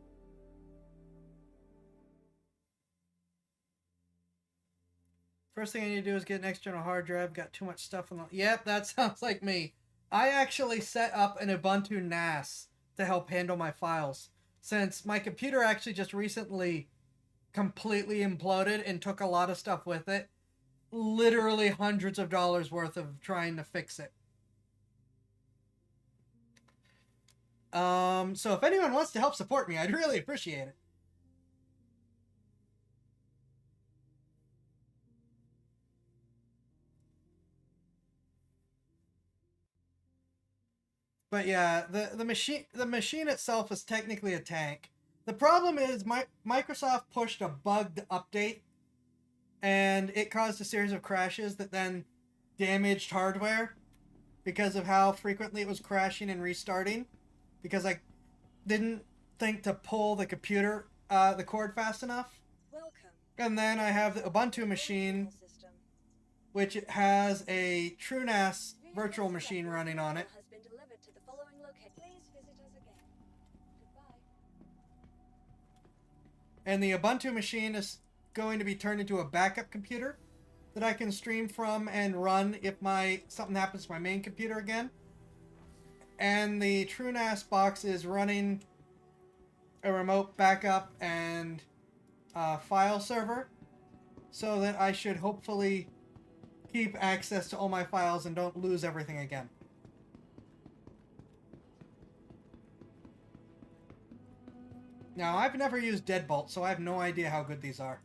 First thing I need to do is get an external hard drive. Got too much stuff on the... Yep, that sounds like me. I actually set up an Ubuntu NAS to help handle my files, since my computer actually just recently completely imploded and took a lot of stuff with it. Literally hundreds of dollars worth of trying to fix it. So if anyone wants to help support me, I'd really appreciate it. But yeah, the machine itself is technically a tank. The problem is Microsoft pushed a bugged update, and it caused a series of crashes that then damaged hardware because of how frequently it was crashing and restarting. Because I didn't think to pull the computer, the cord fast enough. Welcome. And then I have the Ubuntu machine, System. which has a TrueNAS virtual machine running on it. Has been delivered to the following location. Please visit us again. Goodbye. And the Ubuntu machine is going to be turned into a backup computer that I can stream from and run if something happens to my main computer again. And the TrueNAS box is running a remote backup and file server, so that I should hopefully keep access to all my files and don't lose everything again. Now, I've never used Deadbolt, so I have no idea how good these are.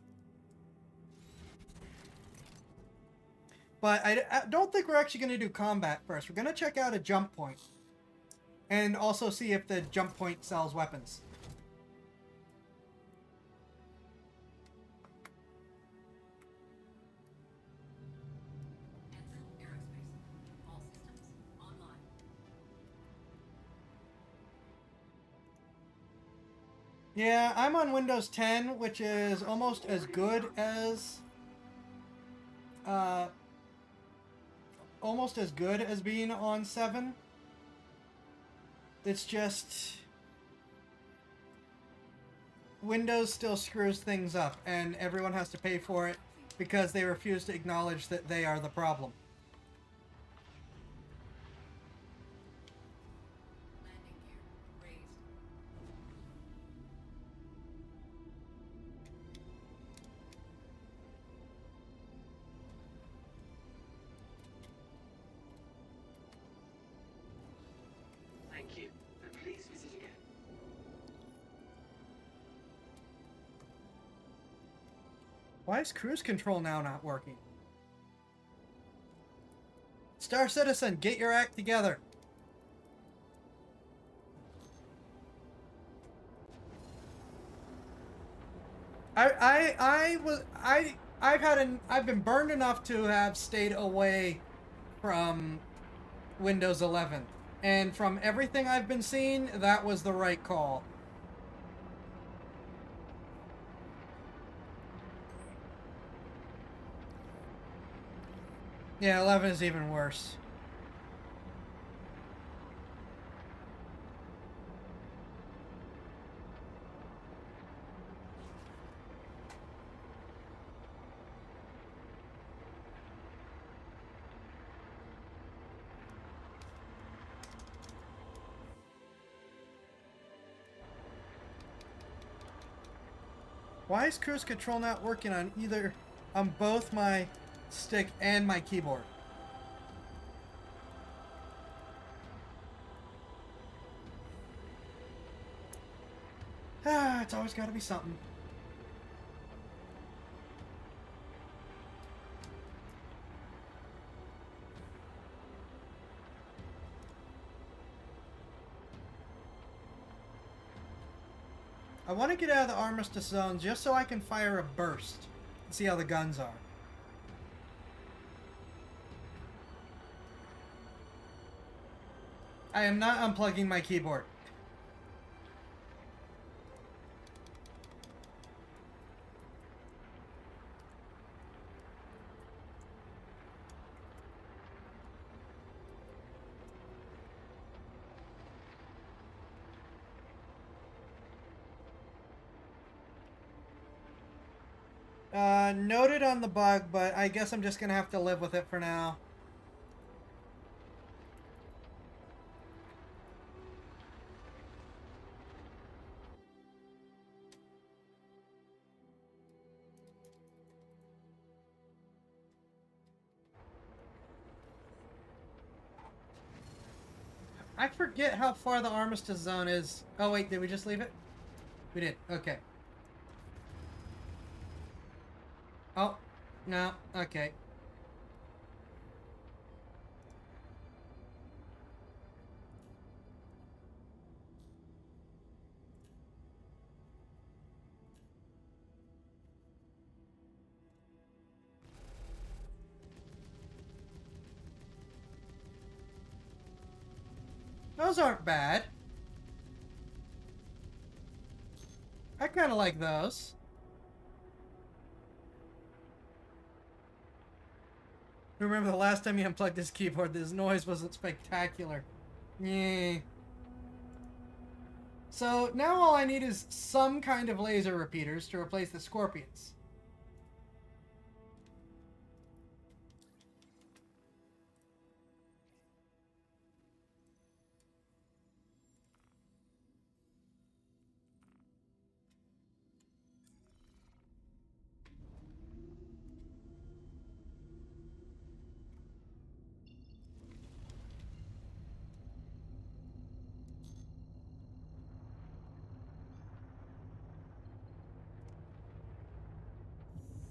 But I don't think we're actually going to do combat first. We're going to check out a jump point. And also see if the jump point sells weapons. Enter aerospace. All systems online. Yeah, I'm on Windows 10, which is almost as good as... almost as good as being on 7. It's just... Windows still screws things up, and everyone has to pay for it because they refuse to acknowledge that they are the problem. Landing gear raised. Why is cruise control now not working? Star Citizen, get your act together. I've been burned enough to have stayed away from Windows 11. And from everything I've been seeing, that was the right call. Yeah, 11 is even worse. Why is cruise control not working on both my stick and my keyboard? Ah, it's always got to be something. I want to get out of the armistice zone just so I can fire a burst and see how the guns are. I am not unplugging my keyboard. Noted on the bug, but I guess I'm just gonna have to live with it for now. I forget how far the armistice zone is. Oh wait, did we just leave it? We did. Okay. Oh, no. Okay. Those aren't bad. I kind of like those. Remember the last time you unplugged this keyboard, this noise wasn't spectacular. Yeah. So now all I need is some kind of laser repeaters to replace the Scorpions.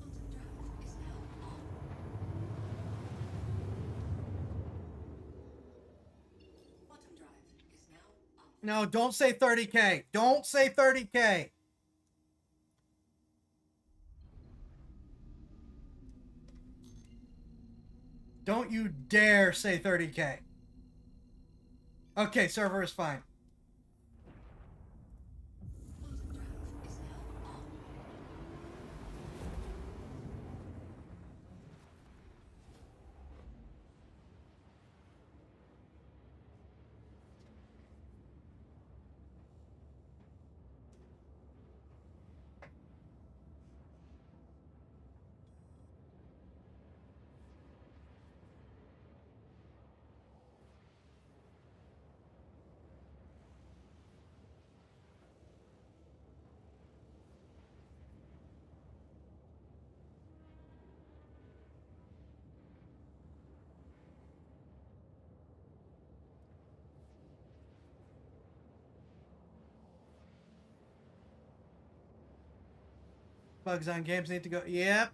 Quantum drive is now on. Quantum drive is now on. No, don't say 30K. Don't say 30K. Don't you dare say 30K. Okay, server is fine. Quantum drive is now on. Bugs on games need to go. Yep.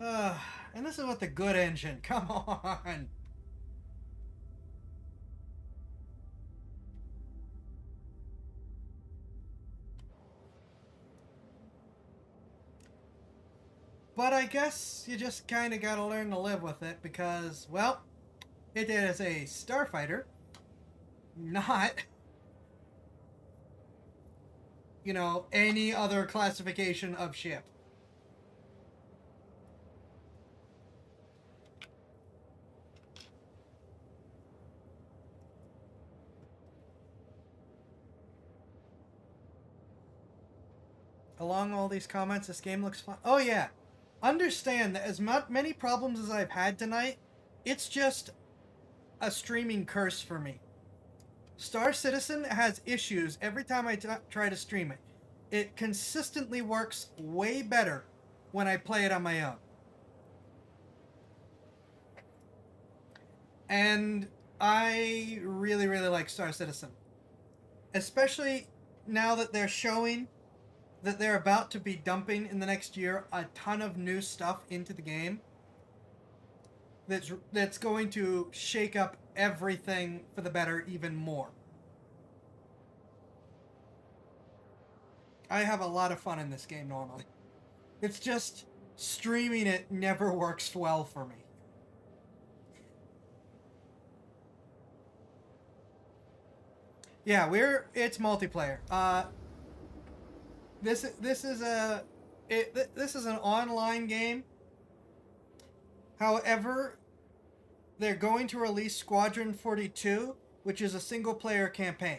And this is with the good engine. Come on. But I guess you just kind of got to learn to live with it because, well, it is a starfighter, not, you know, any other classification of ship. Along all these comments, this game looks fun. Oh, yeah. Understand that as many problems as I've had tonight, it's just a streaming curse for me. Star Citizen has issues every time I try to stream it. It consistently works way better when I play it on my own. And I really, really like Star Citizen. Especially now that they're showing that they're about to be dumping in the next year a ton of new stuff into the game that's going to shake up everything for the better even more. I have a lot of fun in this game normally. It's just streaming it never works well for me. Yeah, it's multiplayer. This is an online game. However, they're going to release Squadron 42, which is a single player campaign.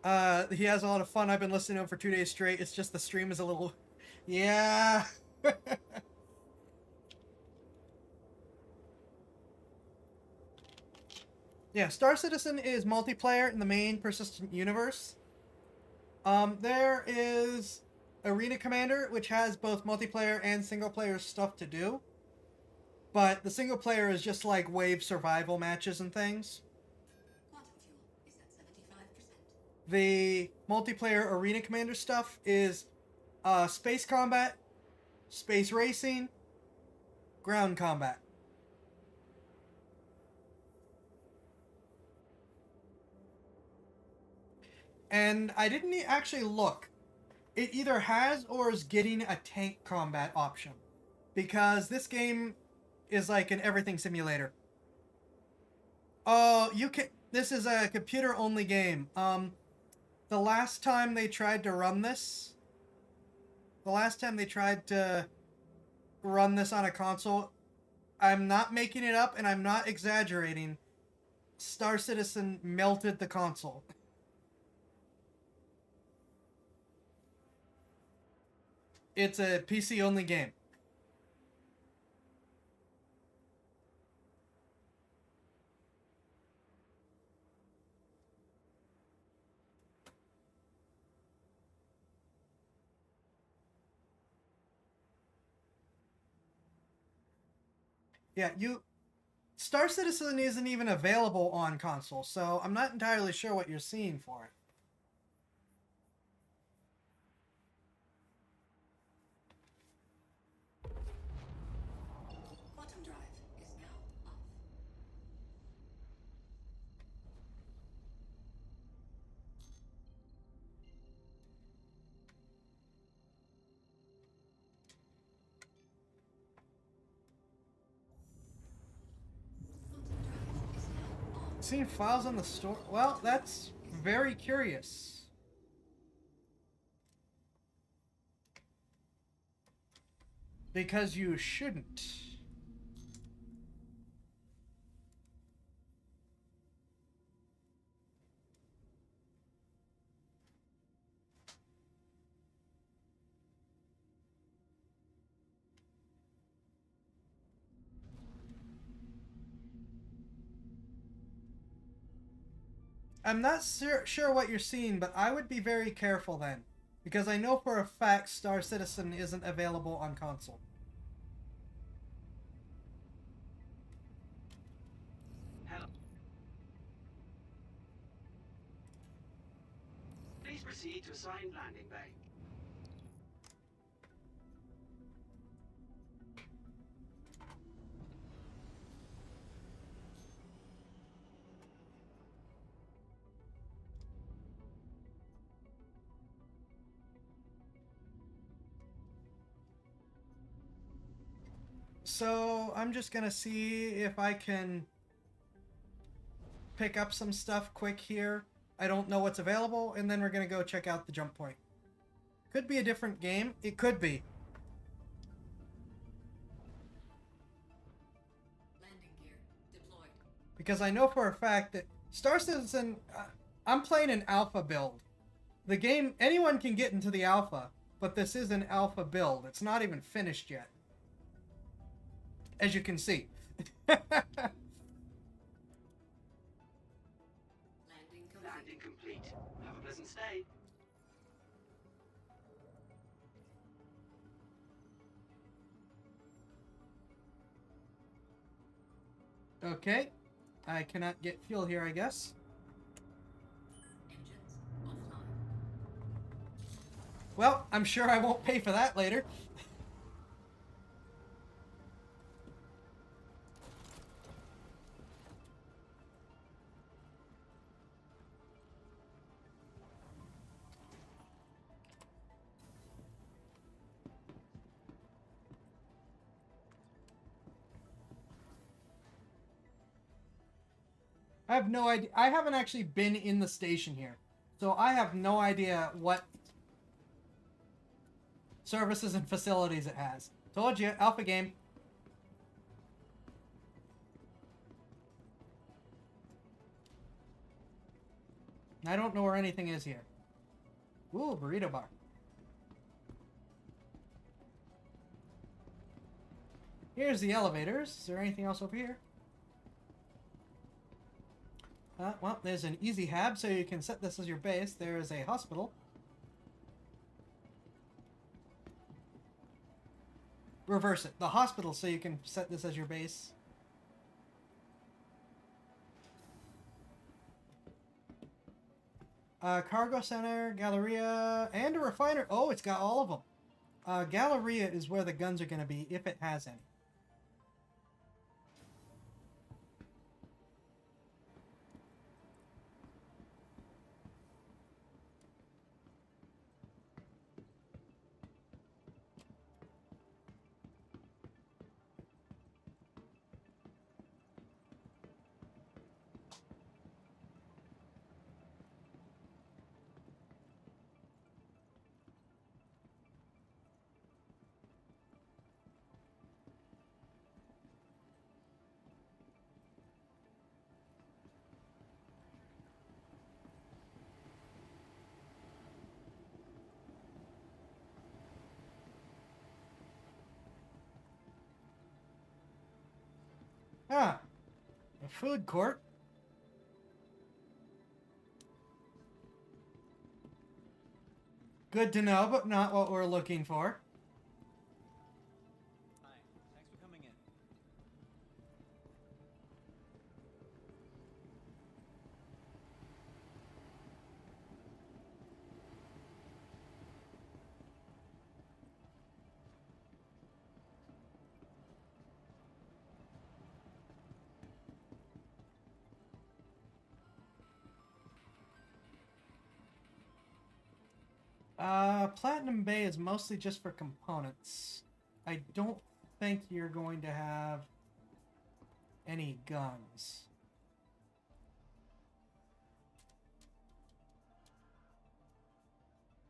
He has a lot of fun. I've been listening to him for 2 days straight. It's just the stream is a little, yeah. Yeah, Star Citizen is multiplayer in the main persistent universe. There is Arena Commander, which has both multiplayer and single player stuff to do. But the single player is just like wave survival matches and things. Quantum fuel is at 75%. The multiplayer Arena Commander stuff is space combat, space racing, ground combat. And I didn't actually look. It either has or is getting a tank combat option. Because this game is like an everything simulator. Oh, this is a computer only game. The last time they tried to run this on a console, I'm not making it up and I'm not exaggerating. Star Citizen melted the console. It's a PC only game. Yeah, Star Citizen isn't even available on console, so I'm not entirely sure what you're seeing for it. Quantum drive is now off. Quantum drive is now on. Seeing files on the store? Well, that's very curious. Because you shouldn't. I'm not sure what you're seeing, but I would be very careful then. Because I know for a fact Star Citizen isn't available on console. Hello. proceed to assigned landing bay. So I'm just gonna see if I can pick up some stuff quick here. I don't know what's available, and then we're gonna go check out the jump point. Could be a different game. It could be. Landing gear deployed. Because I know for a fact that Star Citizen, I'm playing an alpha build. The game, anyone can get into the alpha, but this is an alpha build. It's not even finished yet. As you can see. Landing complete. Landing complete. Have a pleasant stay. Okay. I cannot get fuel here, I guess. Engines offline. Well, I'm sure I won't pay for that later. I have no idea. I haven't actually been in the station here. So I have no idea what services and facilities it has. Told you, alpha game. I don't know where anything is here. Ooh, burrito bar. Here's the elevators. Is there anything else over here? Well, there's an easy hab, so you can set this as your base. There is a hospital. Reverse it. The hospital, so you can set this as your base. Cargo center, Galleria, and a refiner. Oh, it's got all of them. Galleria is where the guns are going to be, if it has any. Ah, a food court. Good to know, but not what we're looking for. Hi, thanks for coming in. Platinum Bay is mostly just for components. I don't think you're going to have any guns.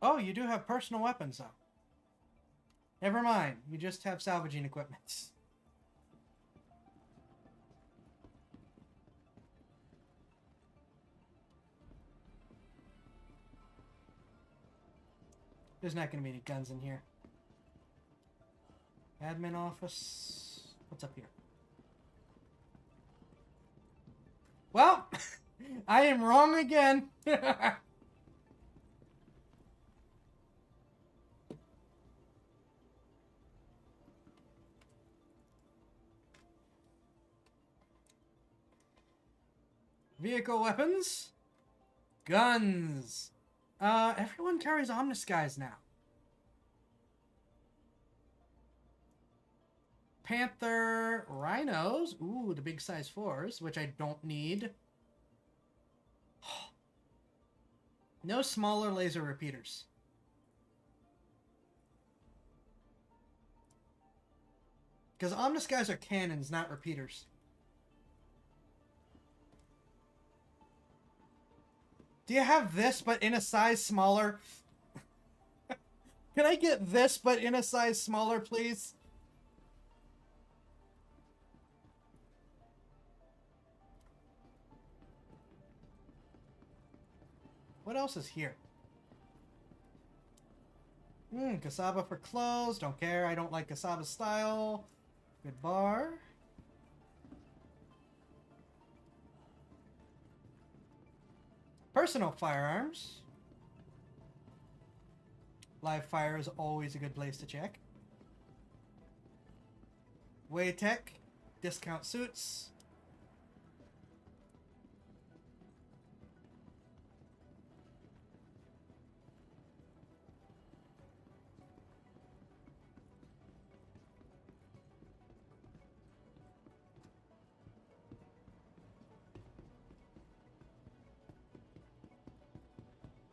Oh, you do have personal weapons, though. Never mind. You just have salvaging equipment. There's not going to be any guns in here. Admin office. What's up here? Well, I am wrong again. Vehicle weapons. Guns. Everyone carries Omniscience now. Panther Rhinos. Ooh, the big size 4s, which I don't need. No smaller laser repeaters. Because Omniscience are cannons, not repeaters. Do you have this, but in a size smaller? Can I get this, but in a size smaller, please? What else is here? Cassava for clothes. Don't care. I don't like cassava style. Good bar. Personal firearms. Live fire is always a good place to check. Waytech. Discount suits.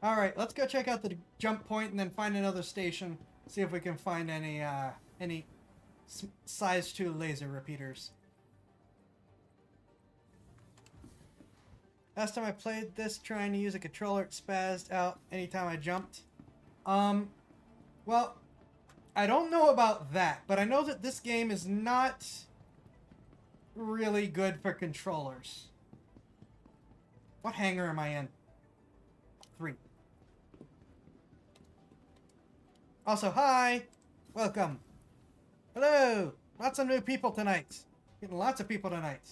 Alright, let's go check out the jump point and then find another station. See if we can find any size 2 laser repeaters. Last time I played this trying to use a controller, it spazzed out anytime I jumped. Well, I don't know about that, but I know that this game is not really good for controllers. What hangar am I in? 3. Also, hi! Welcome. Hello! Lots of new people tonight. Getting lots of people tonight.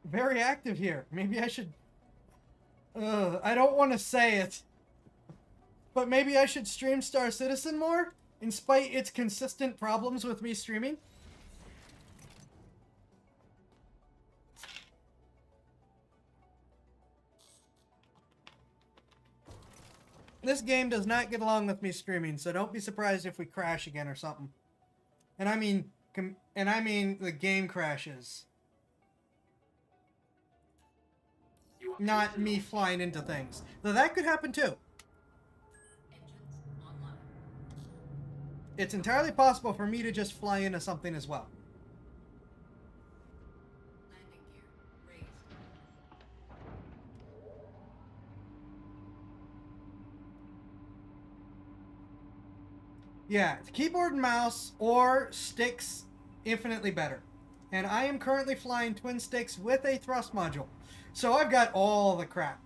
Very active here. Maybe I should... I don't want to say it. But maybe I should stream Star Citizen more? In spite its consistent problems with me streaming? This game does not get along with me streaming, so don't be surprised if we crash again or something. And I mean the game crashes. Not me flying into things. Though that could happen too. Engines online. It's entirely possible for me to just fly into something as well. Landing gear raised. Yeah, keyboard and mouse or sticks, infinitely better. And I am currently flying twin sticks with a thrust module. So I've got all the crap.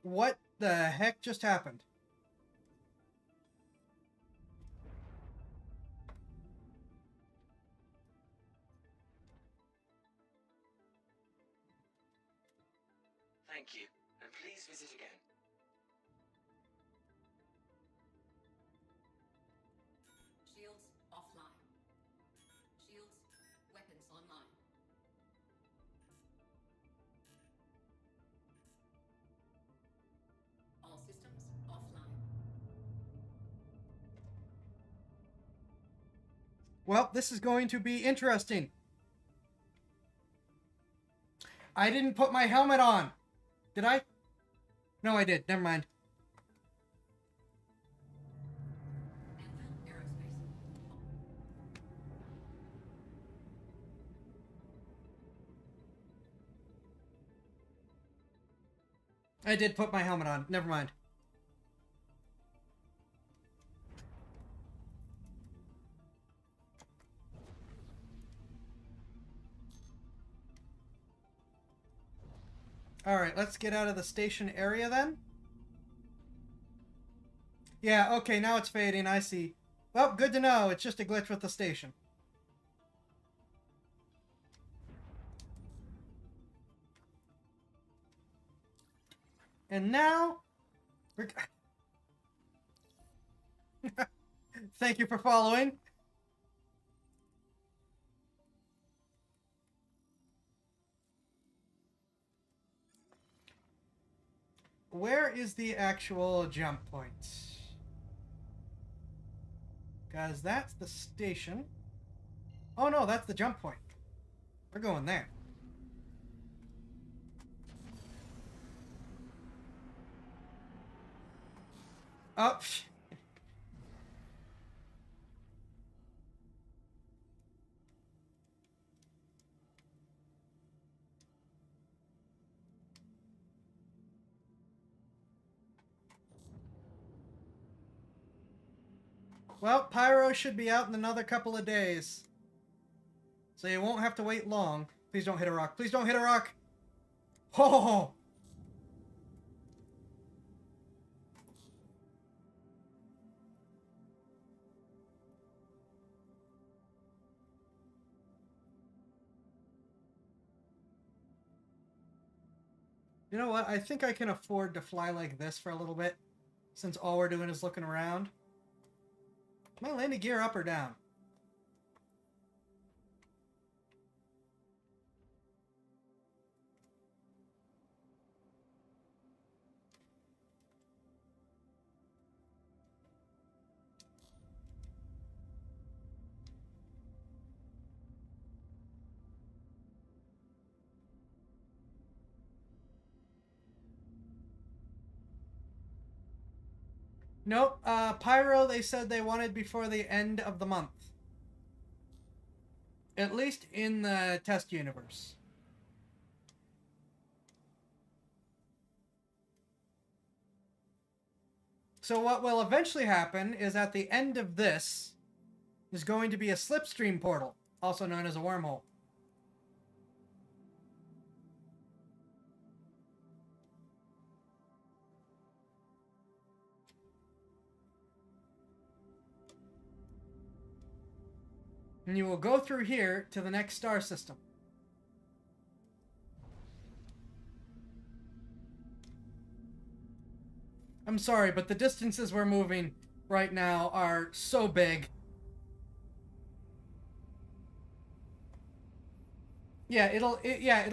What the heck just happened? Thank you, and please visit again. Shields offline. Shields, weapons online. All systems offline. Well, this is going to be interesting. I didn't put my helmet on. Did I? No, I did. Never mind. Anvil Aerospace. I did put my helmet on. Never mind. Alright, let's get out of the station area then. Yeah, okay, now it's fading. I see. Well, good to know. It's just a glitch with the station. And now, we're... Thank you for following. Where is the actual jump point? Guys, that's the station. Oh no, that's the jump point. We're going there. Oh. Well, Pyro should be out in another couple of days. So you won't have to wait long. Please don't hit a rock. Please don't hit a rock. Ho! You know what? I think I can afford to fly like this for a little bit, since all we're doing is looking around. Am I landing gear up or down? Nope. Pyro, they said they wanted before the end of the month. At least in the test universe. So what will eventually happen is at the end of this is going to be a slipstream portal, also known as a wormhole. And you will go through here to the next star system. I'm sorry, but the distances we're moving right now are so big. Yeah, it'll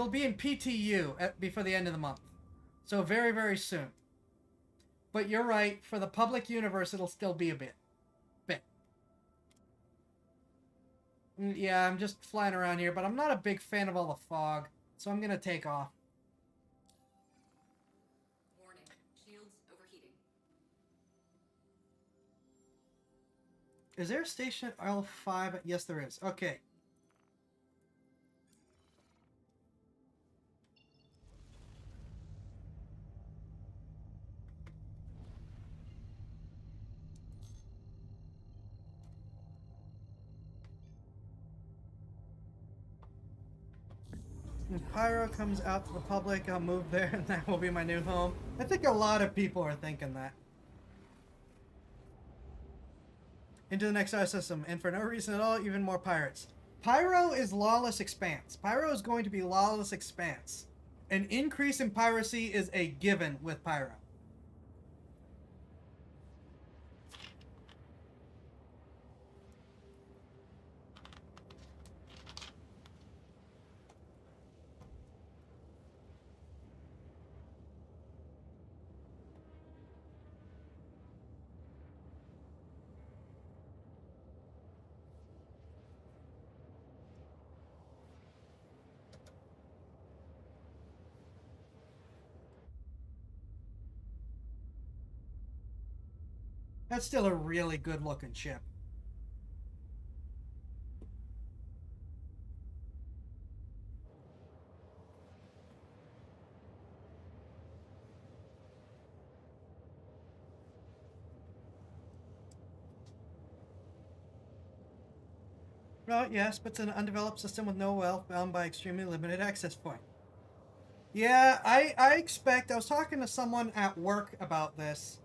be in PTU before the end of the month. So very, very soon. But you're right, for the public universe it'll still be a bit. Yeah, I'm just flying around here, but I'm not a big fan of all the fog, so I'm gonna take off. Warning. Shields overheating. Is there a station at L5? Yes, there is. Okay. When Pyro comes out to the public, I'll move there and that will be my new home. I think a lot of people are thinking that. Into the next star system, and for no reason at all, even more pirates. Pyro is Lawless Expanse. Pyro is going to be Lawless Expanse. An increase in piracy is a given with Pyro. That's still a really good looking ship. Well, yes, but it's an undeveloped system with no wealth, bound by extremely limited access point. Yeah, I expect, I was talking to someone at work about this.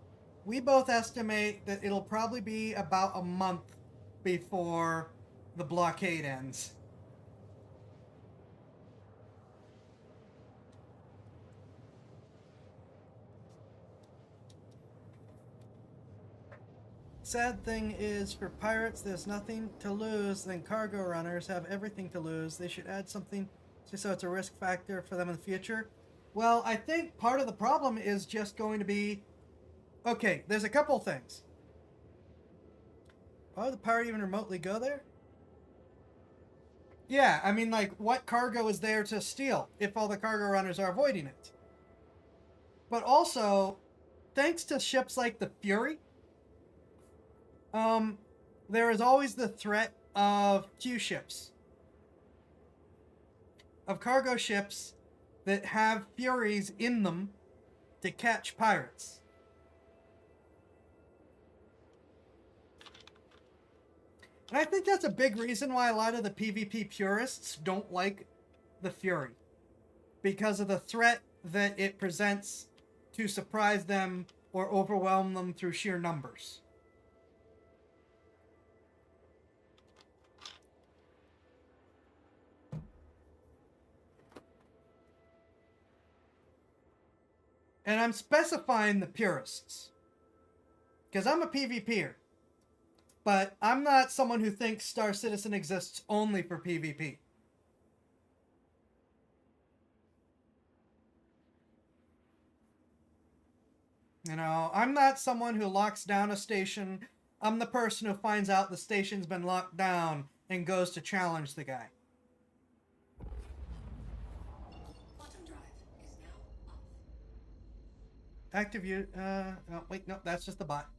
We both estimate that it'll probably be about a month before the blockade ends. Sad thing is, for pirates, there's nothing to lose. Then cargo runners have everything to lose. They should add something so it's a risk factor for them in the future. Well, I think part of the problem is just going to be... Okay, there's a couple things. Why would the pirate even remotely go there? Yeah, I mean, like, what cargo is there to steal if all the cargo runners are avoiding it? But also, thanks to ships like the Fury, there is always the threat of Q ships. Of cargo ships that have Furies in them to catch pirates. And I think that's a big reason why a lot of the PvP purists don't like the Fury. Because of the threat that it presents to surprise them or overwhelm them through sheer numbers. And I'm specifying the purists. Because I'm a PvPer. But I'm not someone who thinks Star Citizen exists only for PvP. You know, I'm not someone who locks down a station. I'm the person who finds out the station's been locked down and goes to challenge the guy. Bottom drive is now off. Active you. Oh, wait, no, that's just the bot.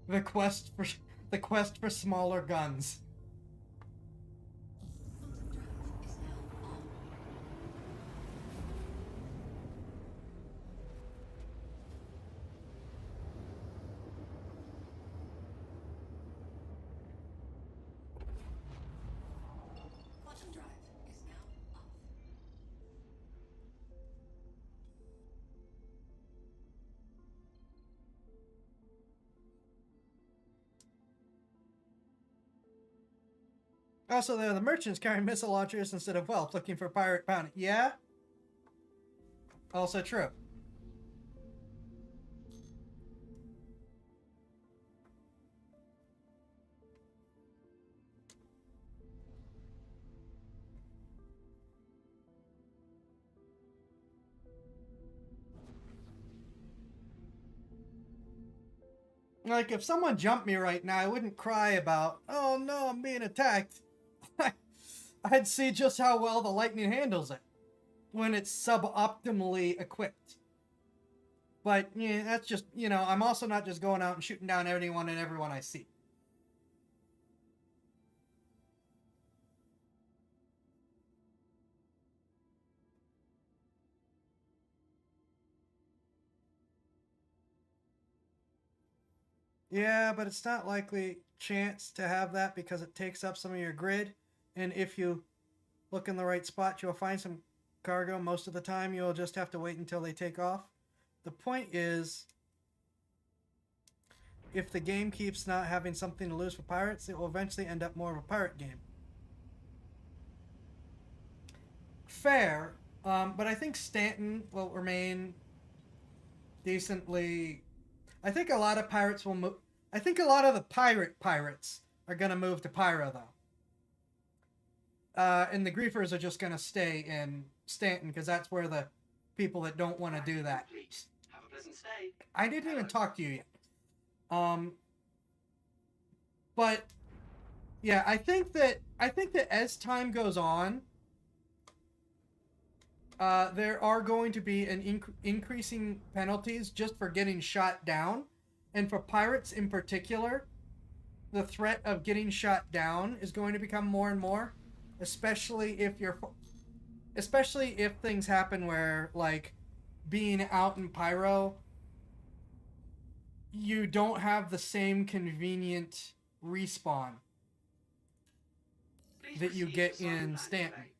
The quest for smaller guns. Bottom drive is now on. Bottom drive is now off. Also, there are the merchants carrying missile launchers instead of wealth, looking for pirate bounty. Yeah? Also true. Like, if someone jumped me right now, I wouldn't cry about, oh no, I'm being attacked. I'd see just how well the Lightning handles it when it's suboptimally equipped. But, yeah, that's just, you know, I'm also not just going out and shooting down anyone and everyone I see. Yeah, but it's not likely chance to have that because it takes up some of your grid. And if you look in the right spot, you'll find some cargo. Most of the time, you'll just have to wait until they take off. The point is, if the game keeps not having something to lose for pirates, it will eventually end up more of a pirate game. Fair, but I think Stanton will remain decently... I think a lot of pirates will move... I think a lot of the pirates are going to move to Pyro, though. And the griefers are just going to stay in Stanton, because that's where the people that don't want to do that. Please, have a pleasant stay. I didn't even talk to you yet. But, yeah, I think that as time goes on, there are going to be an increasing penalties just for getting shot down. And for pirates in particular, the threat of getting shot down is going to become more and more. Especially if things happen where, like, being out in Pyro, you don't have the same convenient respawn Please that you proceed get to Simon in Land Stanton. Bay.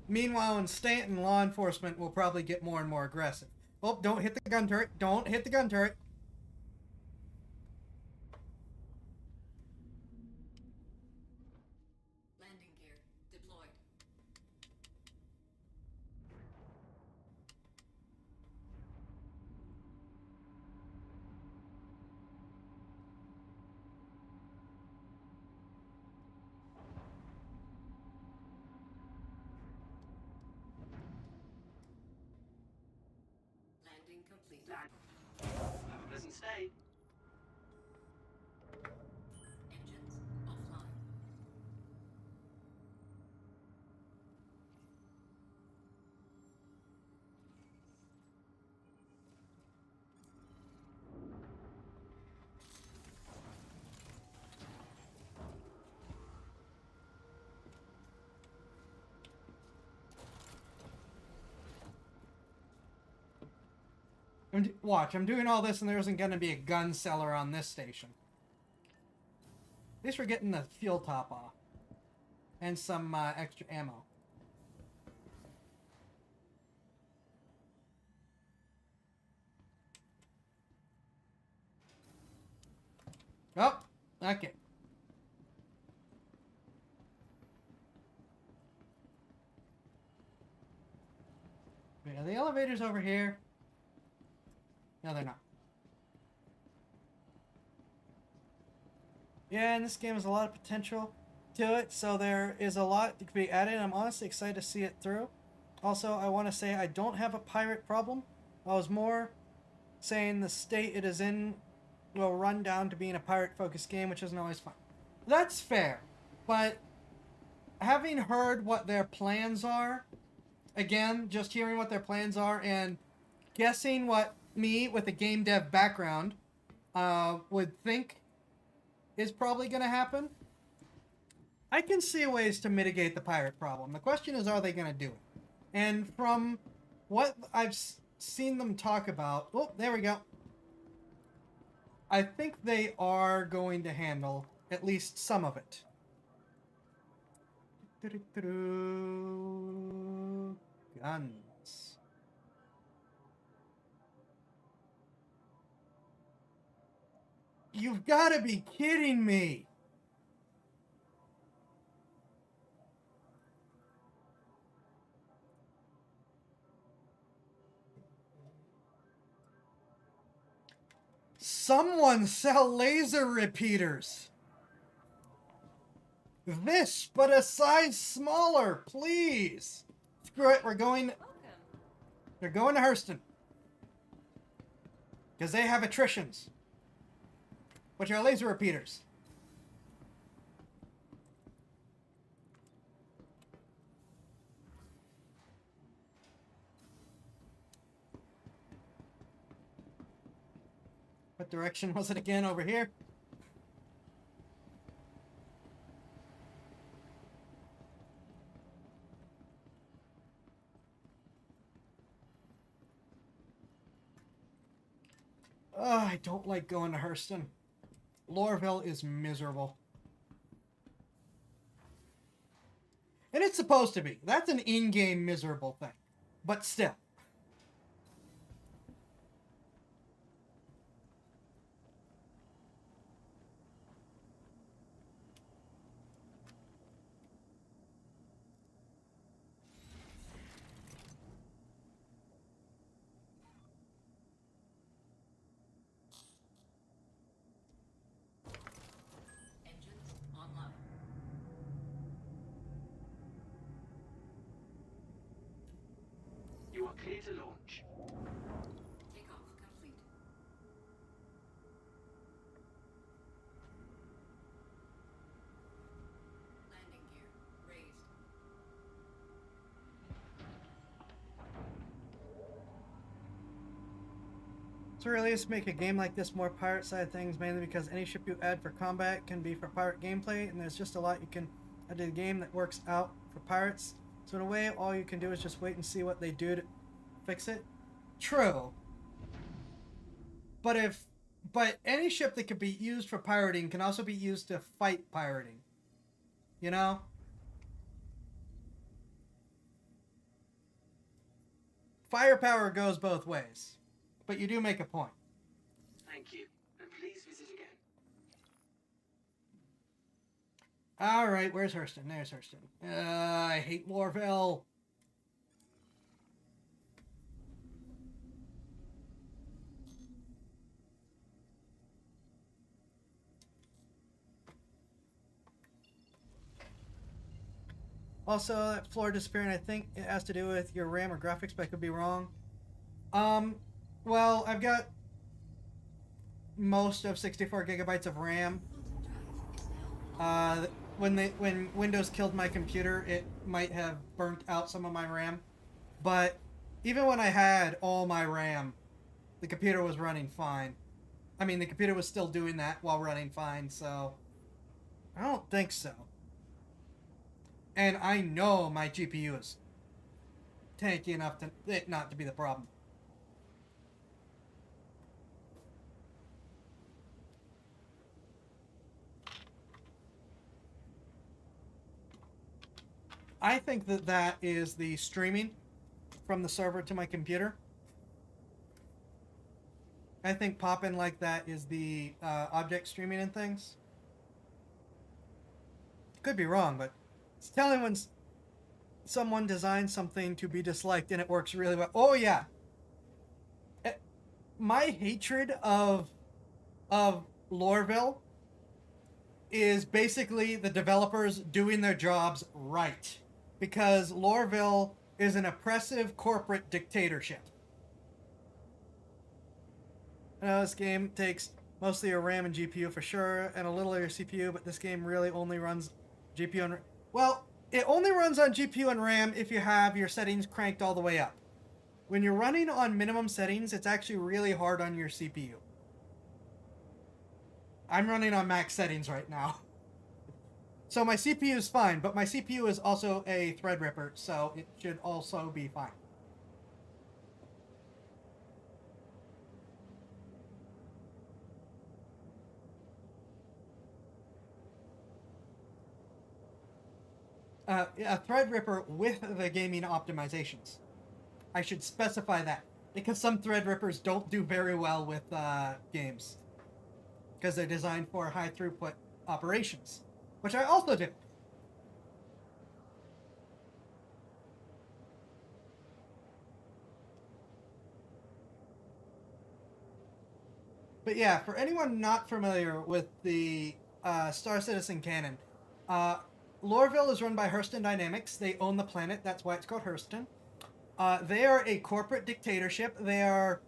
Meanwhile, in Stanton, law enforcement will probably get more and more aggressive. Oh, don't hit the gun turret. Don't hit the gun turret. Landing complete. Have a pleasant stay. Engines offline. Watch, I'm doing all this and there isn't going to be a gun seller on this station. At least we're getting the fuel top off. And some extra ammo. Oh, okay. Wait, are the elevators over here? No, they're not. Yeah, and this game has a lot of potential to it, so there is a lot that could be added. I'm honestly excited to see it through. Also, I want to say I don't have a pirate problem. I was more saying the state it is in will run down to being a pirate-focused game, which isn't always fun. That's fair, but having heard what their plans are, again, just hearing what their plans are and guessing what me with a game dev background would think is probably going to happen, I can see ways to mitigate the pirate problem. The question is, are they going to do it? And from what I've seen them talk about, oh, there we go. I think they are going to handle at least some of it. Guns. You've got to be kidding me. Someone sell laser repeaters. This, but a size smaller, please. Screw it, we're going... Welcome. They're going to Hurston. Because they have attritions. Which are laser repeaters. What direction was it again? Over here? Oh, I don't like going to Hurston. Lorville is miserable. And it's supposed to be. That's an in-game miserable thing. But still. Engines online. You are clear to launch. Takeoff complete. Landing gear raised. So really, just make a game like this more pirate side things, mainly because any ship you add for combat can be for pirate gameplay, and there's just a lot you can add to the game that works out for pirates. So in a way, all you can do is just wait and see what they do to fix it. True. But any ship that could be used for pirating can also be used to fight pirating. You know? Firepower goes both ways. But you do make a point. Thank you, and please visit again. Alright, where's Hurston? There's Hurston. I hate Lorville. Also, that floor disappearing, I think it has to do with your RAM or graphics, but I could be wrong. well, I've got most of 64 gigabytes of RAM. When Windows killed my computer, it might have burnt out some of my RAM. But even when I had all my RAM, the computer was running fine. I mean, the computer was still doing that while running fine, so I don't think so. And I know my GPU is tanky enough to it not to be the problem. I think that that is the streaming from the server to my computer. I think popping like that is the object streaming and things. Could be wrong, but it's telling when someone designs something to be disliked and it works really well. Oh yeah. My hatred of Lorville is basically the developers doing their jobs right. Because Lorville is an oppressive corporate dictatorship. I know this game takes mostly your RAM and GPU for sure, and a little of your CPU, but this game really only runs GPU and... Well, it only runs on GPU and RAM if you have your settings cranked all the way up. When you're running on minimum settings, it's actually really hard on your CPU. I'm running on max settings right now. So my CPU is fine, but my CPU is also a Threadripper, so it should also be fine. A Threadripper with the gaming optimizations. I should specify that, because some Threadrippers don't do very well with games. Because they're designed for high throughput operations. Which I also do. But yeah, for anyone not familiar with the Star Citizen canon, Lorville is run by Hurston Dynamics. They own the planet. That's why it's called Hurston. They are a corporate dictatorship. They are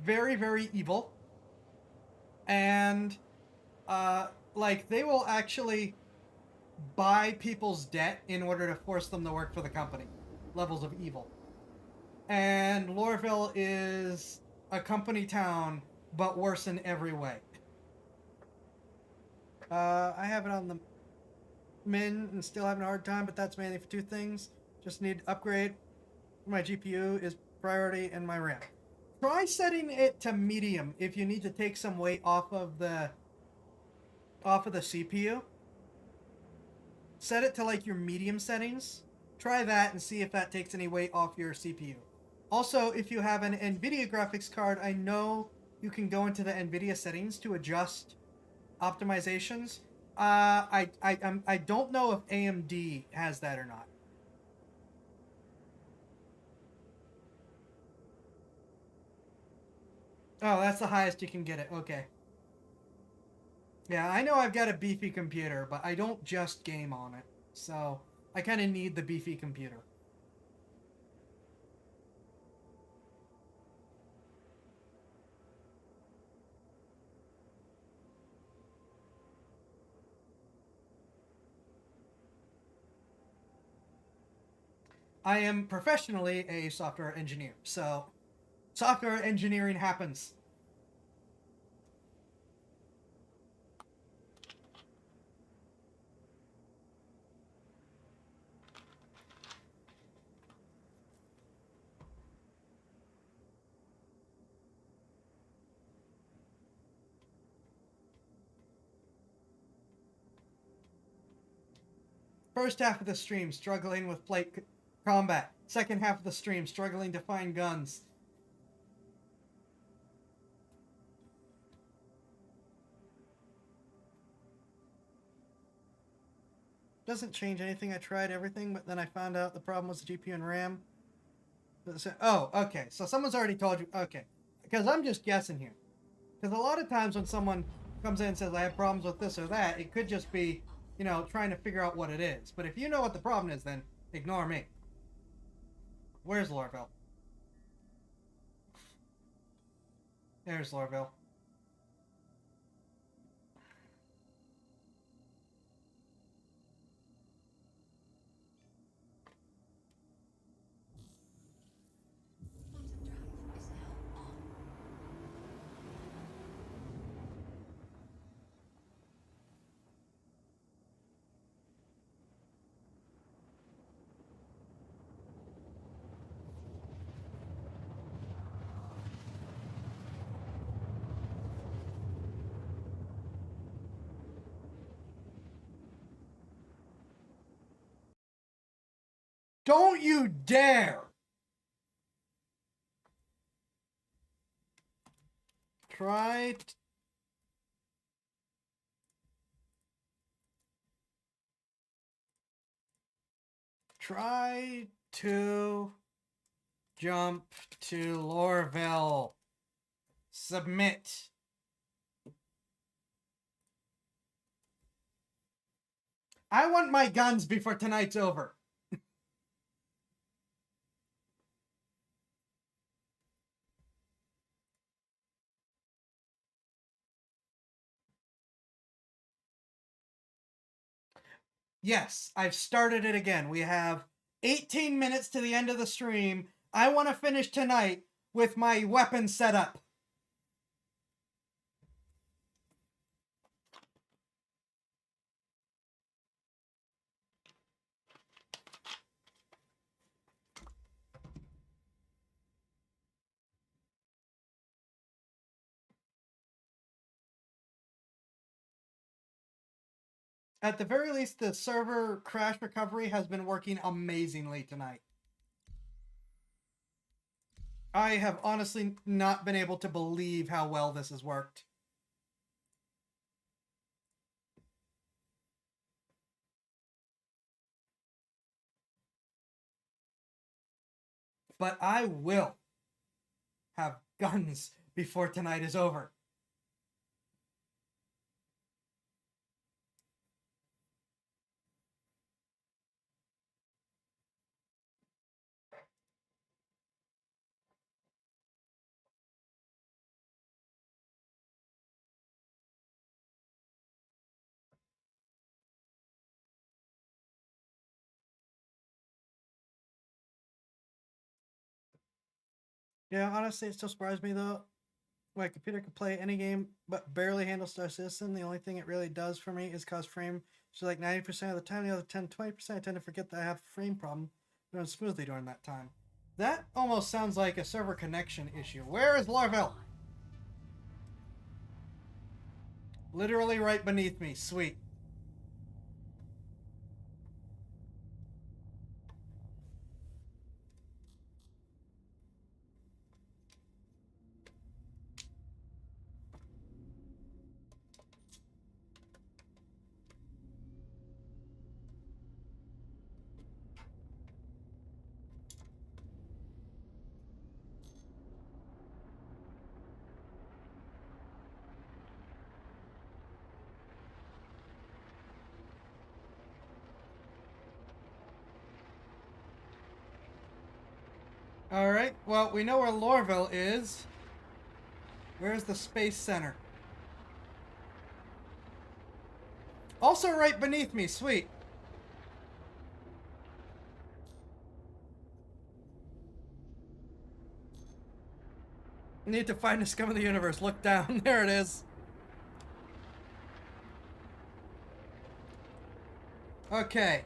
very, very evil. And... like, they will actually buy people's debt in order to force them to work for the company. Levels of evil. And Lorville is a company town, but worse in every way. I have it on the min and still having a hard time, but that's mainly for two things. Just need to upgrade. My GPU is priority and my RAM. Try setting it to medium if you need to take some weight off of the CPU. Set it to like your medium settings. Try that and see if that takes any weight off your CPU. Also, if you have an NVIDIA graphics card, I know you can go into the NVIDIA settings to adjust optimizations. I don't know if AMD has that or not. Oh, that's the highest you can get it. Okay. Yeah, I know I've got a beefy computer, but I don't just game on it. So, I kind of need the beefy computer. I am professionally a software engineer, so software engineering happens. First half of the stream, struggling with plate combat. Second half of the stream, struggling to find guns. Doesn't change anything. I tried everything, but then I found out the problem was the GPU and RAM. Oh, okay. So someone's already told you. Okay. Because I'm just guessing here. Because a lot of times when someone comes in and says, I have problems with this or that, it could just be, you know, trying to figure out what it is. But if you know what the problem is, then ignore me. Where's Lorville? There's Lorville. Quantum drive is now on. Don't you dare! Try to jump to Lorville. Submit. I want my guns before tonight's over. Yes, I've started it again. We have 18 minutes to the end of the stream. I want to finish tonight with my weapon setup. At the very least, the server crash recovery has been working amazingly tonight. I have honestly not been able to believe how well this has worked. But I will have guns before tonight is over. Yeah, honestly, it still surprised me though. My computer can play any game, but barely handle Star Citizen. The only thing it really does for me is cause frame. So like 90% of the time, the other 10-20%, I tend to forget that I have a frame problem. Runs smoothly during that time. That almost sounds like a server connection issue. Where is Lorville? Literally right beneath me. Sweet. Alright, well, we know where Lorville is. Where's the Space Center? Also right beneath me, sweet. Need to find the scum of the universe. Look down. There it is. Okay.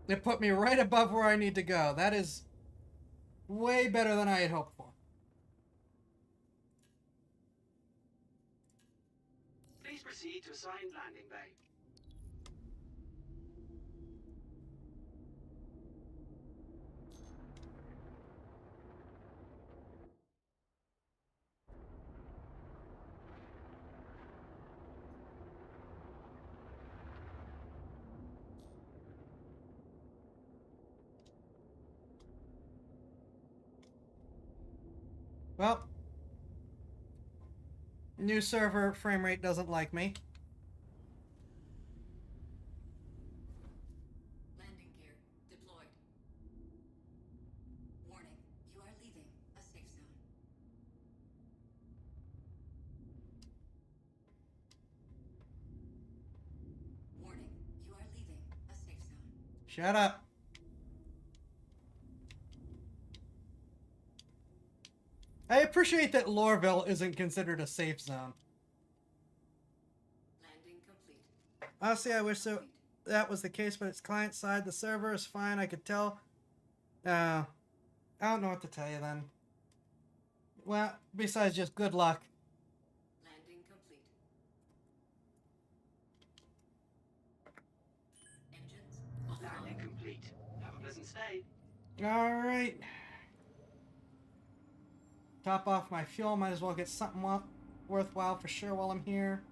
It put me right above where I need to go. That is way better than I had hoped for. Please proceed to assigned landing bay. Well, new server frame rate doesn't like me. Landing gear deployed. Warning, you are leaving a safe zone. Shut up. I appreciate that Lorville isn't considered a safe zone. Landing complete. Honestly, I wish that was the case, but it's client side. The server is fine. I could tell. I don't know what to tell you then. Well, besides just good luck. Landing complete. Engines Landing complete. Have a pleasant stay. Alright. Top off my fuel. Might as well get something worthwhile for sure while I'm here.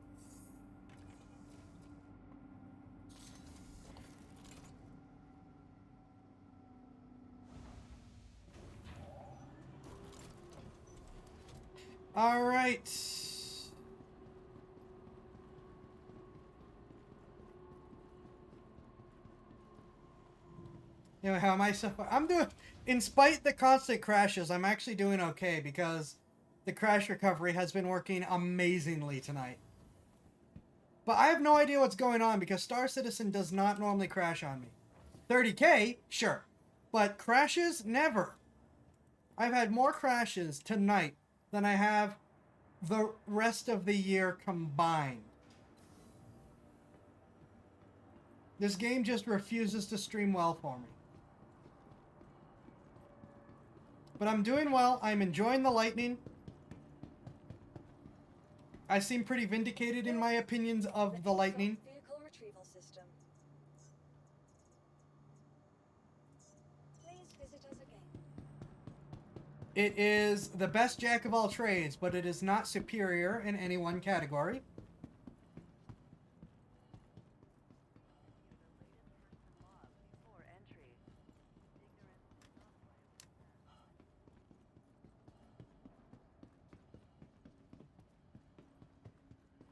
Alright. You know, how am I so far? I'm doing, in spite the constant crashes, I'm actually doing okay because the crash recovery has been working amazingly tonight. But I have no idea what's going on because Star Citizen does not normally crash on me. 30K, sure. But crashes, never. I've had more crashes tonight than I have the rest of the year combined. This game just refuses to stream well for me. But I'm doing well. I'm enjoying the lightning. I seem pretty vindicated in my opinions of the lightning. Vehicle retrieval system. Please visit us again. It is the best jack of all trades, but it is not superior in any one category.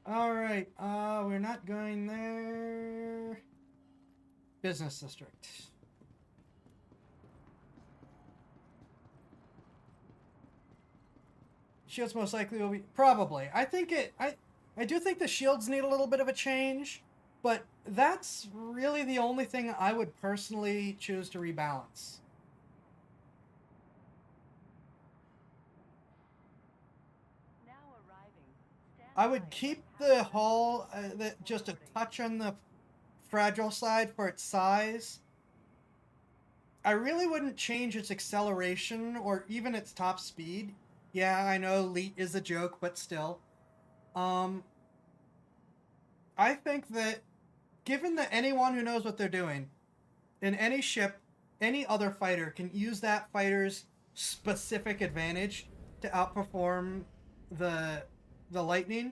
Alright, we're not going there. Business district. Shields most likely will be probably. I do think the shields need a little bit of a change, but that's really the only thing I would personally choose to rebalance. I would keep the hull just a touch on the fragile side for its size. I really wouldn't change its acceleration or even its top speed. Yeah, I know elite is a joke, but still. I think that given that anyone who knows what they're doing in any ship, any other fighter can use that fighter's specific advantage to outperform the lightning.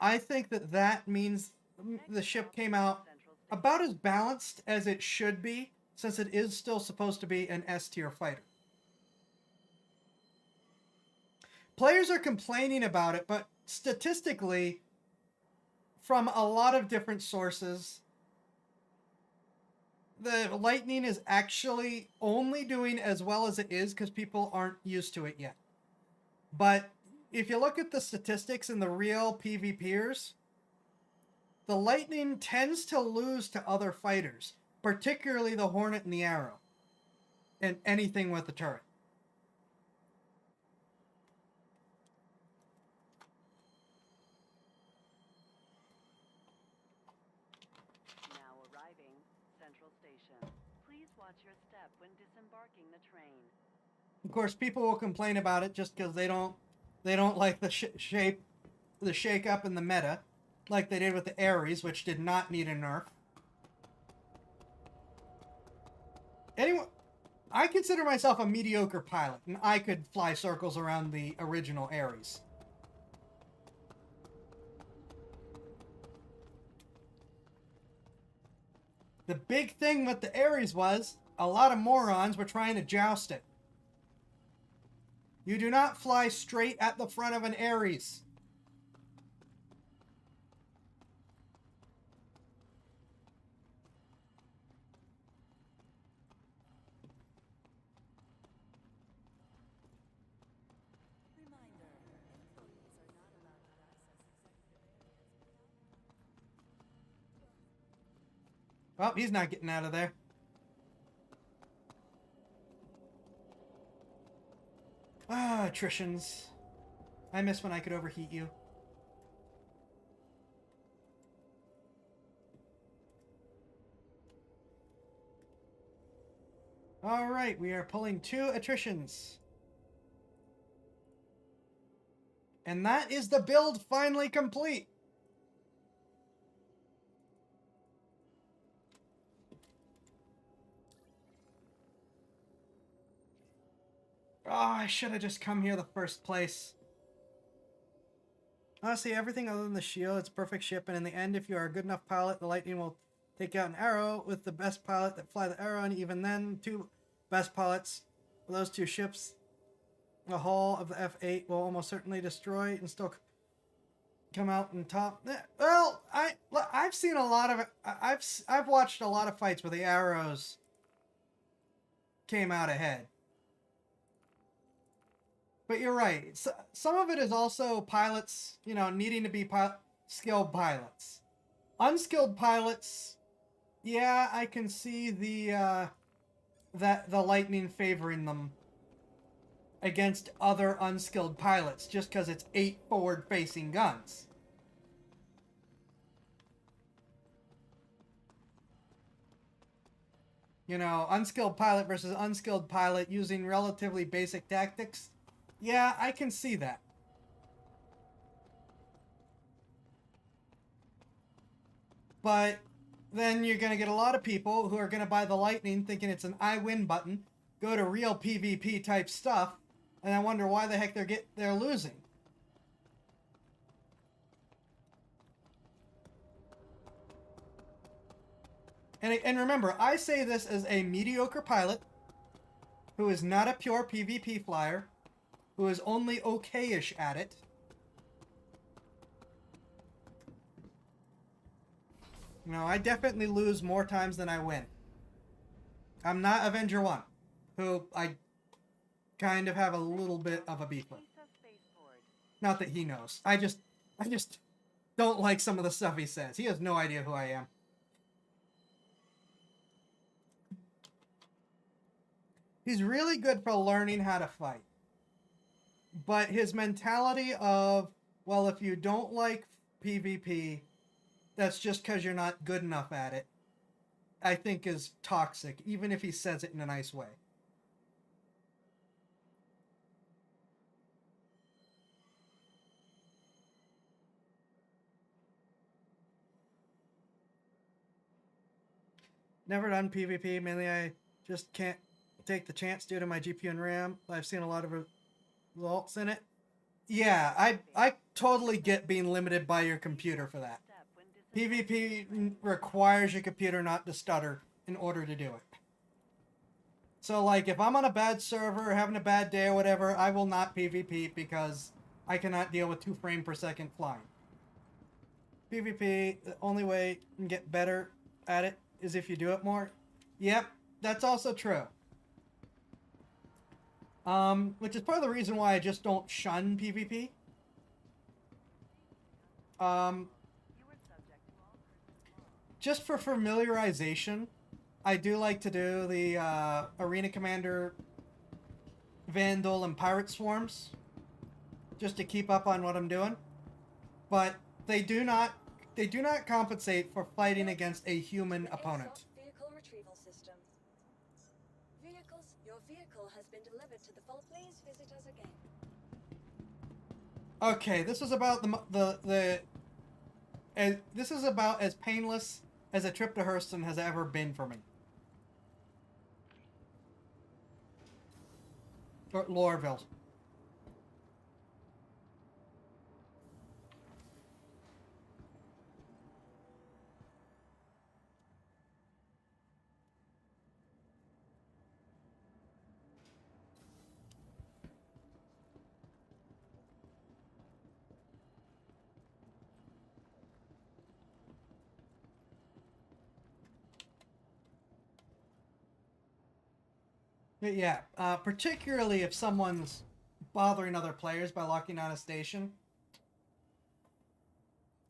I think that means the ship came out about as balanced as it should be, since it is still supposed to be an S-tier fighter. Players are complaining about it, but statistically, from a lot of different sources, the Lightning is actually only doing as well as it is because people aren't used to it yet. But if you look at the statistics in the real PvPers, the Lightning tends to lose to other fighters, particularly the Hornet and the Arrow, and anything with a turret. Now arriving, Central Station. Please watch your step when disembarking the train. Of course, people will complain about it just because they don't like the the shake up in the meta, like they did with the Ares, which did not need a nerf. Anyway, I consider myself a mediocre pilot, and I could fly circles around the original Ares. The big thing with the Ares was a lot of morons were trying to joust it. You do not fly straight at the front of an Ares. Well, he's not getting out of there. Ah, attritions. I miss when I could overheat you. Alright, we are pulling 2 attritions. And that is the build finally complete. Oh, I should have just come here the first place. Honestly, everything other than the shield, it's a perfect ship, and in the end, if you are a good enough pilot, the Lightning will take out an arrow with the best pilot that fly the arrow, and even then, 2 best pilots for those 2 ships, the hull of the F8 will almost certainly destroy and still come out on top. Well, I've seen a lot of I've watched a lot of fights where the arrows came out ahead. But you're right. Some of it is also pilots, you know, needing to be skilled pilots. Unskilled pilots, yeah, I can see the Lightning favoring them against other unskilled pilots just because it's 8 forward-facing guns. You know, unskilled pilot versus unskilled pilot using relatively basic tactics. Yeah, I can see that. But then you're going to get a lot of people who are going to buy the Lightning thinking it's an I win button, go to real PvP type stuff, and I wonder why the heck they're losing. And remember, I say this as a mediocre pilot who is not a pure PvP flyer, who is only okay-ish at it. You know, I definitely lose more times than I win. I'm not Avenger 1, who I kind of have a little bit of a beef with. Not that he knows. I just don't like some of the stuff he says. He has no idea who I am. He's really good for learning how to fight. But his mentality of, well, if you don't like PvP, that's just because you're not good enough at it, I think is toxic, even if he says it in a nice way. Never done PvP, mainly I just can't take the chance due to my GPU and RAM. I've seen a lot of results in it. Yeah, I totally get being limited by your computer for that. PvP requires your computer not to stutter in order to do it. So, like, if I'm on a bad server, having a bad day or whatever, I will not PvP because I cannot deal with 2 frames per second flying. PvP, the only way you can get better at it is if you do it more. Yep, that's also true. Which is part of the reason why I just don't shun PvP. Just for familiarization, I do like to do the Arena Commander, Vandal, and Pirate Swarms, just to keep up on what I'm doing. But they do not compensate for fighting against a human opponent. Vehicle retrieval system. Your vehicle has been delivered to the vault. Please visit us again. Okay, this is about this is about as painless as a trip to Hurston has ever been for me. Or Lorville. Yeah, particularly if someone's bothering other players by locking down a station.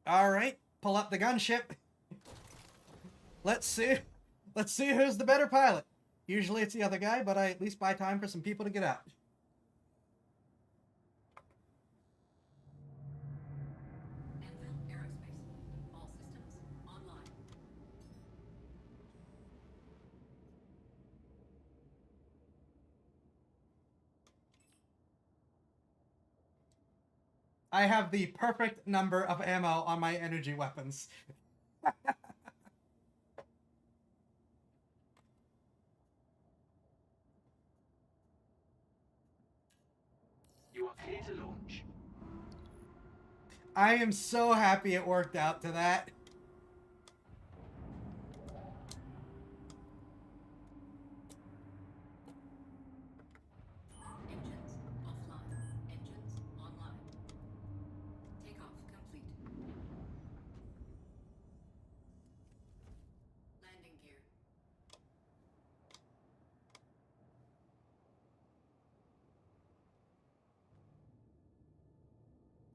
Alright, pull up the gunship. Let's see who's the better pilot. Usually it's the other guy, but I at least buy time for some people to get out. I have the perfect number of ammo on my energy weapons. You are clear to launch. I am so happy it worked out to that. Engines offline. Engines online. Takeoff complete. Landing gear.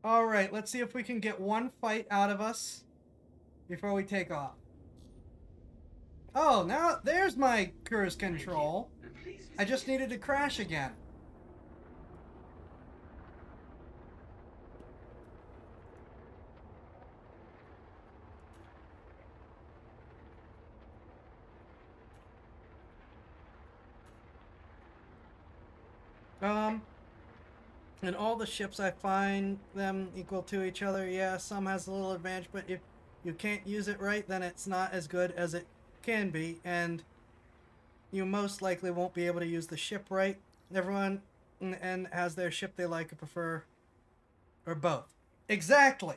All right, let's see if we can get one fight out of us before we take off. Oh, now there's my cruise control. And please visit I just needed to crash again. And all the ships I find them equal to each other. Yeah, some has a little advantage, but if you can't use it right, then it's not as good as it can be, and you most likely won't be able to use the ship right. Everyone and has their ship they like or prefer, or both. Exactly.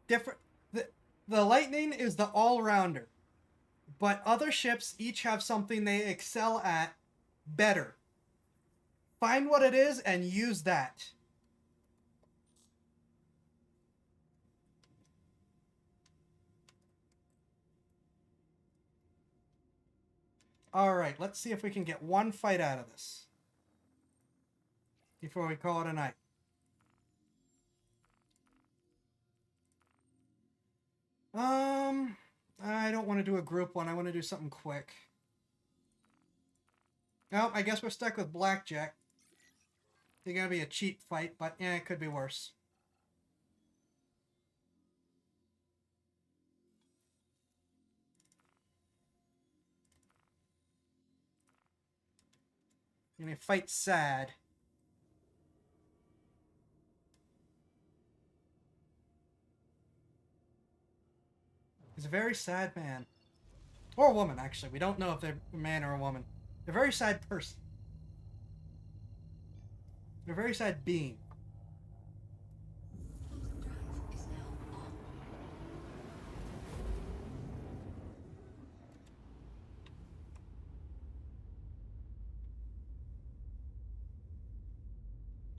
Different. The Lightning is the all-rounder, but other ships each have something they excel at better. Find what it is and use that. Alright, let's see if we can get one fight out of this before we call it a night. I don't want to do a group one. I want to do something quick. Nope, I guess we're stuck with Blackjack. It's gonna be a cheap fight, but yeah, it could be worse. And a fight sad. He's a very sad man. Or a woman, actually. We don't know if they're a man or a woman. They're a very sad person. They're a very sad being. Quantum drive is now on.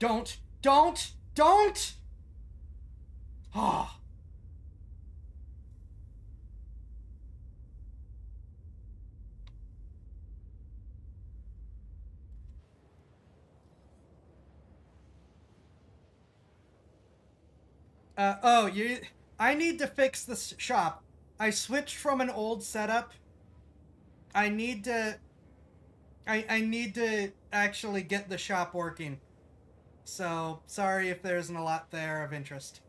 Don't! Ah. I need to fix this shop. I switched from an old setup. I need to actually get the shop working. So, sorry if there isn't a lot there of interest.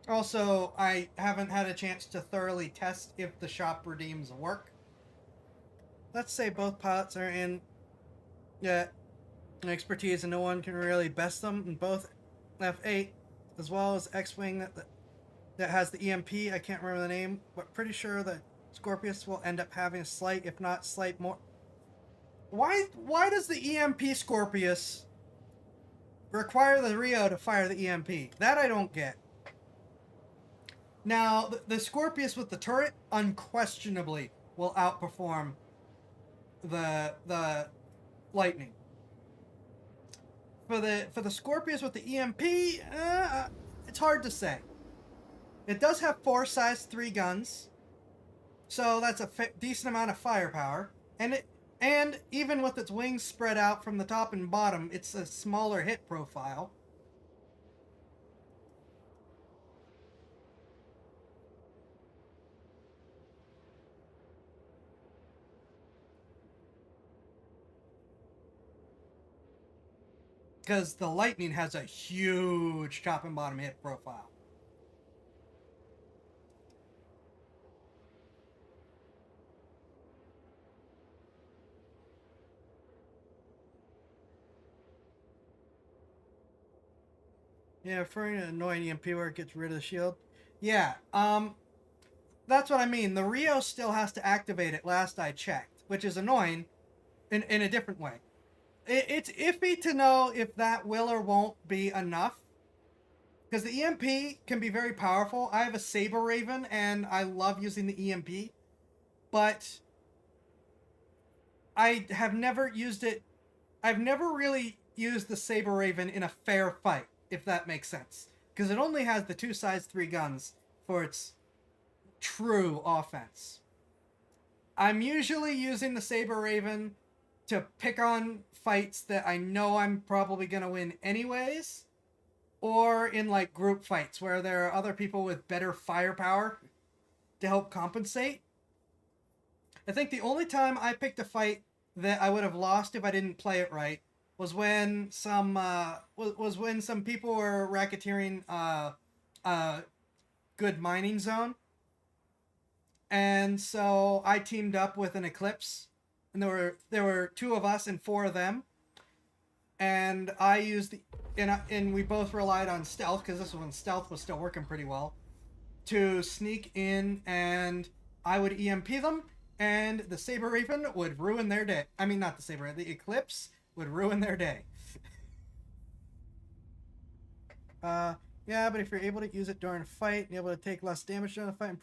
Also, I haven't had a chance to thoroughly test if the shop redeems work. Let's say both pilots are in expertise and no one can really best them, and both F8 as well as X-Wing that has the EMP, I can't remember the name, but pretty sure that Scorpius will end up having a slight, if not slight more. Why does the EMP Scorpius require the Rio to fire the EMP? That I don't get. Now, the Scorpius with the turret unquestionably will outperform the Lightning. For the Scorpius with the EMP, it's hard to say. It does have 4 size 3 guns, so that's a decent amount of firepower, and And even with its wings spread out from the top and bottom, it's a smaller hit profile. Because the Lightning has a huge top and bottom hit profile. Yeah, referring to annoying EMP where it gets rid of the shield. Yeah, that's what I mean. The Rio still has to activate it last I checked, which is annoying in a different way. It's iffy to know if that will or won't be enough. Because the EMP can be very powerful. I have a Saber Raven and I love using the EMP. But I have never used it. I've never really used the Saber Raven in a fair fight, if that makes sense. Because it only has the 2 size 3 guns for its true offense. I'm usually using the Saber Raven to pick on fights that I know I'm probably going to win anyways. Or in like group fights where there are other people with better firepower to help compensate. I think the only time I picked a fight that I would have lost if I didn't play it right was when some people were racketeering good mining zone. And so I teamed up with an Eclipse, and there were 2 of us and 4 of them. And I used and we both relied on stealth, because this was when stealth was still working pretty well, to sneak in, and I would EMP them, and the Saber Raven would ruin their day. I mean, not the Saber Raven, the Eclipse would ruin their day. Yeah, but if you're able to use it during a fight and able to take less damage during a fight,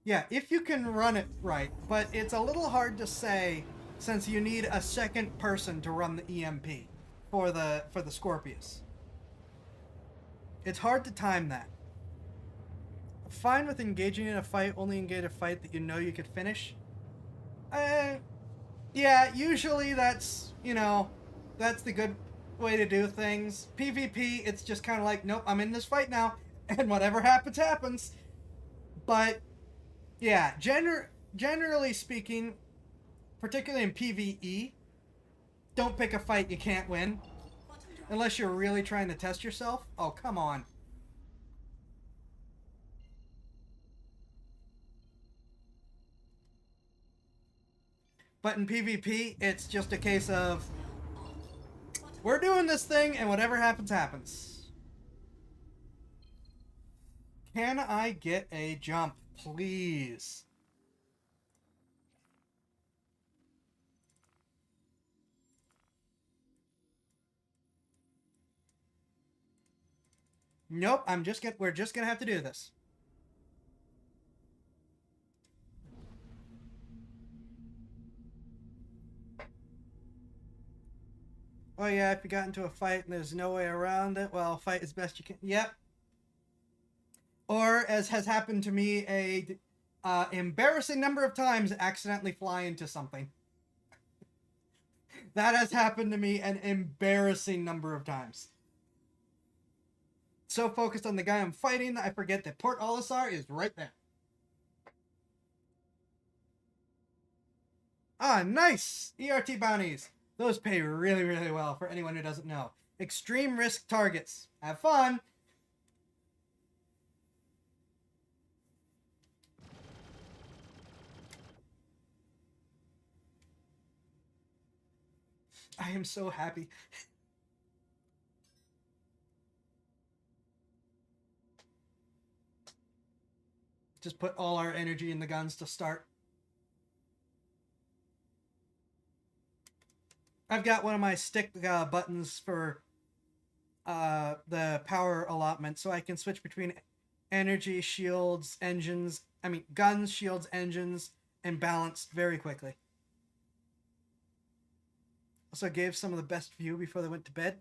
yeah, if you can run it right, but it's a little hard to say since you need a second person to run the EMP for the Scorpius. It's hard to time that. Fine with engaging in a fight, only engage a fight that you know you could finish. Yeah, usually that's, that's the good way to do things. PvP, it's just kind of like, nope, I'm in this fight now, and whatever happens, happens. But, yeah, generally speaking, particularly in PvE, don't pick a fight you can't win. Unless you're really trying to test yourself. Oh, come on. But in PvP, it's just a case of, we're doing this thing, and whatever happens, happens. Can I get a jump, please? Nope, we're just gonna have to do this. Oh yeah, if you got into a fight and there's no way around it, well, fight as best you can. Yep. Or, as has happened to me a embarrassing number of times, accidentally fly into something. That has happened to me an embarrassing number of times. So focused on the guy I'm fighting that I forget that Port Olisar is right there. Ah, nice! ERT bounties. Those pay really, really well for anyone who doesn't know. Extreme risk targets. Have fun! I am so happy. Just put all our energy in the guns to start. I've got one of my stick buttons for the power allotment, so I can switch between energy, shields, engines, guns, shields, engines, and balanced very quickly. Also gave some of the best view before they went to bed.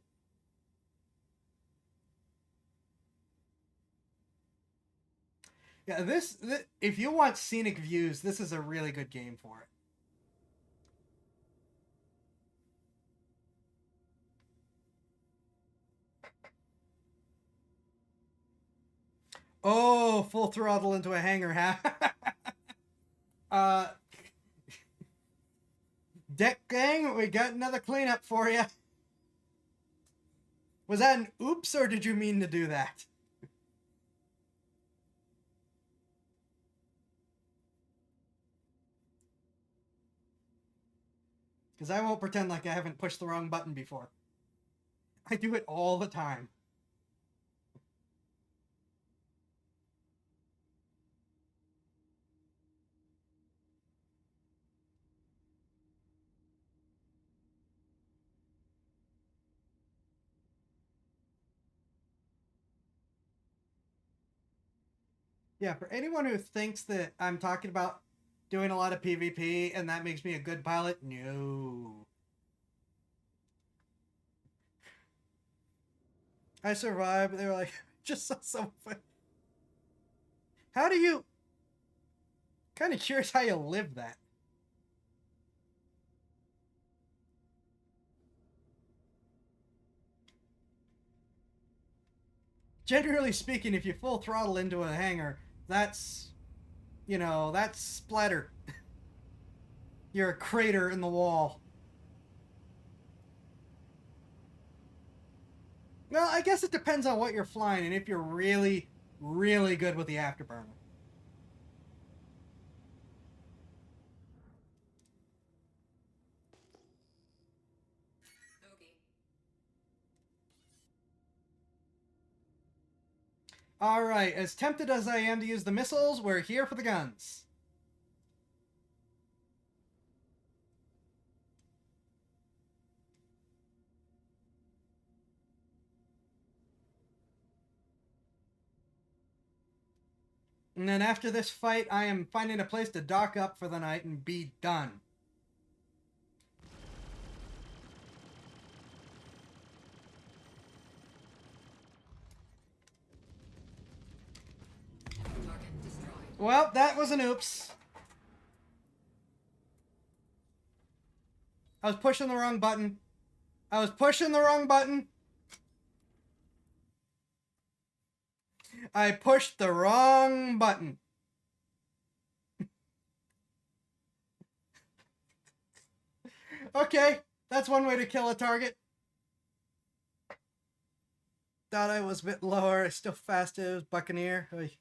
Yeah, this if you want scenic views, this is a really good game for it. Oh, full throttle into a hangar, huh? Deck gang, we got another cleanup for you. Was that an oops, or did you mean to do that? Because I won't pretend like I haven't pushed the wrong button before. I do it all the time. Yeah, for anyone who thinks that I'm talking about doing a lot of PvP and that makes me a good pilot, no. I survived. They were like, just saw someone. How do you... Kind of curious how you live that. Generally speaking, if you full throttle into a hangar, that's... You know, that's splatter. You're a crater in the wall. Well, I guess it depends on what you're flying and if you're really, really good with the afterburner. Bogey. Alright, as tempted as I am to use the missiles, we're here for the guns. And then after this fight, I am finding a place to dock up for the night and be done. Target destroyed. Well, that was an oops. I was pushing the wrong button. I was pushing the wrong button. I pushed the wrong button. Okay, that's one way to kill a target. Thought I was a bit lower. Still fast as Buccaneer. Oy.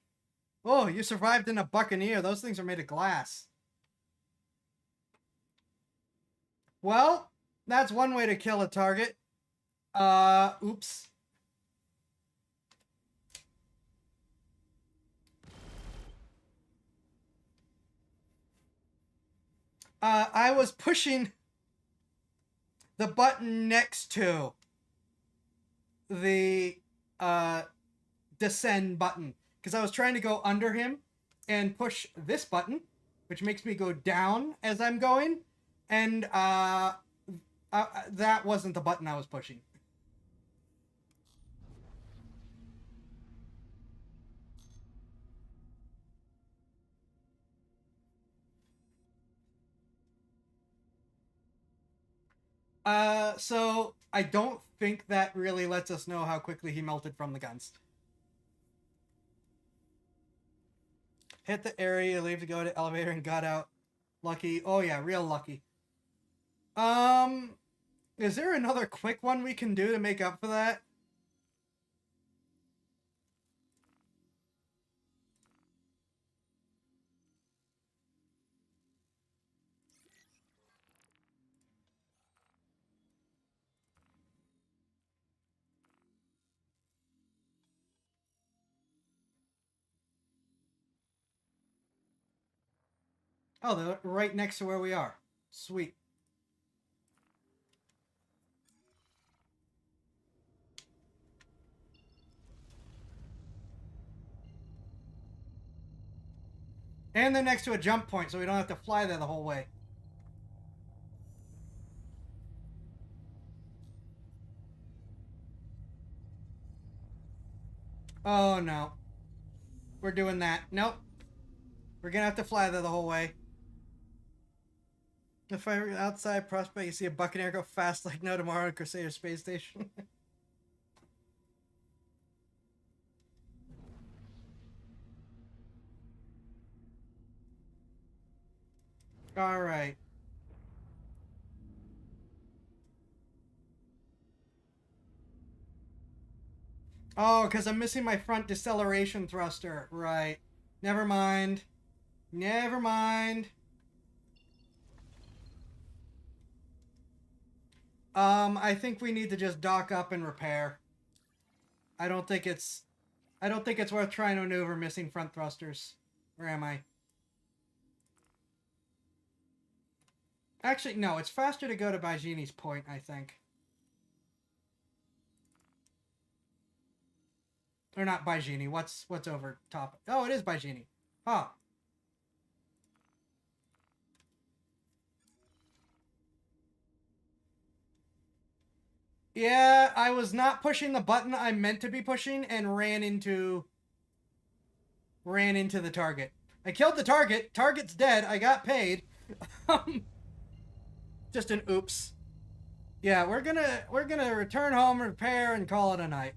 Oh, you survived in a Buccaneer. Those things are made of glass. Well, that's one way to kill a target. Oops. I was pushing the button next to the descend button because I was trying to go under him and push this button, which makes me go down as I'm going, and that wasn't the button I was pushing. So I don't think that really lets us know how quickly he melted from the guns. Hit the area, leave to go to elevator and got out. Lucky. Oh yeah, real lucky. Is there another quick one we can do to make up for that? Oh, they're right next to where we are. Sweet. And they're next to a jump point, so we don't have to fly there the whole way. Oh, no. We're doing that. Nope. We're gonna have to fly there the whole way. If I outside Prospect, you see a Buccaneer go fast like no tomorrow at Crusader Space Station. All right. Oh, because I'm missing my front deceleration thruster. Right. Never mind. Never mind. I think we need to just dock up and repair. I don't think it's worth trying to maneuver missing front thrusters. Where am I? Actually, no, it's faster to go to Baijini's point, I think. Or not Baijini. What's over top? Oh, it is Baijini. Huh. Yeah, I was not pushing the button I meant to be pushing and ran into the target. I killed the target. Target's dead. I got paid. Just an oops. Yeah, we're gonna return home, repair, and call it a night.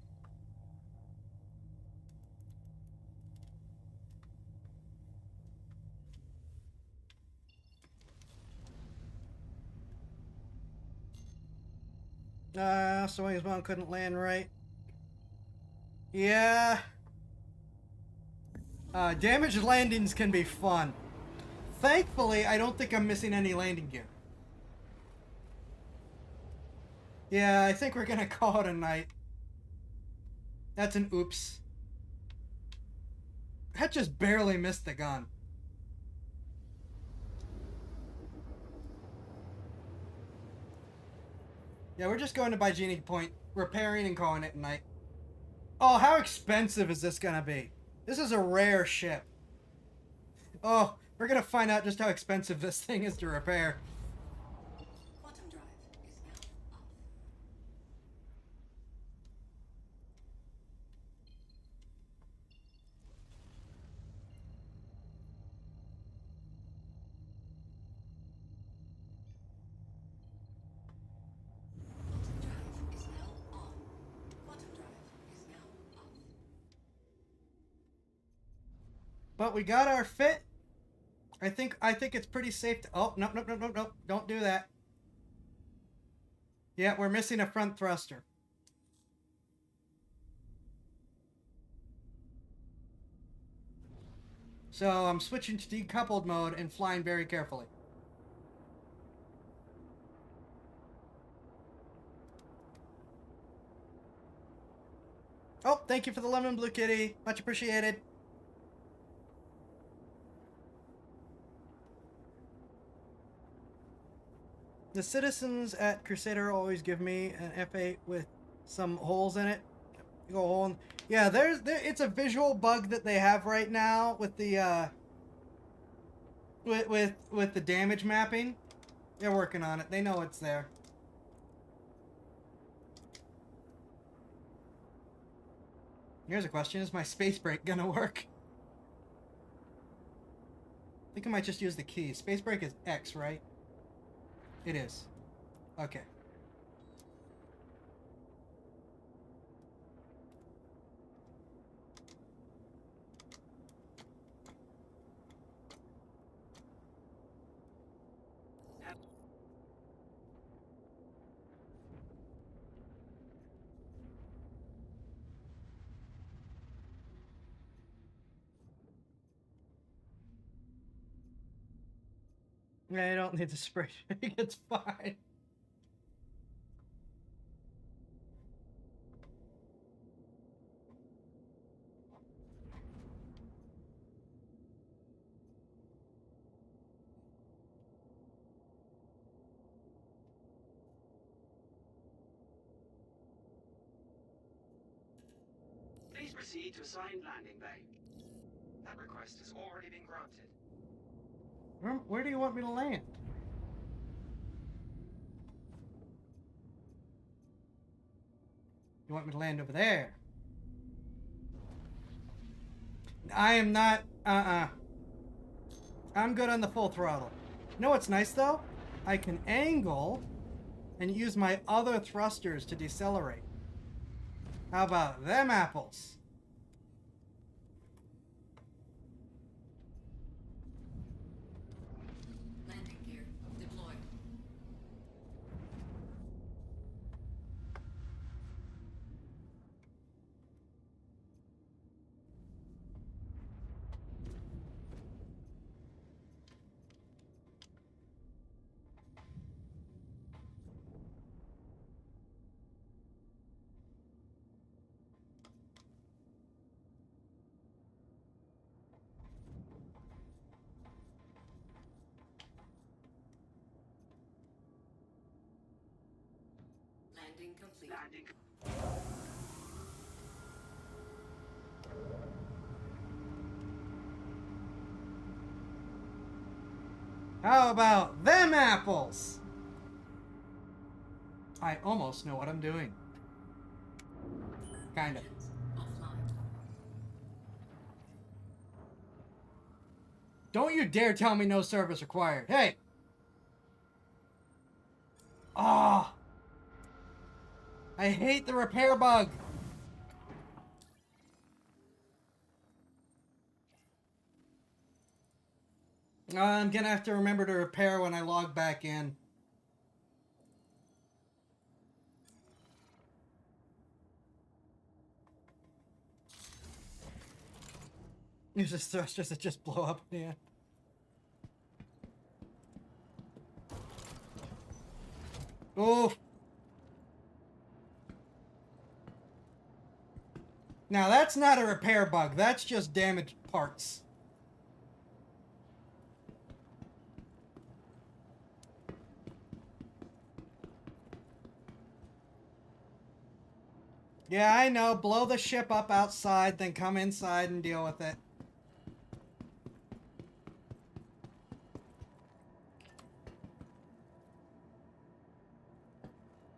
Swing's one couldn't land right. Yeah. Damaged landings can be fun. Thankfully, I don't think I'm missing any landing gear. Yeah, I think we're gonna call it a night. That's an oops. That just barely missed the gun. Yeah, we're just going to Baijini Point, repairing and calling it a night. Oh, how expensive is this gonna be? This is a rare ship. Oh, we're gonna find out just how expensive this thing is to repair. Quantum drive is now off. Quantum drive is now on. Quantum drive is now off. But we got our fit. I think it's pretty safe to... Oh, no. Don't do that. Yeah, we're missing a front thruster. So I'm switching to decoupled mode and flying very carefully. Oh, thank you for the lemon blue kitty. Much appreciated. The citizens at Crusader always give me an F8 with some holes in it. Go hole in. Yeah, it's a visual bug that they have right now with the with the damage mapping. They're working on it. They know it's there. Here's a question: is my space brake gonna work? I think I might just use the key. Space brake is X, right? It is. Okay. I don't need the spray. It's fine. Please proceed to assigned landing bay. That request has already been granted. Where do you want me to land? You want me to land over there? I am not... I'm good on the full throttle. You know what's nice, though? I can angle and use my other thrusters to decelerate. How about them apples? Landing Landing complete. Landing. How about them apples? I almost know what I'm doing. Kind of. Offline. Don't you dare tell me no service required. Hey! Ah! I hate the repair bug. I'm gonna have to remember to repair when I log back in. Use this thrusters that just blow up, yeah. Oof. Now that's not a repair bug, that's just damaged parts. Yeah, I know. Blow the ship up outside, then come inside and deal with it.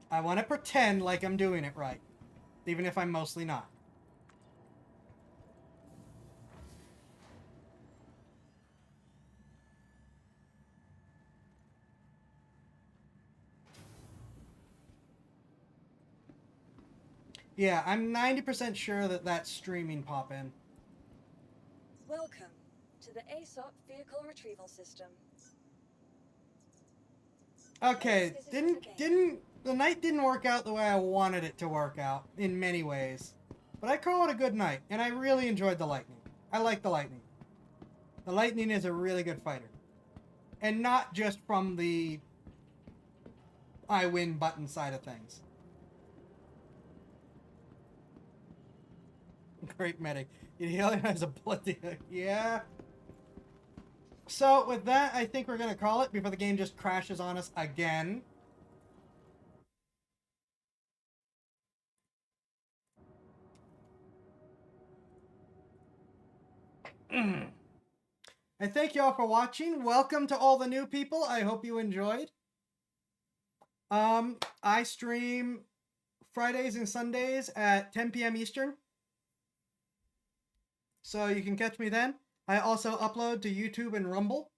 I want to pretend like I'm doing it right, even if I'm mostly not. Yeah, I'm 90% sure that that's streaming pop-in. Welcome to the ASOP Vehicle Retrieval System. Okay, the night didn't work out the way I wanted it to work out in many ways. But I call it a good night, and I really enjoyed the Lightning. I like the Lightning. The Lightning is a really good fighter. And not just from the I win button side of things. Great medic. It only has a bloody... Yeah. So, with that, I think we're going to call it before the game just crashes on us again. I thank you all for watching. Welcome to all the new people. I hope you enjoyed. I stream Fridays and Sundays at 10 p.m. Eastern. So you can catch me then. I also upload to YouTube and Rumble.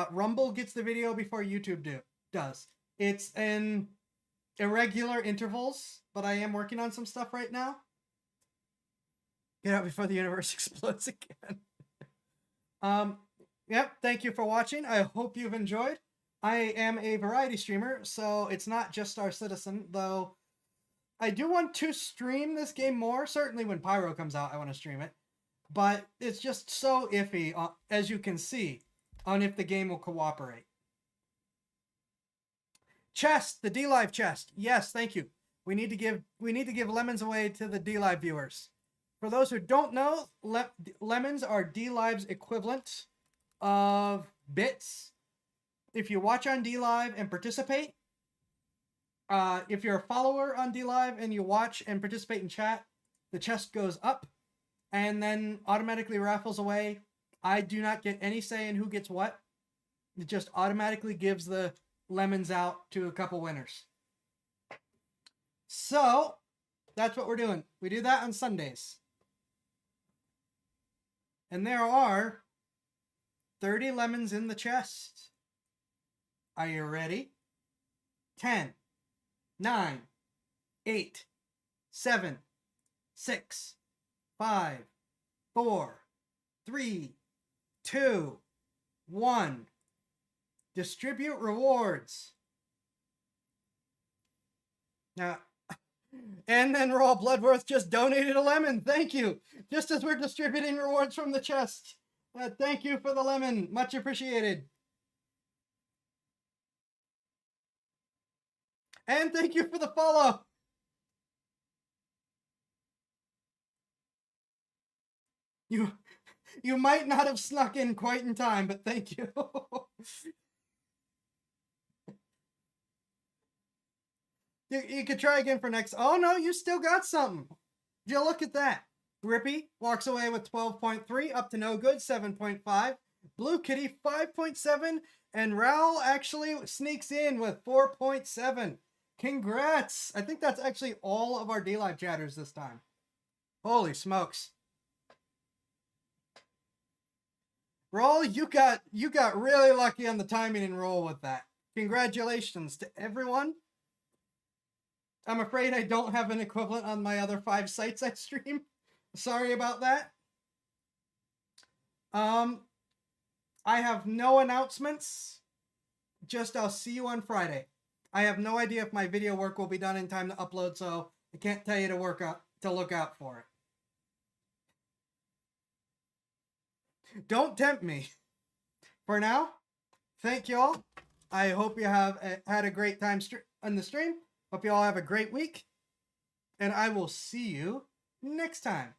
Rumble gets the video before YouTube does. It's in irregular intervals, but I am working on some stuff right now. Get out before the universe explodes again. Yep, thank you for watching. I hope you've enjoyed. I am a variety streamer, so it's not just Star Citizen, though I do want to stream this game more. Certainly when Pyro comes out, I want to stream it. But it's just so iffy, as you can see, on if the game will cooperate. Chest, the D-Live chest. Yes, thank you. We need to give lemons away to the D-Live viewers. For those who don't know, lemons are D-Live's equivalent of bits. If you watch on D-Live and participate, if you're a follower on D-Live and you watch and participate in chat, the chest goes up and then automatically raffles away. I do not get any say in who gets what. It just automatically gives the lemons out to a couple winners. So, that's what we're doing. We do that on Sundays. And there are 30 lemons in the chest. Are you ready? 10, 9, 8, 7, 6, 5, 4, 3, 2, 1. Distribute rewards. Now, and then Raw Bloodworth just donated a lemon. Thank you. Just as we're distributing rewards from the chest. Thank you for the lemon. Much appreciated. And thank you for the follow. You might not have snuck in quite in time, but thank you. You could try again for next. Oh no, you still got something. You look at that. Grippy walks away with 12.3, up to no good 7.5. Blue Kitty 5.7, and Raoul actually sneaks in with 4.7. Congrats! I think that's actually all of our D-Live chatters this time. Holy smokes. Roll, you got really lucky on the timing and roll with that. Congratulations to everyone. I'm afraid I don't have an equivalent on my other 5 sites I stream. Sorry about that. I have no announcements. Just I'll see you on Friday. I have no idea if my video work will be done in time to upload, so I can't tell you to look out for it. Don't tempt me. For now, thank you all. I hope you have had a great time on the stream. Hope you all have a great week. And I will see you next time.